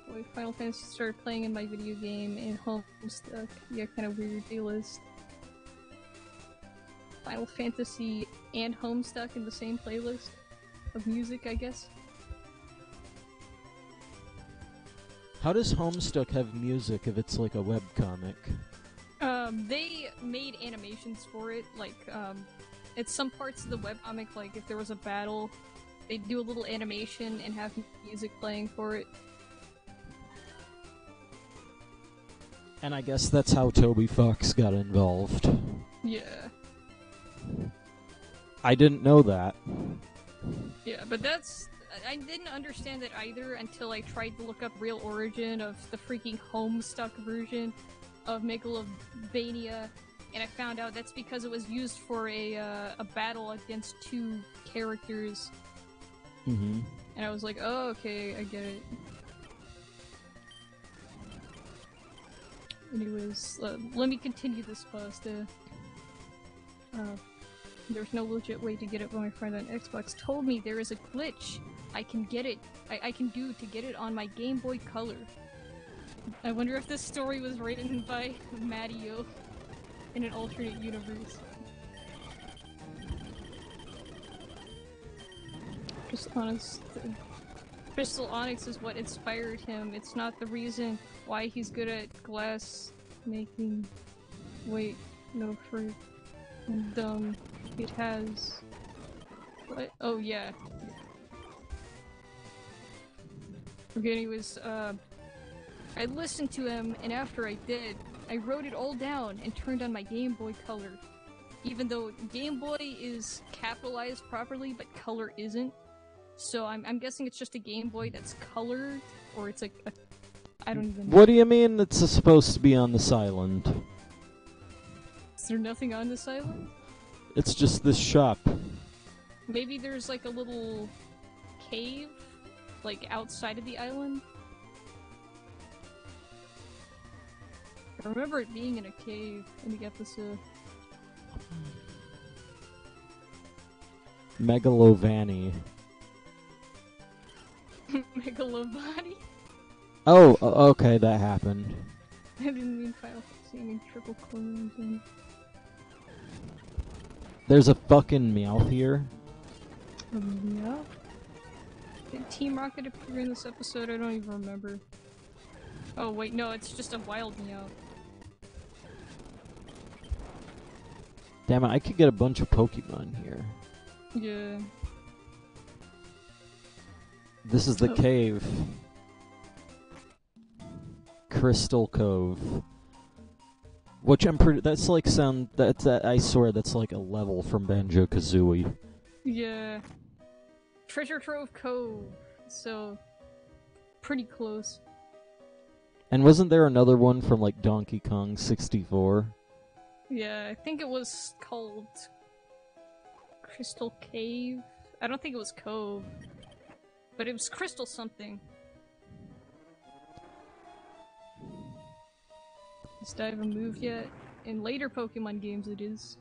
S2: Boy, Final Fantasy started playing in my video game and Homestuck. Yeah, kind of weird playlist. Final Fantasy and Homestuck in the same playlist of music, I guess.
S1: How does Homestuck have music if it's like a webcomic?
S2: They made animations for it, like, it's some parts of the webcomic, like if there was a battle, they'd do a little animation and have music playing for it.
S1: And I guess that's how Toby Fox got involved.
S2: Yeah.
S1: I didn't know that.
S2: Yeah, but I didn't understand it either until I tried to look up real origin of the freaking Homestuck version of Megalovania, and I found out that's because it was used for a battle against two characters.
S1: Mm-hmm.
S2: And I was like, oh, okay, I get it. Anyways, let me continue this pasta. There's no legit way to get it, but my friend on Xbox told me there is a glitch I can get it. I can do to get it on my Game Boy Color. I wonder if this story was written by Mattio in an alternate universe. Just honest. Crystal Onyx is what inspired him. It's not the reason why he's good at glass making. Wait, no, for it has. What? Oh yeah. Okay, anyways, I listened to him, and after I did, I wrote it all down and turned on my Game Boy Color. Even though Game Boy is capitalized properly, but Color isn't. So I'm guessing it's just a Game Boy that's colored, or it's like a... I don't even know.
S1: What do you mean it's supposed to be on this island?
S2: Is there nothing on this island?
S1: It's just this shop.
S2: Maybe there's like a little cave, like outside of the island? I remember it being in a cave in the episode.
S1: Megalovani.
S2: Megalovani?
S1: Oh, okay, that happened.
S2: I didn't mean file seeing triple clones in.
S1: There's a fucking Meowth here.
S2: Yeah. Did Team Rocket appear in this episode? I don't even remember. Oh wait, no, it's just a wild Meowth.
S1: Damn it, I could get a bunch of Pokemon here.
S2: Yeah.
S1: This is the cave. Crystal Cove. Which I'm pretty. That's like I swear that's like a level from Banjo-Kazooie.
S2: Yeah. Treasure Trove Cove. So, pretty close.
S1: And wasn't there another one from like Donkey Kong 64?
S2: Yeah, I think it was called Crystal Cave. I don't think it was Cove. But it was Crystal something. Has Diva moved yet? In later Pokemon games it is.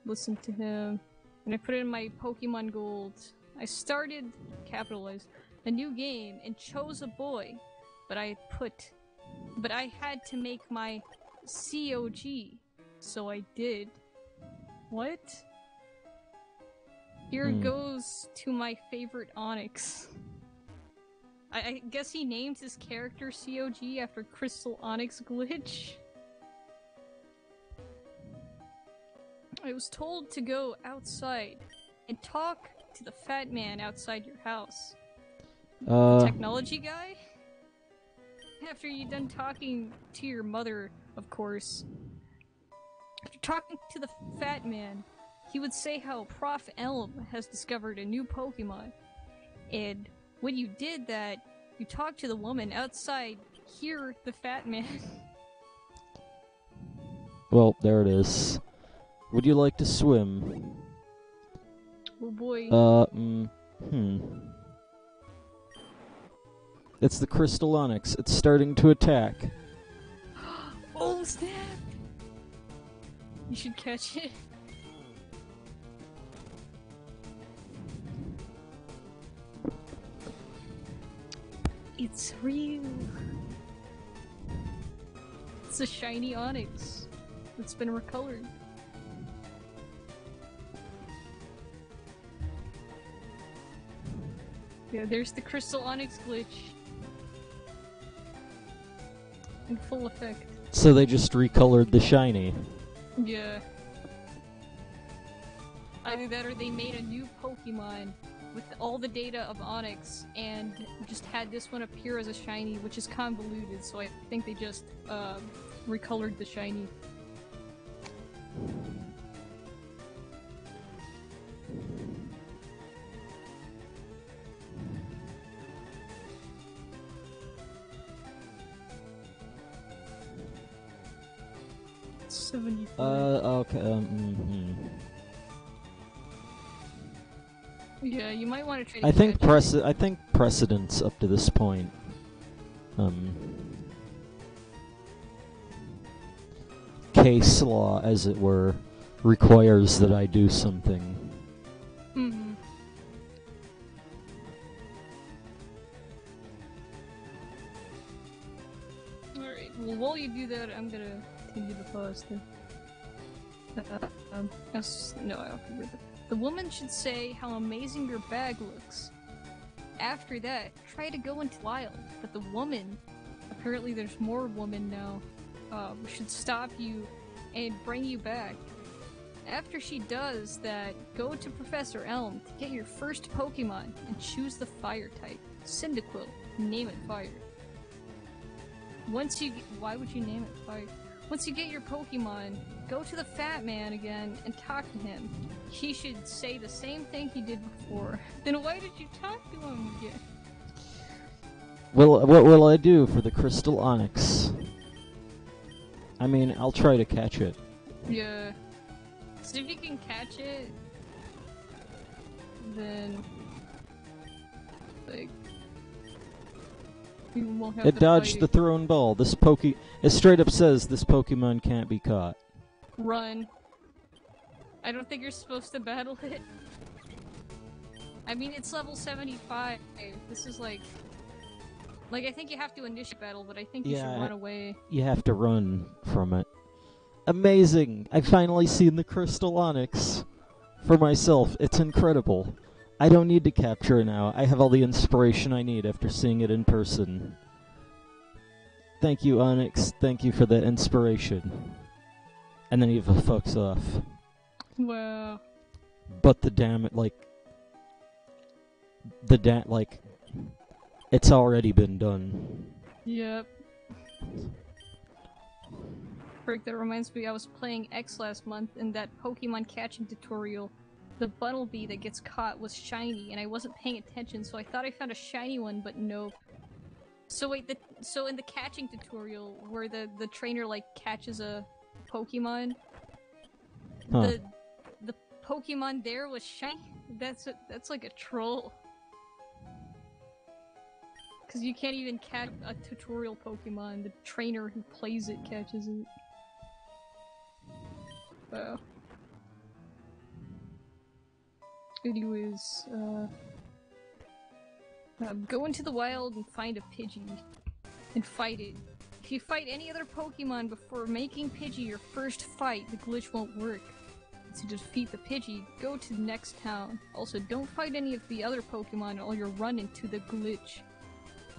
S2: Listen to him. And I put it in my Pokemon Gold. I started, capitalized, a new game and chose a boy. But I had to make my COG. So I did. What? Here goes to my favorite Onix. I guess he named his character COG after Crystal Onix Glitch. I was told to go outside and talk to the fat man outside your house. The technology guy? After you're done talking to your mother, of course. After talking to the fat man, he would say how Prof. Elm has discovered a new Pokemon. And when you did that, you talked to the woman outside, hear the fat man.
S1: Well, there it is. Would you like to swim?
S2: Oh boy.
S1: It's the Crystal Onix. It's starting to attack.
S2: Oh snap! You should catch it. It's real. It's a shiny Onix that's been recolored. Yeah, there's the Crystal Onix glitch. In full effect.
S1: So they just recolored the shiny.
S2: Yeah. Either that or they made a new Pokemon with all the data of Onix and just had this one appear as a shiny, which is convoluted, so I think they just recolored the shiny.
S1: Okay,
S2: Yeah, you might want to try to
S1: I think precedence up to this point. Case law, as it were, requires that I do something.
S2: Mm-hmm. Alright, well while you do that, I'm gonna continue the pause then. No, I don't remember. The woman should say how amazing your bag looks. After that, try to go into wild, but the woman, apparently there's more women now, should stop you and bring you back. After she does that, go to Professor Elm to get your first Pokemon and choose the fire type. Cyndaquil. Name it fire. Why would you name it fire? Once you get your Pokemon, go to the Fat Man again and talk to him. He should say the same thing he did before. Then why did you talk to him again?
S1: Well, what will I do for the Crystal Onix? I mean, I'll try to catch it.
S2: Yeah. So if you can catch it, then like you won't have
S1: It
S2: to
S1: dodged
S2: fight
S1: the
S2: it.
S1: thrown ball. It straight up says this Pokemon can't be caught.
S2: Run. I don't think you're supposed to battle it. I mean, it's level 75. This is like I think you have to initiate battle, but I think you should run away.
S1: You have to run from it. Amazing! I've finally seen the Crystal Onyx for myself. It's incredible. I don't need to capture it now. I have all the inspiration I need after seeing it in person. Thank you, Onyx. Thank you for the inspiration. And then he fucks off.
S2: Wow.
S1: But it's already been done.
S2: Yep. Frick, that reminds me, I was playing X last month, and that Pokemon catching tutorial, the Bunnelby that gets caught was shiny, and I wasn't paying attention, so I thought I found a shiny one, but nope. So wait, so in the catching tutorial, where the trainer, like, catches a Pokemon,
S1: Huh.
S2: the Pokemon there was shiny? That's like a troll. Because you can't even catch a tutorial Pokemon, the trainer who plays it catches it. Wow. Anyways, go into the wild and find a Pidgey. And fight it. If you fight any other Pokemon before making Pidgey your first fight, the glitch won't work. To defeat the Pidgey, go to the next town. Also, don't fight any of the other Pokemon or you'll run into the glitch.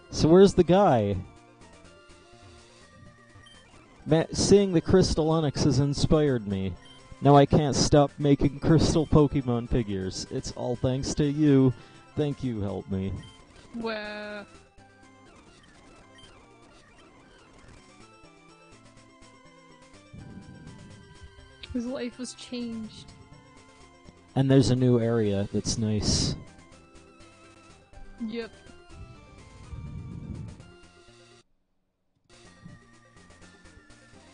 S1: So where's the guy? Seeing the Crystal Onyx has inspired me. Now I can't stop making crystal Pokemon figures. It's all thanks to you. Thank you, help me.
S2: Wow. His life was changed.
S1: And there's a new area that's nice.
S2: Yep.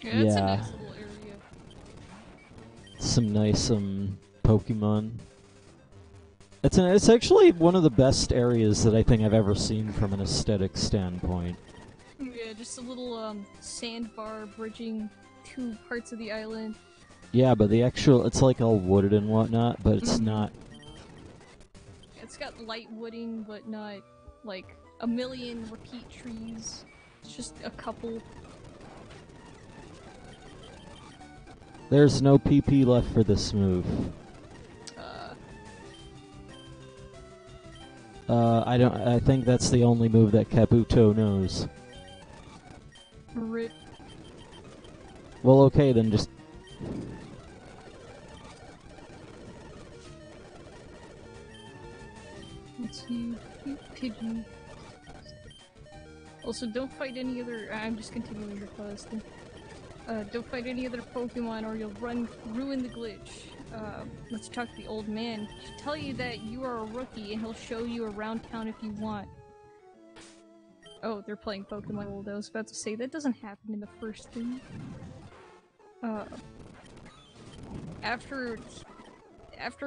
S2: Yeah, it's a nice little area.
S1: Some nice Pokemon. It's actually one of the best areas that I think I've ever seen from an aesthetic standpoint.
S2: Yeah, just a little sandbar bridging two parts of the island.
S1: Yeah, but it's like all wooded and whatnot, but it's not.
S2: It's got light wooding, but not like a million repeat trees. It's just a couple.
S1: There's no PP left for this move. I think that's the only move that Kabuto knows.
S2: Rip.
S1: Well, okay, then just...
S2: Let's see. Pidgey. Also, don't fight any other... I'm just continuing the quest. Don't fight any other Pokemon or you'll ruin the glitch. Let's talk to the old man. He'll tell you that you are a rookie and he'll show you around town if you want. Oh, they're playing Pokemon Gold. I was about to say, that doesn't happen in the first thing. After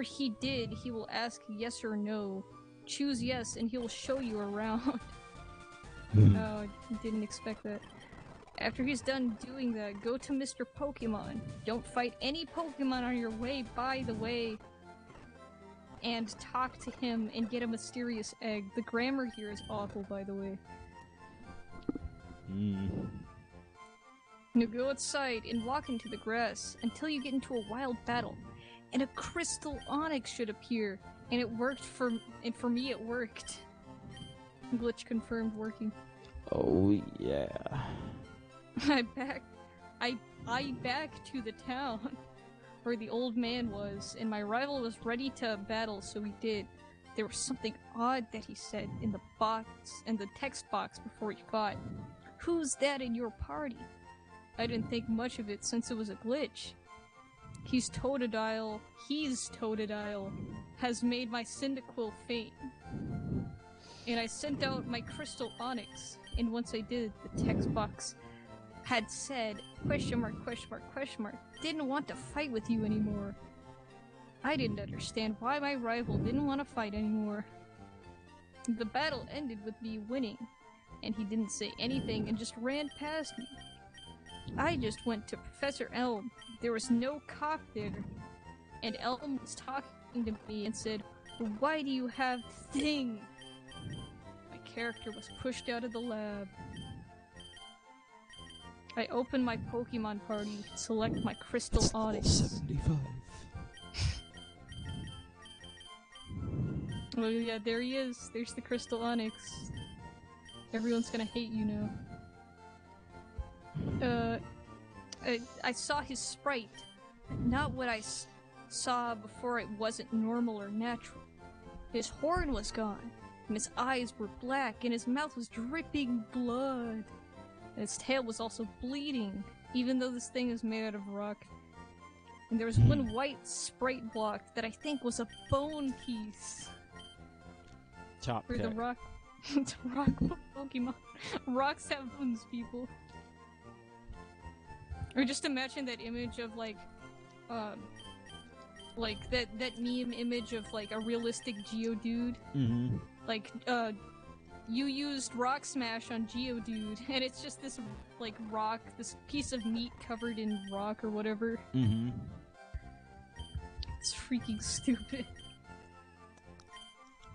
S2: he did, he will ask yes or no. Choose yes and he will show you around. Oh, I didn't expect that. After he's done doing that, go to Mr. Pokemon. Don't fight any Pokemon on your way, by the way. And talk to him and get a mysterious egg. The grammar here is awful, by the way. Now go outside and walk into the grass until you get into a wild battle. And a Crystal Onyx should appear. And it worked for me it worked. Glitch confirmed working.
S1: Oh, yeah.
S2: I back to the town where the old man was, and my rival was ready to battle, so we did. There was something odd that he said in the text box before he fought. Who's that in your party? I didn't think much of it since it was a glitch. He's Totodile, has made my Cyndaquil faint. And I sent out my Crystal Onyx, and once I did, the text box had said, question mark, question mark, question mark, didn't want to fight with you anymore. I didn't understand why my rival didn't want to fight anymore. The battle ended with me winning, and he didn't say anything and just ran past me. I just went to Professor Elm. There was no cop there, and Elm was talking to me and said, "Why do you have Thing?" My character was pushed out of the lab. I opened my Pokemon party, select my Crystal Onyx.
S1: 75.
S2: Oh yeah, there he is. There's the Crystal Onyx. Everyone's gonna hate you now. I saw his sprite. Not what I saw before. It wasn't normal or natural. His horn was gone, and his eyes were black, and his mouth was dripping blood. And his tail was also bleeding, even though this thing is made out of rock. And there was one white sprite block that I think was a bone piece.
S1: Top
S2: For the rock Pokemon. Rocks have bones, people. Or just imagine that image of like that meme image of like a realistic Geodude.
S1: Mm-hmm.
S2: Like, you used Rock Smash on Geodude, and it's just this like rock, this piece of meat covered in rock or whatever.
S1: Mm-hmm.
S2: It's freaking stupid.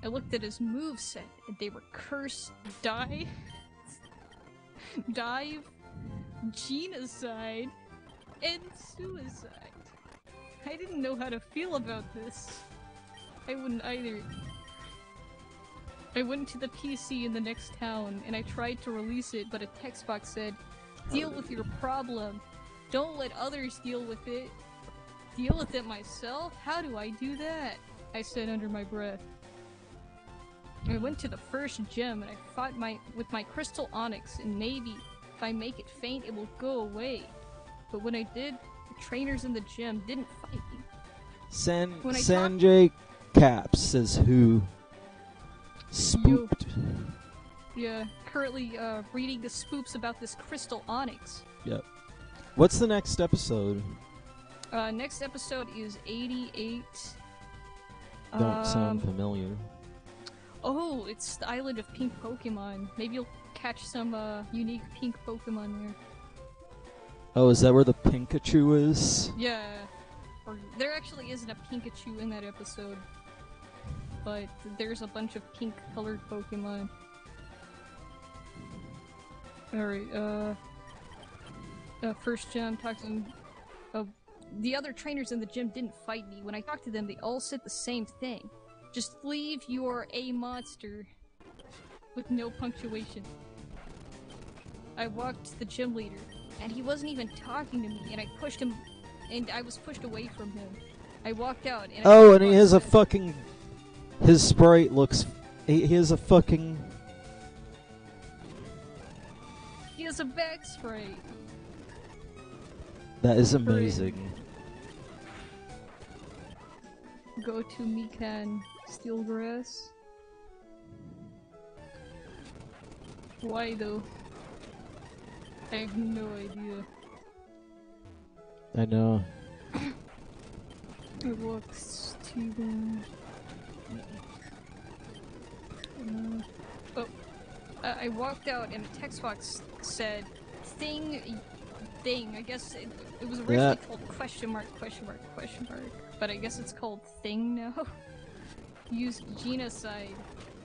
S2: I looked at his moveset, and they were Curse, Dive, Genocide, and Suicide. I didn't know how to feel about this. I wouldn't either. I went to the PC in the next town, and I tried to release it, but a text box said, "Deal with your problem. Don't let others deal with it. Deal with it myself? How do I do that?" I said under my breath. I went to the first gym, and I fought with my Crystal Onyx, and maybe if I make it faint, it will go away. But when I did, the trainers in the gym didn't fight me.
S1: Sanjay Caps says who spooked.
S2: Yeah, currently reading the spoops about this Crystal Onyx.
S1: Yep. What's the next episode?
S2: Next episode is 88.
S1: Don't sound familiar.
S2: Oh, it's the Island of Pink Pokemon. Maybe you'll catch some unique pink Pokemon there.
S1: Oh, is that where the Pikachu is?
S2: Yeah. Or there actually isn't a Pikachu in that episode. But there's a bunch of pink-colored Pokemon. Alright, first gym, talking... the other trainers in the gym didn't fight me. When I talked to them, they all said the same thing. Just leave your A monster. With no punctuation. I walked to the gym leader, and he wasn't even talking to me, and I pushed him, and I was pushed away from him. I walked out, and
S1: and he has a fucking... His sprite looks... He has a fucking...
S2: He has a back sprite.
S1: That is amazing.
S2: Go to Mikan Steelgrass. Why though? I have no idea.
S1: I know.
S2: It looks too I walked out and a text box said thing. I guess it was originally called question mark, but I guess it's called thing now. Use genocide.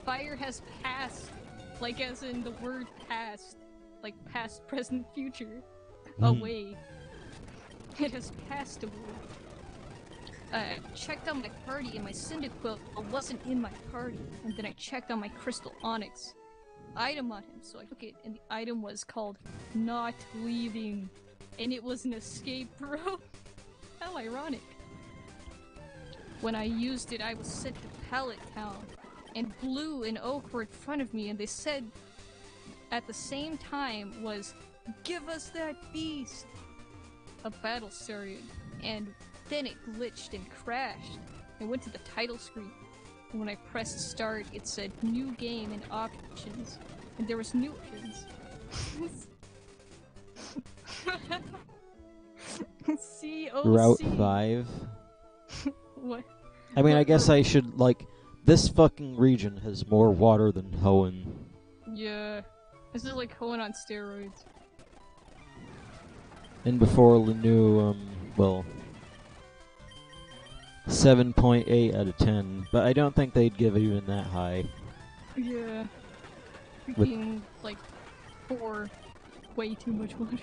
S2: Fire has passed, like as in the word past, like past, present, future. Away. It has passed away. I checked on my party and my Cyndaquil wasn't in my party, and then I checked on my Crystal Onyx item on him, so I took it, and the item was called Not Leaving, and it was an escape rope. How ironic. When I used it, I was sent to Pallet Town, and Blue and Oak were in front of me, and they said at the same time was, "Give us that beast!" A battle started, and then it glitched and crashed. I went to the title screen, and when I pressed start, it said new game and options, and there was new options.
S1: Route
S2: COC.
S1: 5?
S2: What?
S1: I mean, I guess I should, like... This fucking region has more water than Hoenn.
S2: Yeah. This is like Hoenn on steroids.
S1: And before the new, well... 7.8 out of 10. But I don't think they'd give it even that high.
S2: Yeah. Freaking, like, 4. Way too much water.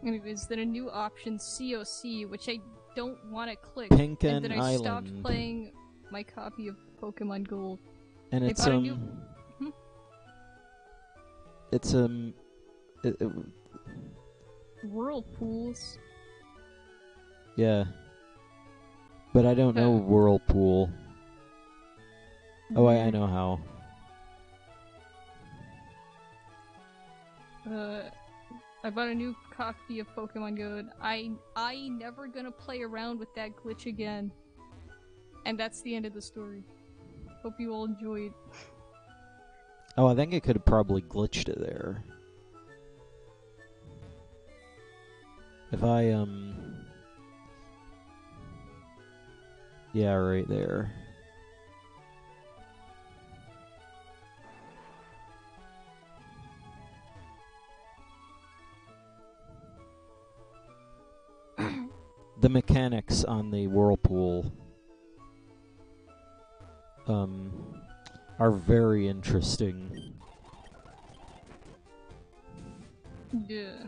S2: Anyways, then a new option, COC, which I don't want to click.
S1: Pinken
S2: and then I
S1: Island.
S2: stopped playing my copy of Pokemon Gold.
S1: And
S2: They
S1: it's,
S2: bought a new...
S1: It's,
S2: Whirlpools.
S1: yeah. But I don't know Whirlpool. Oh, I know how.
S2: I bought a new copy of Pokemon Gold. I never gonna play around with that glitch again. And that's the end of the story. Hope you all enjoyed.
S1: Oh, I think I could have probably glitched it there. If I, yeah, right there. The mechanics on the Whirlpool are very interesting.
S2: Yeah.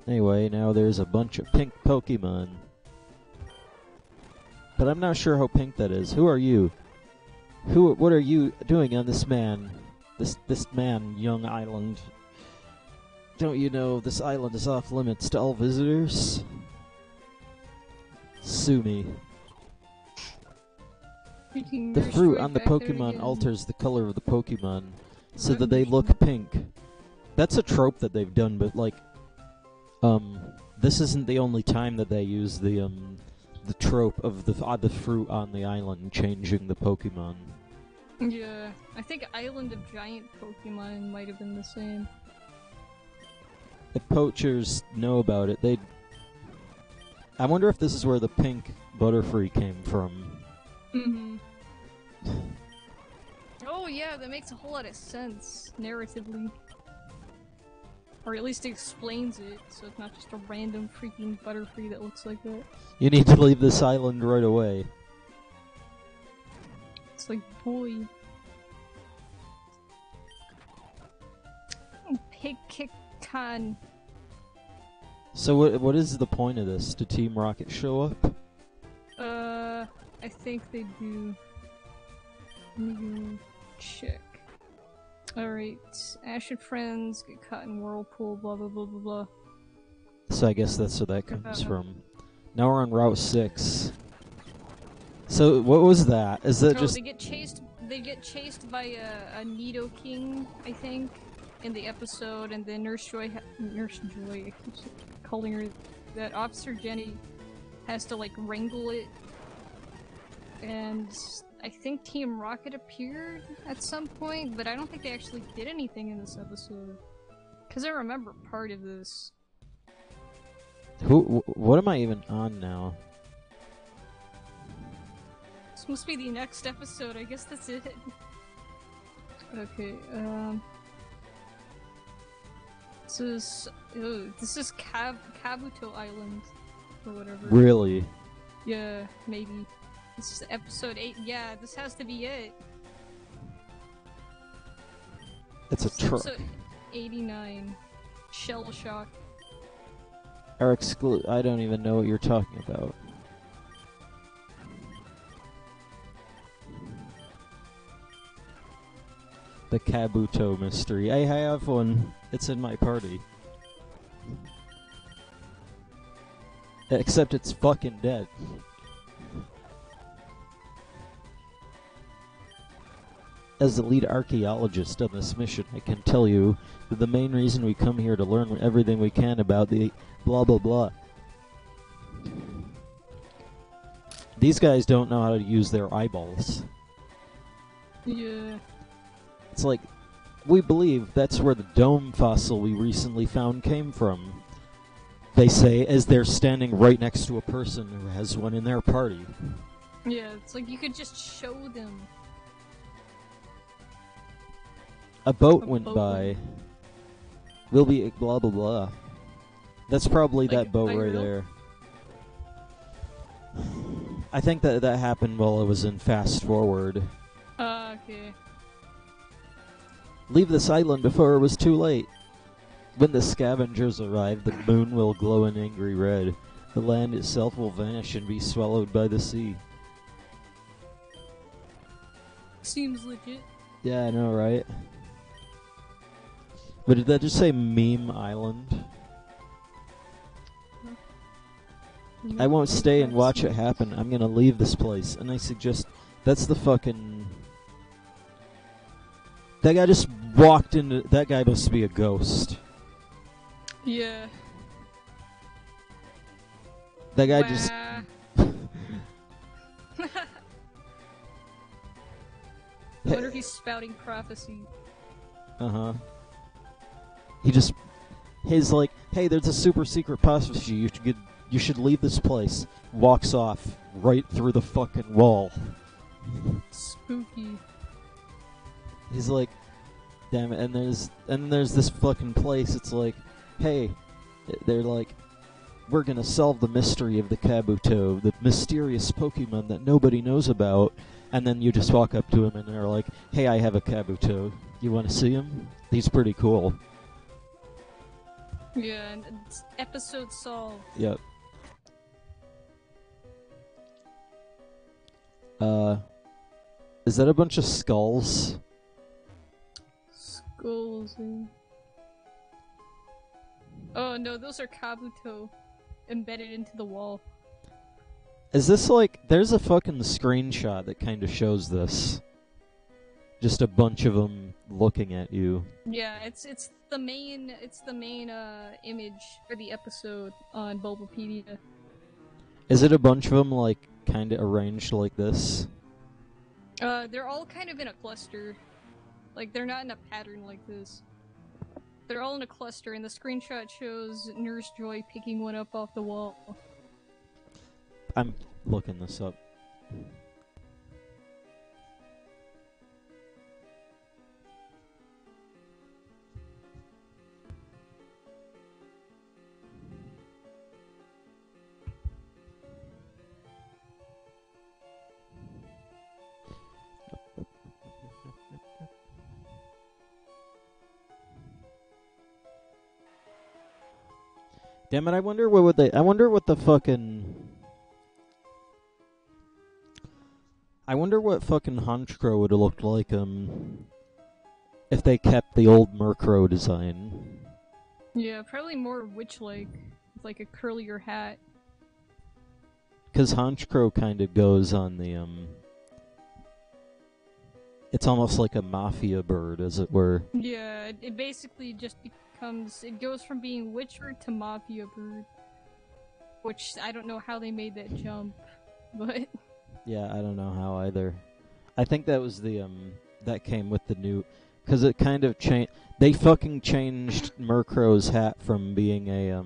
S1: Anyway, now there's a bunch of pink Pokemon. But I'm not sure how pink that is. Who are you? What are you doing on this young island? Don't you know this island is off limits to all visitors? Sue me. The fruit on the Pokemon alters the color of the Pokemon so that they look pink. That's a trope that they've done, but like, this isn't the only time that they use the trope of the fruit on the island changing the Pokemon.
S2: Yeah, I think Island of Giant Pokemon might have been the same.
S1: If poachers know about it, they'd... I wonder if this is where the pink Butterfree came from.
S2: Mm-hmm. Oh yeah, that makes a whole lot of sense, narratively. Or at least explains it, so it's not just a random freaking Butterfree that looks like that.
S1: You need to leave this island right away.
S2: It's like, boy. Pig-kick-ton.
S1: So what is the point of this? Did Team Rocket show up?
S2: I think they do. Let me check. Alright, Ash and friends get caught in whirlpool, blah blah blah blah blah.
S1: So I guess that's where that comes from. Now we're on Route 6. So what was that? Is that just...
S2: They get chased by a Nidoking, I think, in the episode, and then Nurse Joy, I keep calling her that, Officer Jenny has to like wrangle it, and I think Team Rocket appeared at some point, but I don't think they actually did anything in this episode. Because I remember part of this.
S1: What am I even on now?
S2: This must be the next episode, I guess that's it. Okay, This is Kabuto Island, or whatever.
S1: Really?
S2: Yeah, maybe. This is episode 8. Yeah, this has to be it.
S1: It's a truck.
S2: Episode 89. Shell Shock.
S1: I don't even know what you're talking about. The Kabuto mystery. I have one. It's in my party. Except it's fucking dead. As the lead archaeologist on this mission, I can tell you that the main reason we come here to learn everything we can about the blah blah blah. These guys don't know how to use their eyeballs.
S2: Yeah.
S1: It's like We believe that's where the dome fossil we recently found came from. They say as they're standing right next to a person who has one in their party.
S2: Yeah, it's like you could just show them.
S1: A boat went by. We'll be blah blah blah. That's probably
S2: Like,
S1: that boat right there. I think that happened while I was in fast forward.
S2: Okay.
S1: Leave this island before it was too late. When the scavengers arrive, the moon will glow an angry red. The land itself will vanish and be swallowed by the sea.
S2: Seems legit.
S1: Yeah, I know, right? But did that just say meme island? I won't stay and watch it happen. I'm gonna leave this place. And I suggest... That's the fucking... That guy just walked into... That guy must be a ghost.
S2: Yeah.
S1: That guy just...
S2: I wonder if he's spouting prophecy.
S1: Uh-huh. He just... He's like, hey, there's a super secret prophecy. You should leave this place. Walks off right through the fucking wall.
S2: Spooky.
S1: He's like, damn it, and there's this fucking place. It's like, hey, they're like, we're gonna solve the mystery of the Kabuto, the mysterious Pokemon that nobody knows about. And then you just walk up to him and they're like, hey, I have a Kabuto. You want to see him? He's pretty cool.
S2: Yeah, and it's episode solved.
S1: Yep. Is that a bunch of skulls?
S2: Skulls. Oh no, those are Kabuto embedded into the wall.
S1: Is this like... There's a fucking screenshot that kind of shows this. Just a bunch of them looking at you.
S2: Yeah, it's the main image for the episode on Bulbapedia.
S1: Is it a bunch of them like kind of arranged like this?
S2: They're all kind of in a cluster. Like, they're not in a pattern like this. They're all in a cluster, and the screenshot shows Nurse Joy picking one up off the wall.
S1: I'm looking this up. Damn it, I wonder what fucking Honchkrow would have looked like, if they kept the old Murkrow design.
S2: Yeah, probably more witch-like, with like a curlier hat.
S1: Because Honchkrow kind of goes on the, it's almost like a mafia bird, as it were.
S2: Yeah, it basically just becomes... It goes from being witcher to mafia bird. Which, I don't know how they made that jump, but...
S1: Yeah, I don't know how either. I think that was the, that came with the new... Because it kind of changed... They fucking changed Murkrow's hat from being a,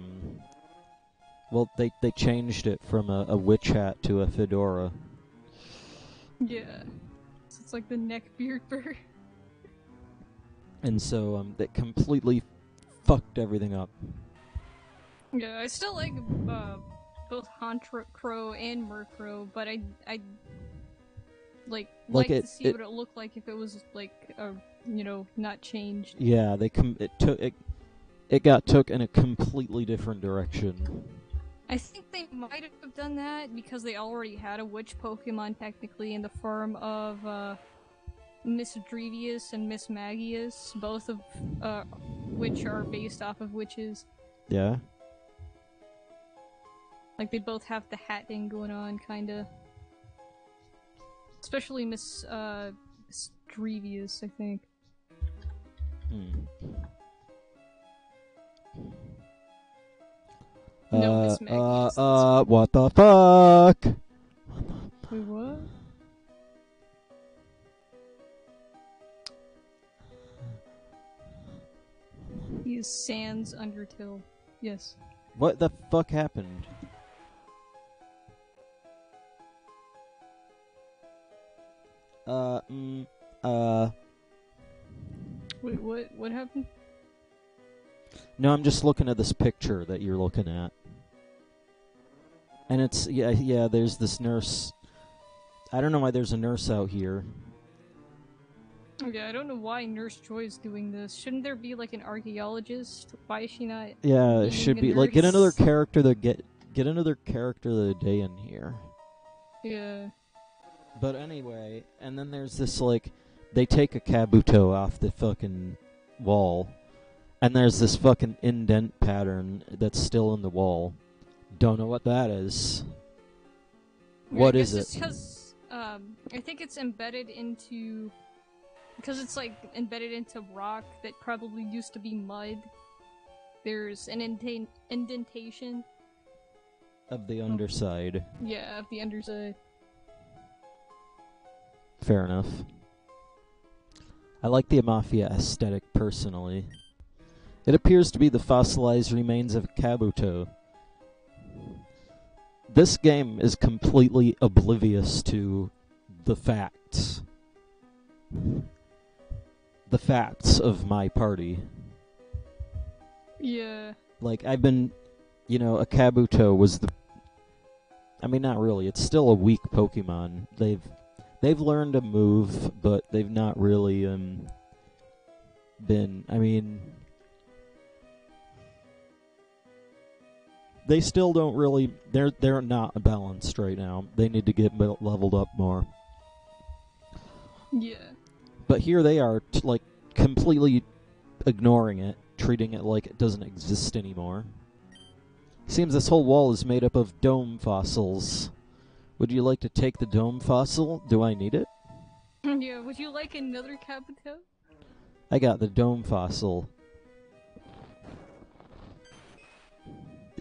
S1: well, they changed it from a witch hat to a fedora.
S2: Yeah. So it's like the neckbeard bird.
S1: And so, that completely fucked everything up.
S2: Yeah, I still like, both Honchkrow and Murkrow, but I like to see what it looked like if it was like not changed.
S1: Yeah, it got took in a completely different direction.
S2: I think they might have done that because they already had a witch Pokemon technically in the form of Miss Drevius and Miss Magius, both of which are based off of witches.
S1: Yeah.
S2: Like, they both have the hat thing going on, kinda. Especially Miss Drevius, I think. No, Miss Magius.
S1: What the fuck?
S2: Wait, what? is Sans Undertale. Yes.
S1: What the fuck happened?
S2: Wait, what? What happened?
S1: No, I'm just looking at this picture that you're looking at. And it's, yeah, there's this nurse. I don't know why there's a nurse out here.
S2: Yeah, I don't know why Nurse Joy is doing this. Shouldn't there be like an archaeologist? Why is she not?
S1: Yeah, it should be like get another character that get another character of the day in here.
S2: Yeah.
S1: But anyway, and then there's this like they take a Kabuto off the fucking wall, and there's this fucking indent pattern that's still in the wall. Don't know what that is. What is it?
S2: It's because I think it's embedded into. Because it's like embedded into rock that probably used to be mud. There's an indentation
S1: Of the underside.
S2: Yeah, of the underside.
S1: Fair enough. I like the Mafia aesthetic personally. It appears to be the fossilized remains of Kabuto. This game is completely oblivious to the facts. The facts of my party.
S2: Yeah.
S1: Like, I've been, a Kabuto was the... I mean, not really. It's still a weak Pokemon. They've learned a move, but they've not really, been... I mean... They still don't really... They're not balanced right now. They need to get leveled up more.
S2: Yeah.
S1: But here they are, completely ignoring it, treating it like it doesn't exist anymore. Seems this whole wall is made up of dome fossils. Would you like to take the dome fossil? Do I need it?
S2: Yeah, would you like another Kabuto?
S1: I got the dome fossil.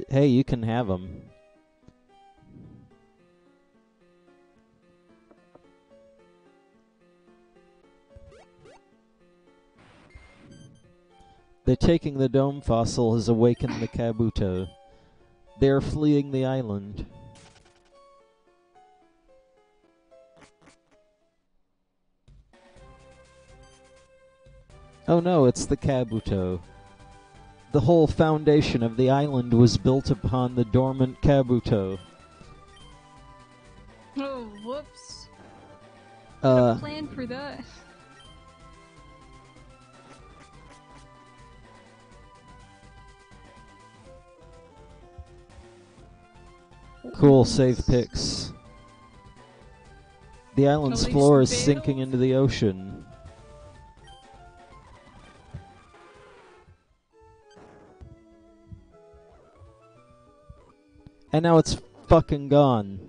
S1: Hey, you can have them. The taking the dome fossil has awakened the Kabuto. They are fleeing the island. Oh no, it's the Kabuto. The whole foundation of the island was built upon the dormant Kabuto.
S2: Oh, whoops. What a plan for that.
S1: Cool, save pics. The island's floor is sinking into the ocean. And now it's fucking gone.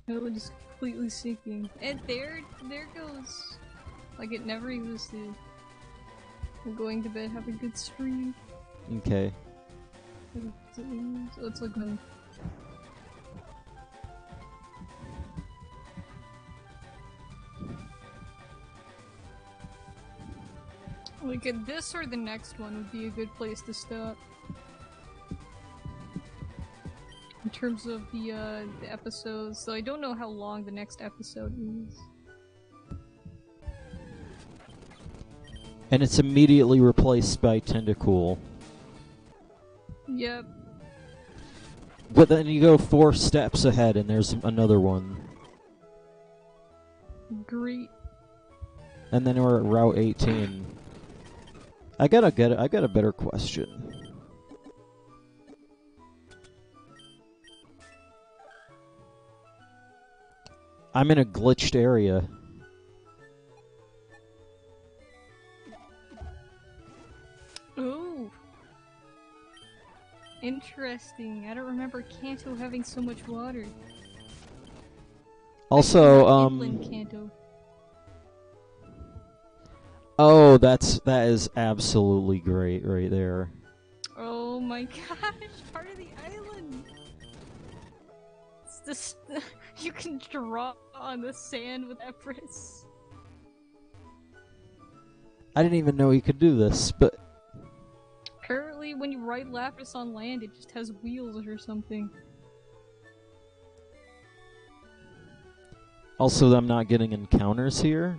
S2: It was completely sinking. And there goes. Like it never existed. I'm going to bed, have a good stream.
S1: Okay.
S2: So it's like a... Like this or the next one would be a good place to stop. In terms of the episodes, so I don't know how long the next episode is.
S1: And it's immediately replaced by Tentacool.
S2: Yep.
S1: But then you go 4 steps ahead and there's another one.
S2: Great.
S1: And then we're at Route 18. I got a better question. I'm in a glitched area.
S2: Ooh. Interesting. I don't remember Kanto having so much water.
S1: Also,
S2: Inland Kanto.
S1: Oh, that is absolutely great right there.
S2: Oh my gosh, part of the island! It's this... you can draw on the sand with Everest.
S1: I didn't even know he could do this, but...
S2: Apparently, when you ride Lapras on land, it just has wheels or something.
S1: Also, I'm not getting encounters here.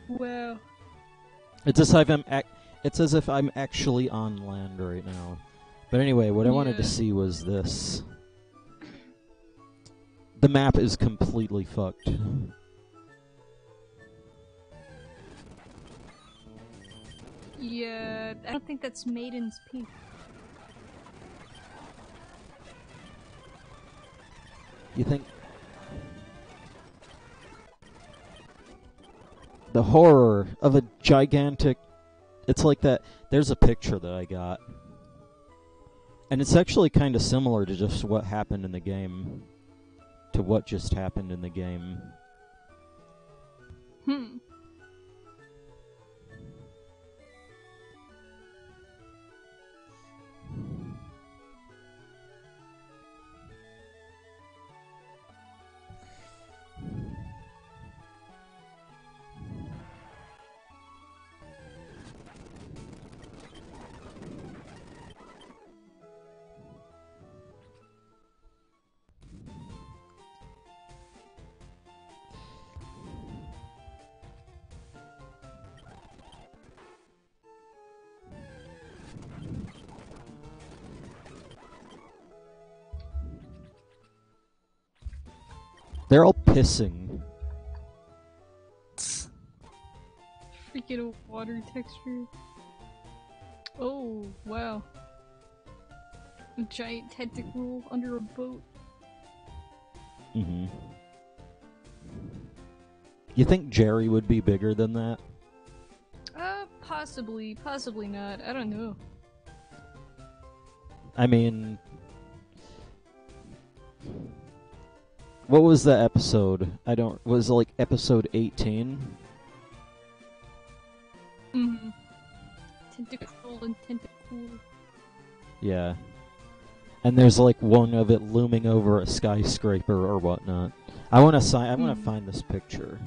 S2: Wow.
S1: It's as if I'm actually on land right now. But anyway, what I wanted to see was this. The map is completely fucked.
S2: Yeah, I don't think that's Maiden's Peak.
S1: You think... The horror of a gigantic... It's like that... There's a picture that I got. And it's actually kind of similar to just what happened in the game. To what just happened in the game. They're all pissing.
S2: Freaking water texture. Oh, wow. A giant tentacle under a boat.
S1: Mm-hmm. You think Jerry would be bigger than that?
S2: Possibly. Possibly not. I don't know.
S1: I mean... What was the episode? Was it like episode 18?
S2: Mm-hmm. Tentacle and tentacle.
S1: Yeah. And there's like one of it looming over a skyscraper or whatnot. I want to find this picture.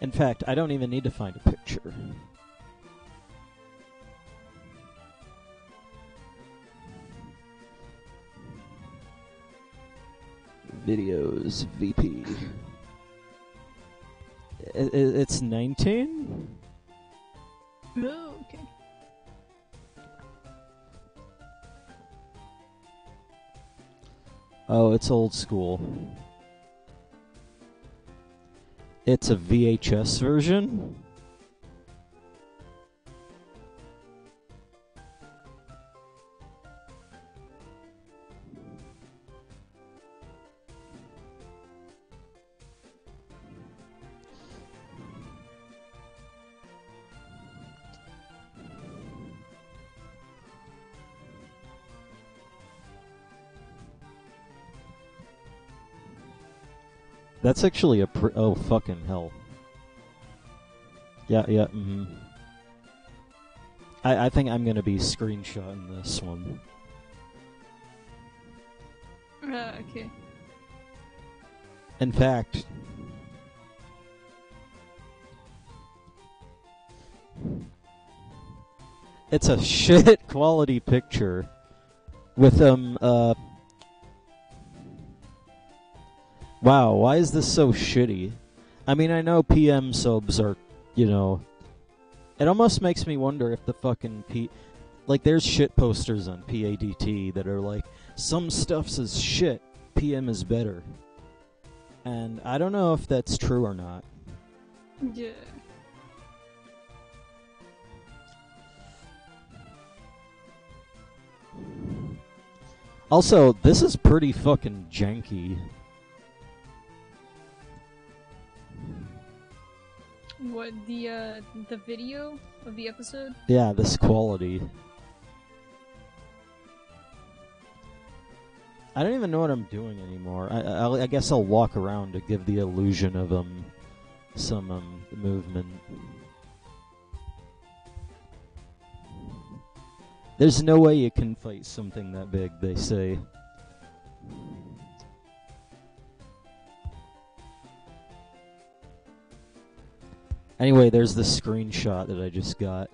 S1: In fact, I don't even need to find a picture. Videos, VP. It's 19?
S2: Oh, okay.
S1: Oh, it's old school. It's a VHS version? That's actually a oh, fucking hell. Yeah, mm-hmm. I think I'm gonna be screenshotting this one.
S2: Okay.
S1: In fact... It's a shit quality picture with wow, why is this so shitty? I mean, I know PM subs are, you know... It almost makes me wonder if the fucking like, there's shit posters on PADT that are like, some stuff's as shit, PM is better. And I don't know if that's true or not.
S2: Yeah.
S1: Also, this is pretty fucking janky.
S2: What, the video of the episode?
S1: Yeah, this quality. I don't even know what I'm doing anymore. I guess I'll walk around to give the illusion of some movement. There's no way you can fight something that big, they say. Anyway, there's the screenshot that I just got.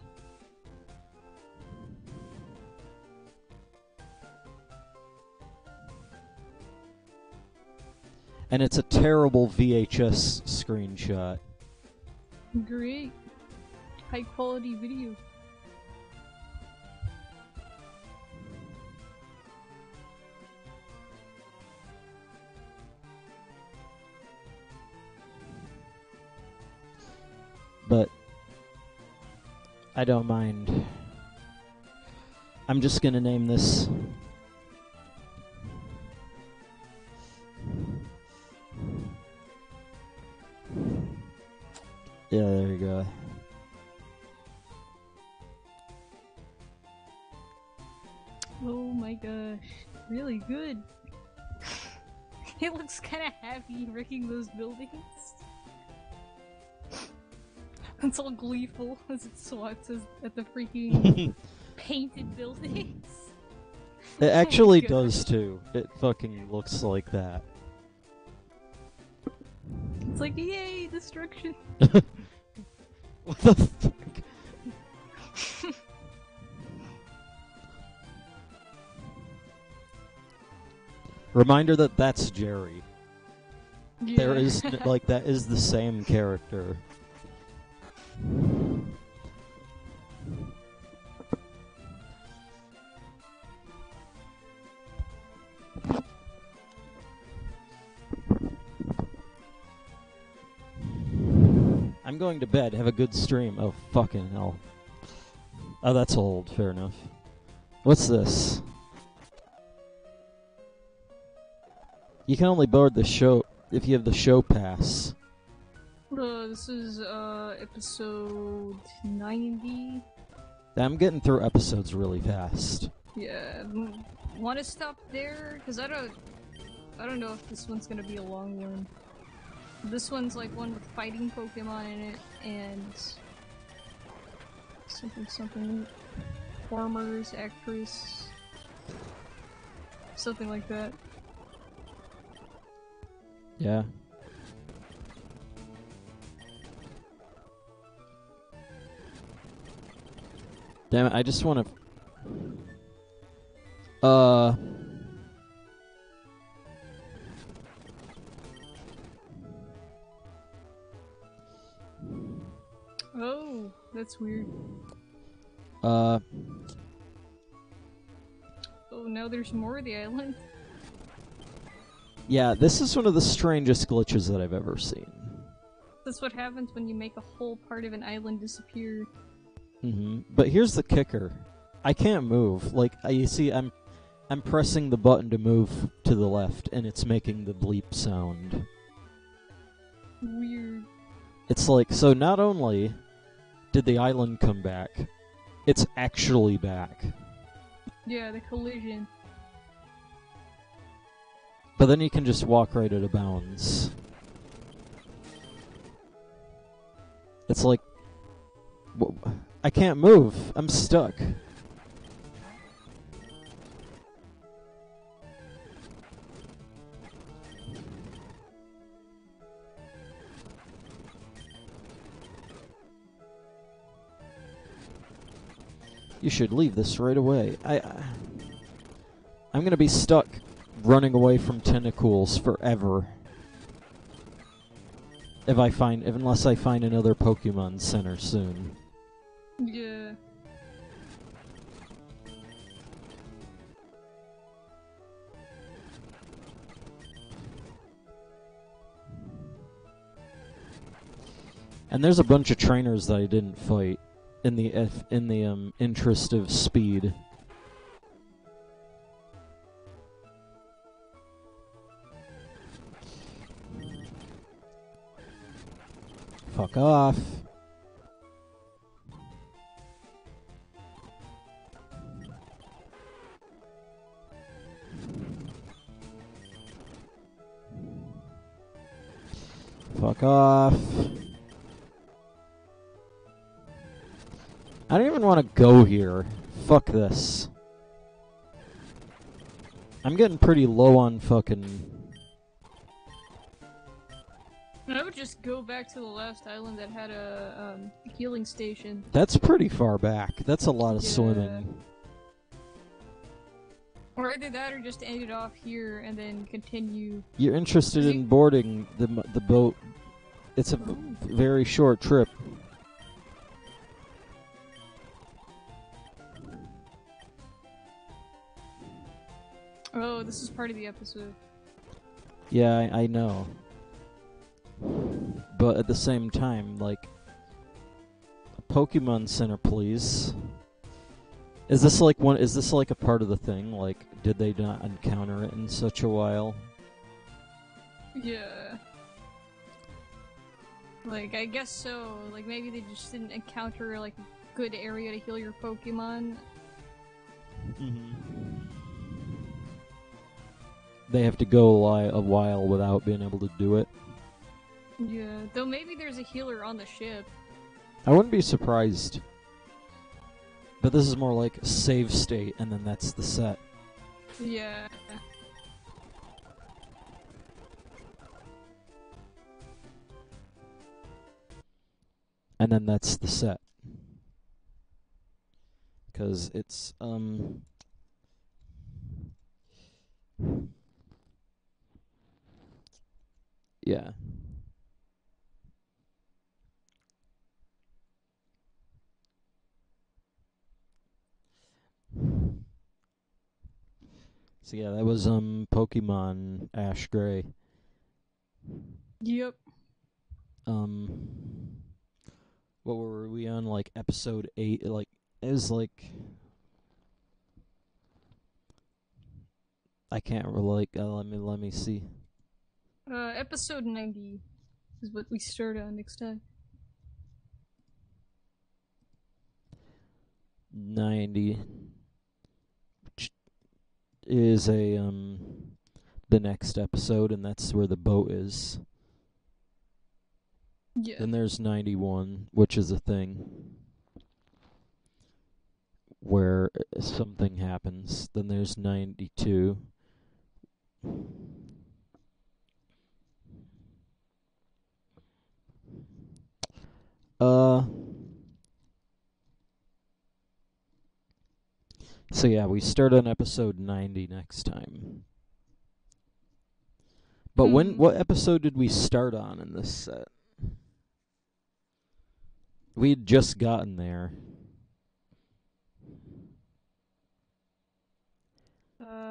S1: And it's a terrible VHS screenshot.
S2: Great. High quality video.
S1: But I don't mind. I'm just gonna name this yeah, there you go.
S2: Oh my gosh. Really good. It looks kinda happy wrecking those buildings. It's all gleeful as it swats at the freaking painted buildings.
S1: It actually does too. It fucking looks like that.
S2: It's like, yay, destruction.
S1: What the fuck? Reminder that that's Jerry.
S2: Yeah.
S1: There is, like, that is the same character. I'm going to bed. Have a good stream. Oh, fucking hell. Oh, that's old. Fair enough. What's this? You can only board the show if you have the show pass.
S2: This is episode 90.
S1: I'm getting through episodes really fast.
S2: Yeah, want to stop there? Cause I don't know if this one's gonna be a long one. This one's like one with fighting Pokemon in it, and something, farmers, actress, something like that.
S1: Yeah. Damn it, I just want to...
S2: Oh, that's weird.
S1: Uh...
S2: Oh, now there's more of the island?
S1: Yeah, this is one of the strangest glitches that I've ever seen.
S2: That's what happens when you make a whole part of an island disappear.
S1: But here's the kicker. I can't move. Like, you see, I'm pressing the button to move to the left, and it's making the bleep sound.
S2: Weird.
S1: It's like, so not only did the island come back, it's actually back.
S2: Yeah, the collision.
S1: But then you can just walk right out of bounds. It's like... I can't move. I'm stuck. You should leave this right away. I'm gonna be stuck running away from tentacles forever. Unless I find another Pokemon Center soon.
S2: Yeah.
S1: And there's a bunch of trainers that I didn't fight in the interest of speed. Fuck off. Fuck off. I don't even want to go here. Fuck this. I'm getting pretty low on fucking...
S2: I would just go back to the last island that had a healing station.
S1: That's pretty far back. That's a lot of swimming.
S2: Or either that, or just end it off here and then continue.
S1: You're interested in boarding the boat? It's a very short trip.
S2: Oh, this is part of the episode.
S1: Yeah, I know. But at the same time, like, a Pokemon Center, please. Is this like one? Is this like a part of the thing? Like, did they not encounter it in such a while?
S2: Yeah. Like, I guess so. Like, maybe they just didn't encounter, like, a good area to heal your Pokemon.
S1: They have to go a while without being able to do it.
S2: Yeah, though maybe there's a healer on the ship.
S1: I wouldn't be surprised. But this is more like save state, and then that's the set.
S2: Yeah.
S1: And then that's the set. Because it's, yeah. So yeah, that was Pokemon Ash Gray.
S2: Yep.
S1: What were we on? Like episode 8? Like it was like I can't really let me see.
S2: Episode 90 is what we start on next time.
S1: 90 is a the next episode, and that's where the boat is.
S2: Yeah.
S1: Then there's 91, which is a thing where something happens. Then there's 92. So yeah, we start on episode 90 next time. But what episode did we start on in this set? We'd just gotten there.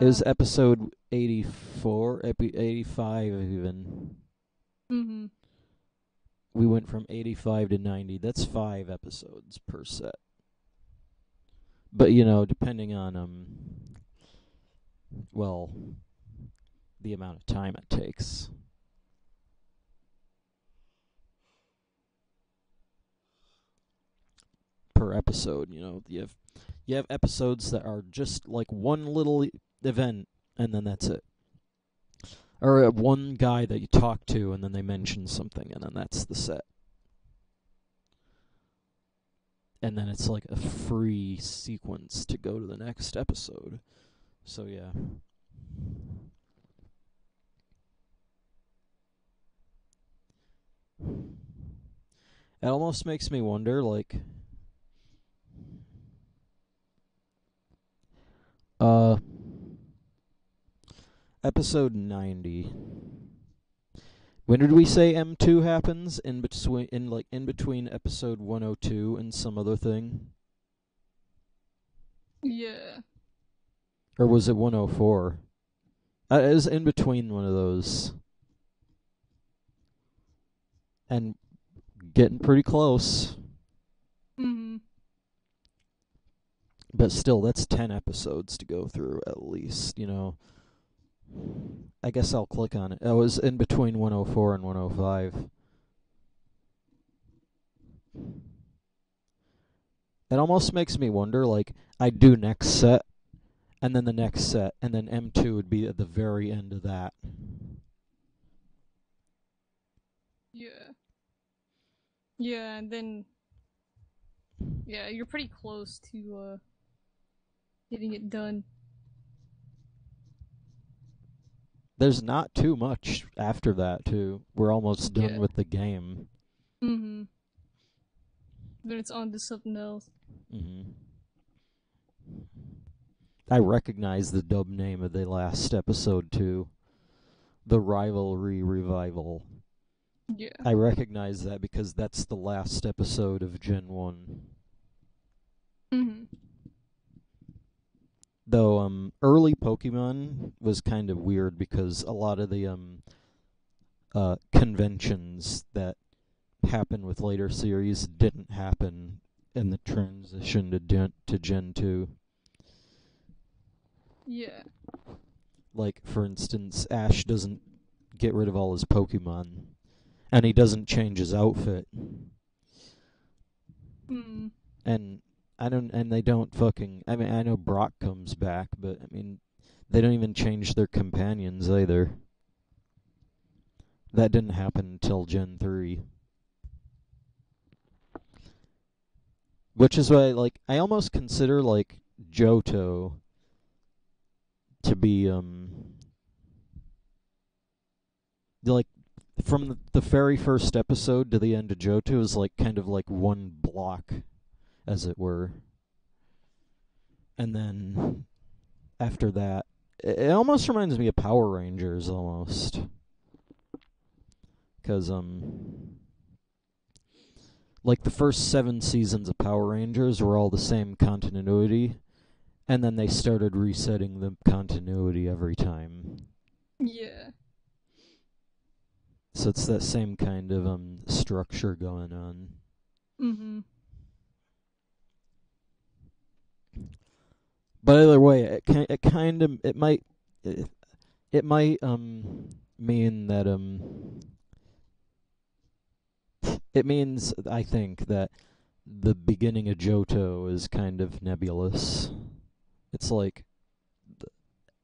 S1: It was episode 84, 85 even. We went from 85 to 90. That's 5 episodes per set. But, you know, depending on, well, the amount of time it takes. Per episode, you know, you have episodes that are just like one little event, and then that's it. Or one guy that you talk to, and then they mention something, and then that's the set. And then it's like a free sequence to go to the next episode. So yeah. It almost makes me wonder, like, episode 90. When did we say M2 happens? In between episode 102 and some other thing?
S2: Yeah.
S1: Or was it 104? It was in between one of those. And getting pretty close. But still, that's 10 episodes to go through at least, you know. I guess I'll click on it. It was in between 104 and 105. It almost makes me wonder, like, I'd do next set, and then the next set, and then M2 would be at the very end of that.
S2: Yeah. Yeah, and then... Yeah, you're pretty close to, getting it done.
S1: There's not too much after that, too. We're almost done
S2: Yeah.
S1: with the game.
S2: Mm-hmm. Then it's on to something else.
S1: Mm-hmm. I recognize the dub name of the last episode, too. The Rivalry Revival.
S2: Yeah.
S1: I recognize that because that's the last episode of Gen 1.
S2: Mm-hmm.
S1: Though, early Pokemon was kind of weird because a lot of the, conventions that happen with later series didn't happen in the transition to Gen 2.
S2: Yeah.
S1: Like, for instance, Ash doesn't get rid of all his Pokemon, and he doesn't change his outfit.
S2: Hmm.
S1: And and they don't fucking, I mean, I know Brock comes back, but I mean, they don't even change their companions either. That didn't happen until Gen 3. Which is why, like, I almost consider, like, Johto to be, like, from the very first episode to the end of Johto is, like, kind of like one block, as it were. And then, after that, it almost reminds me of Power Rangers, almost. Because, like, the first 7 seasons of Power Rangers were all the same continuity, and then they started resetting the continuity every time.
S2: Yeah.
S1: So it's that same kind of structure going on.
S2: Mm-hmm.
S1: But either way, it might mean that it means, I think, that the beginning of Johto is kind of nebulous. It's like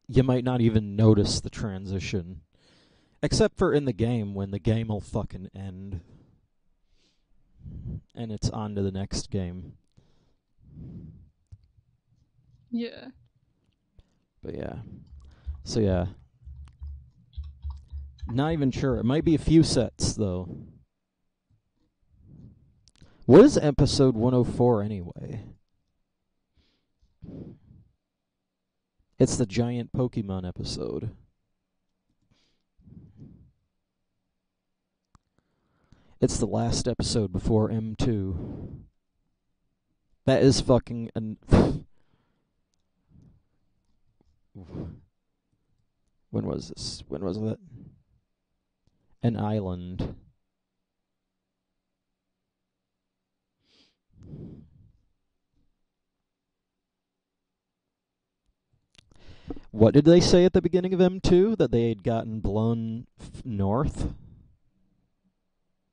S1: you might not even notice the transition, except for in the game when the game will fucking end and it's on to the next game.
S2: Yeah.
S1: But yeah. So yeah. Not even sure. It might be a few sets though. What is episode 104 anyway? It's the giant Pokemon episode. It's the last episode before M2. That is fucking when was this? When was it? An island. What did they say at the beginning of M2? That they had gotten blown north?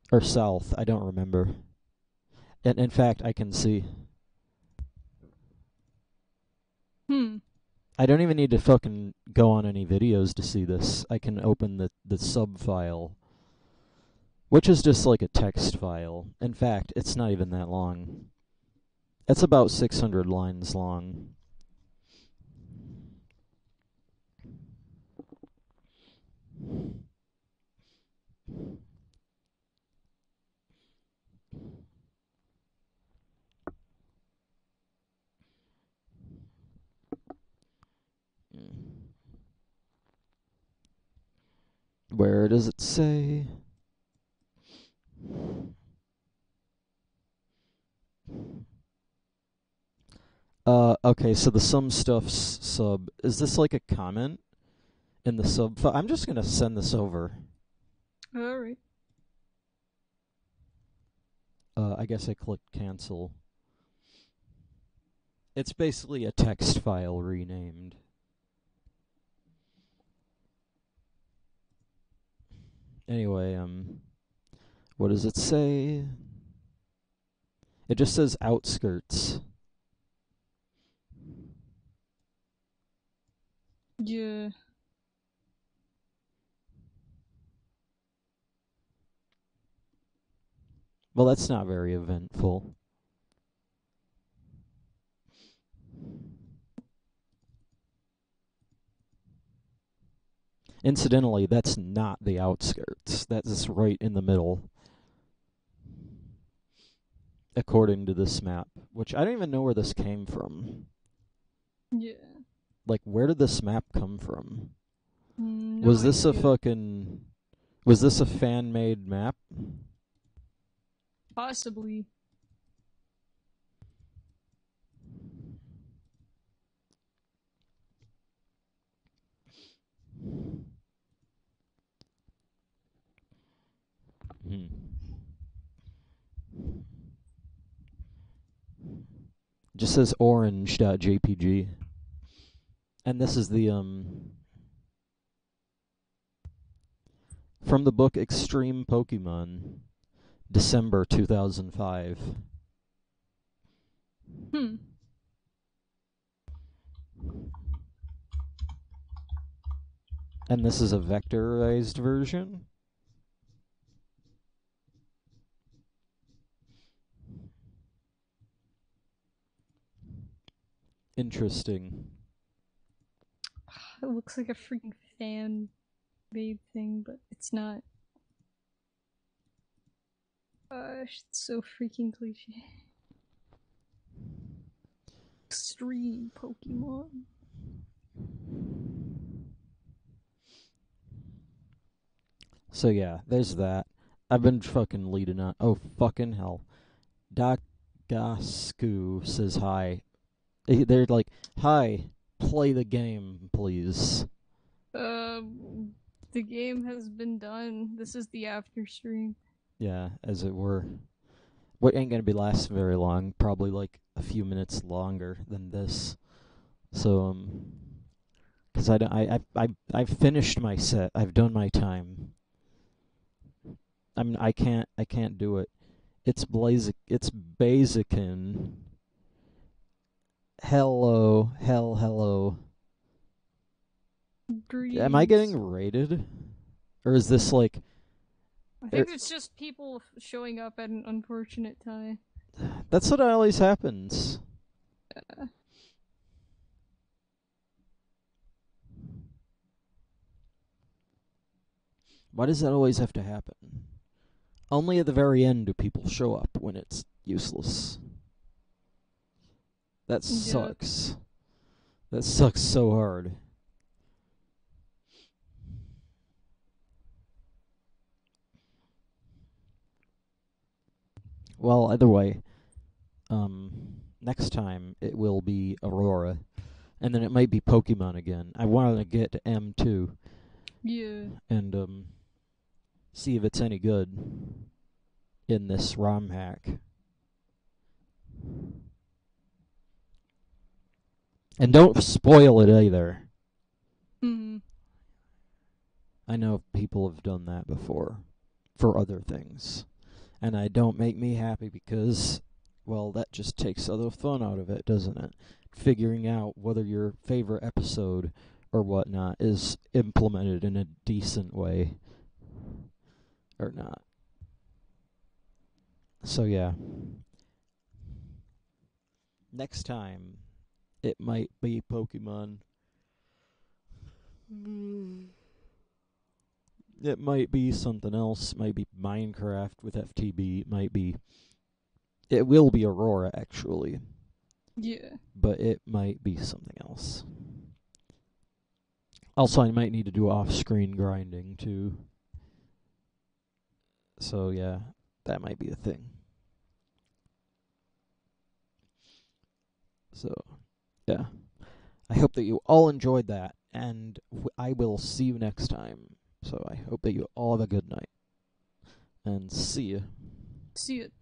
S1: Or south? I don't remember. And in fact, I can see.
S2: Hmm.
S1: I don't even need to fucking go on any videos to see this. I can open the sub file, which is just like a text file. In fact, it's not even that long. It's about 600 lines long. Where does it say? Okay, so the some stuff's sub. Is this like a comment in the sub file? I'm just gonna send this over.
S2: All right.
S1: I guess I clicked cancel. It's basically a text file renamed. Anyway, what does it say? It just says outskirts.
S2: Yeah.
S1: Well, that's not very eventful. Incidentally, that's not the outskirts. That's right in the middle, according to this map, which I don't even know where this came from.
S2: Yeah.
S1: Like, where did this map come from?
S2: No
S1: Was this a
S2: idea.
S1: fucking... Was this a fan-made map?
S2: Possibly.
S1: Hmm. Just says orange.jpg. And this is the, from the book Extreme Pokémon, December 2005.
S2: Hmm.
S1: And this is a vectorized version? Interesting.
S2: It looks like a freaking fan made thing, but it's not. Gosh, it's so freaking cliche. Extreme Pokemon.
S1: So yeah, there's that. I've been fucking leading on. Oh, fucking hell. Dagasku says hi. They're like, hi, play the game, please.
S2: The game has been done. This is the after stream.
S1: Yeah, as it were. What ain't gonna be last very long. Probably like a few minutes longer than this. So because I've finished my set. I've done my time. I can't do it. It's Blaziken. Hello. Am I
S2: Greetings.
S1: getting rated? Or is this like...
S2: I think it's just people showing up at an unfortunate time.
S1: That's what always happens. Why does that always have to happen? Only at the very end do people show up when it's useless. That sucks. That sucks so hard. Well, either way, next time it will be Aurora, and then it might be Pokemon again. I want to get to M2.
S2: Yeah.
S1: And see if it's any good in this ROM hack. And don't spoil it either.
S2: Hmm.
S1: I know people have done that before for other things. And it don't make me happy because, well, that just takes other fun out of it, doesn't it? Figuring out whether your favorite episode or whatnot is implemented in a decent way or not. So yeah. Next time, it might be Pokemon. It might be something else. Might be Minecraft with FTB. It might be. It will be Aurora, actually.
S2: Yeah.
S1: But it might be something else. Also, I might need to do off-screen grinding, too. So, yeah, that might be a thing. So, yeah. I hope that you all enjoyed that, and I will see you next time. So I hope that you all have a good night. And see ya.
S2: See it.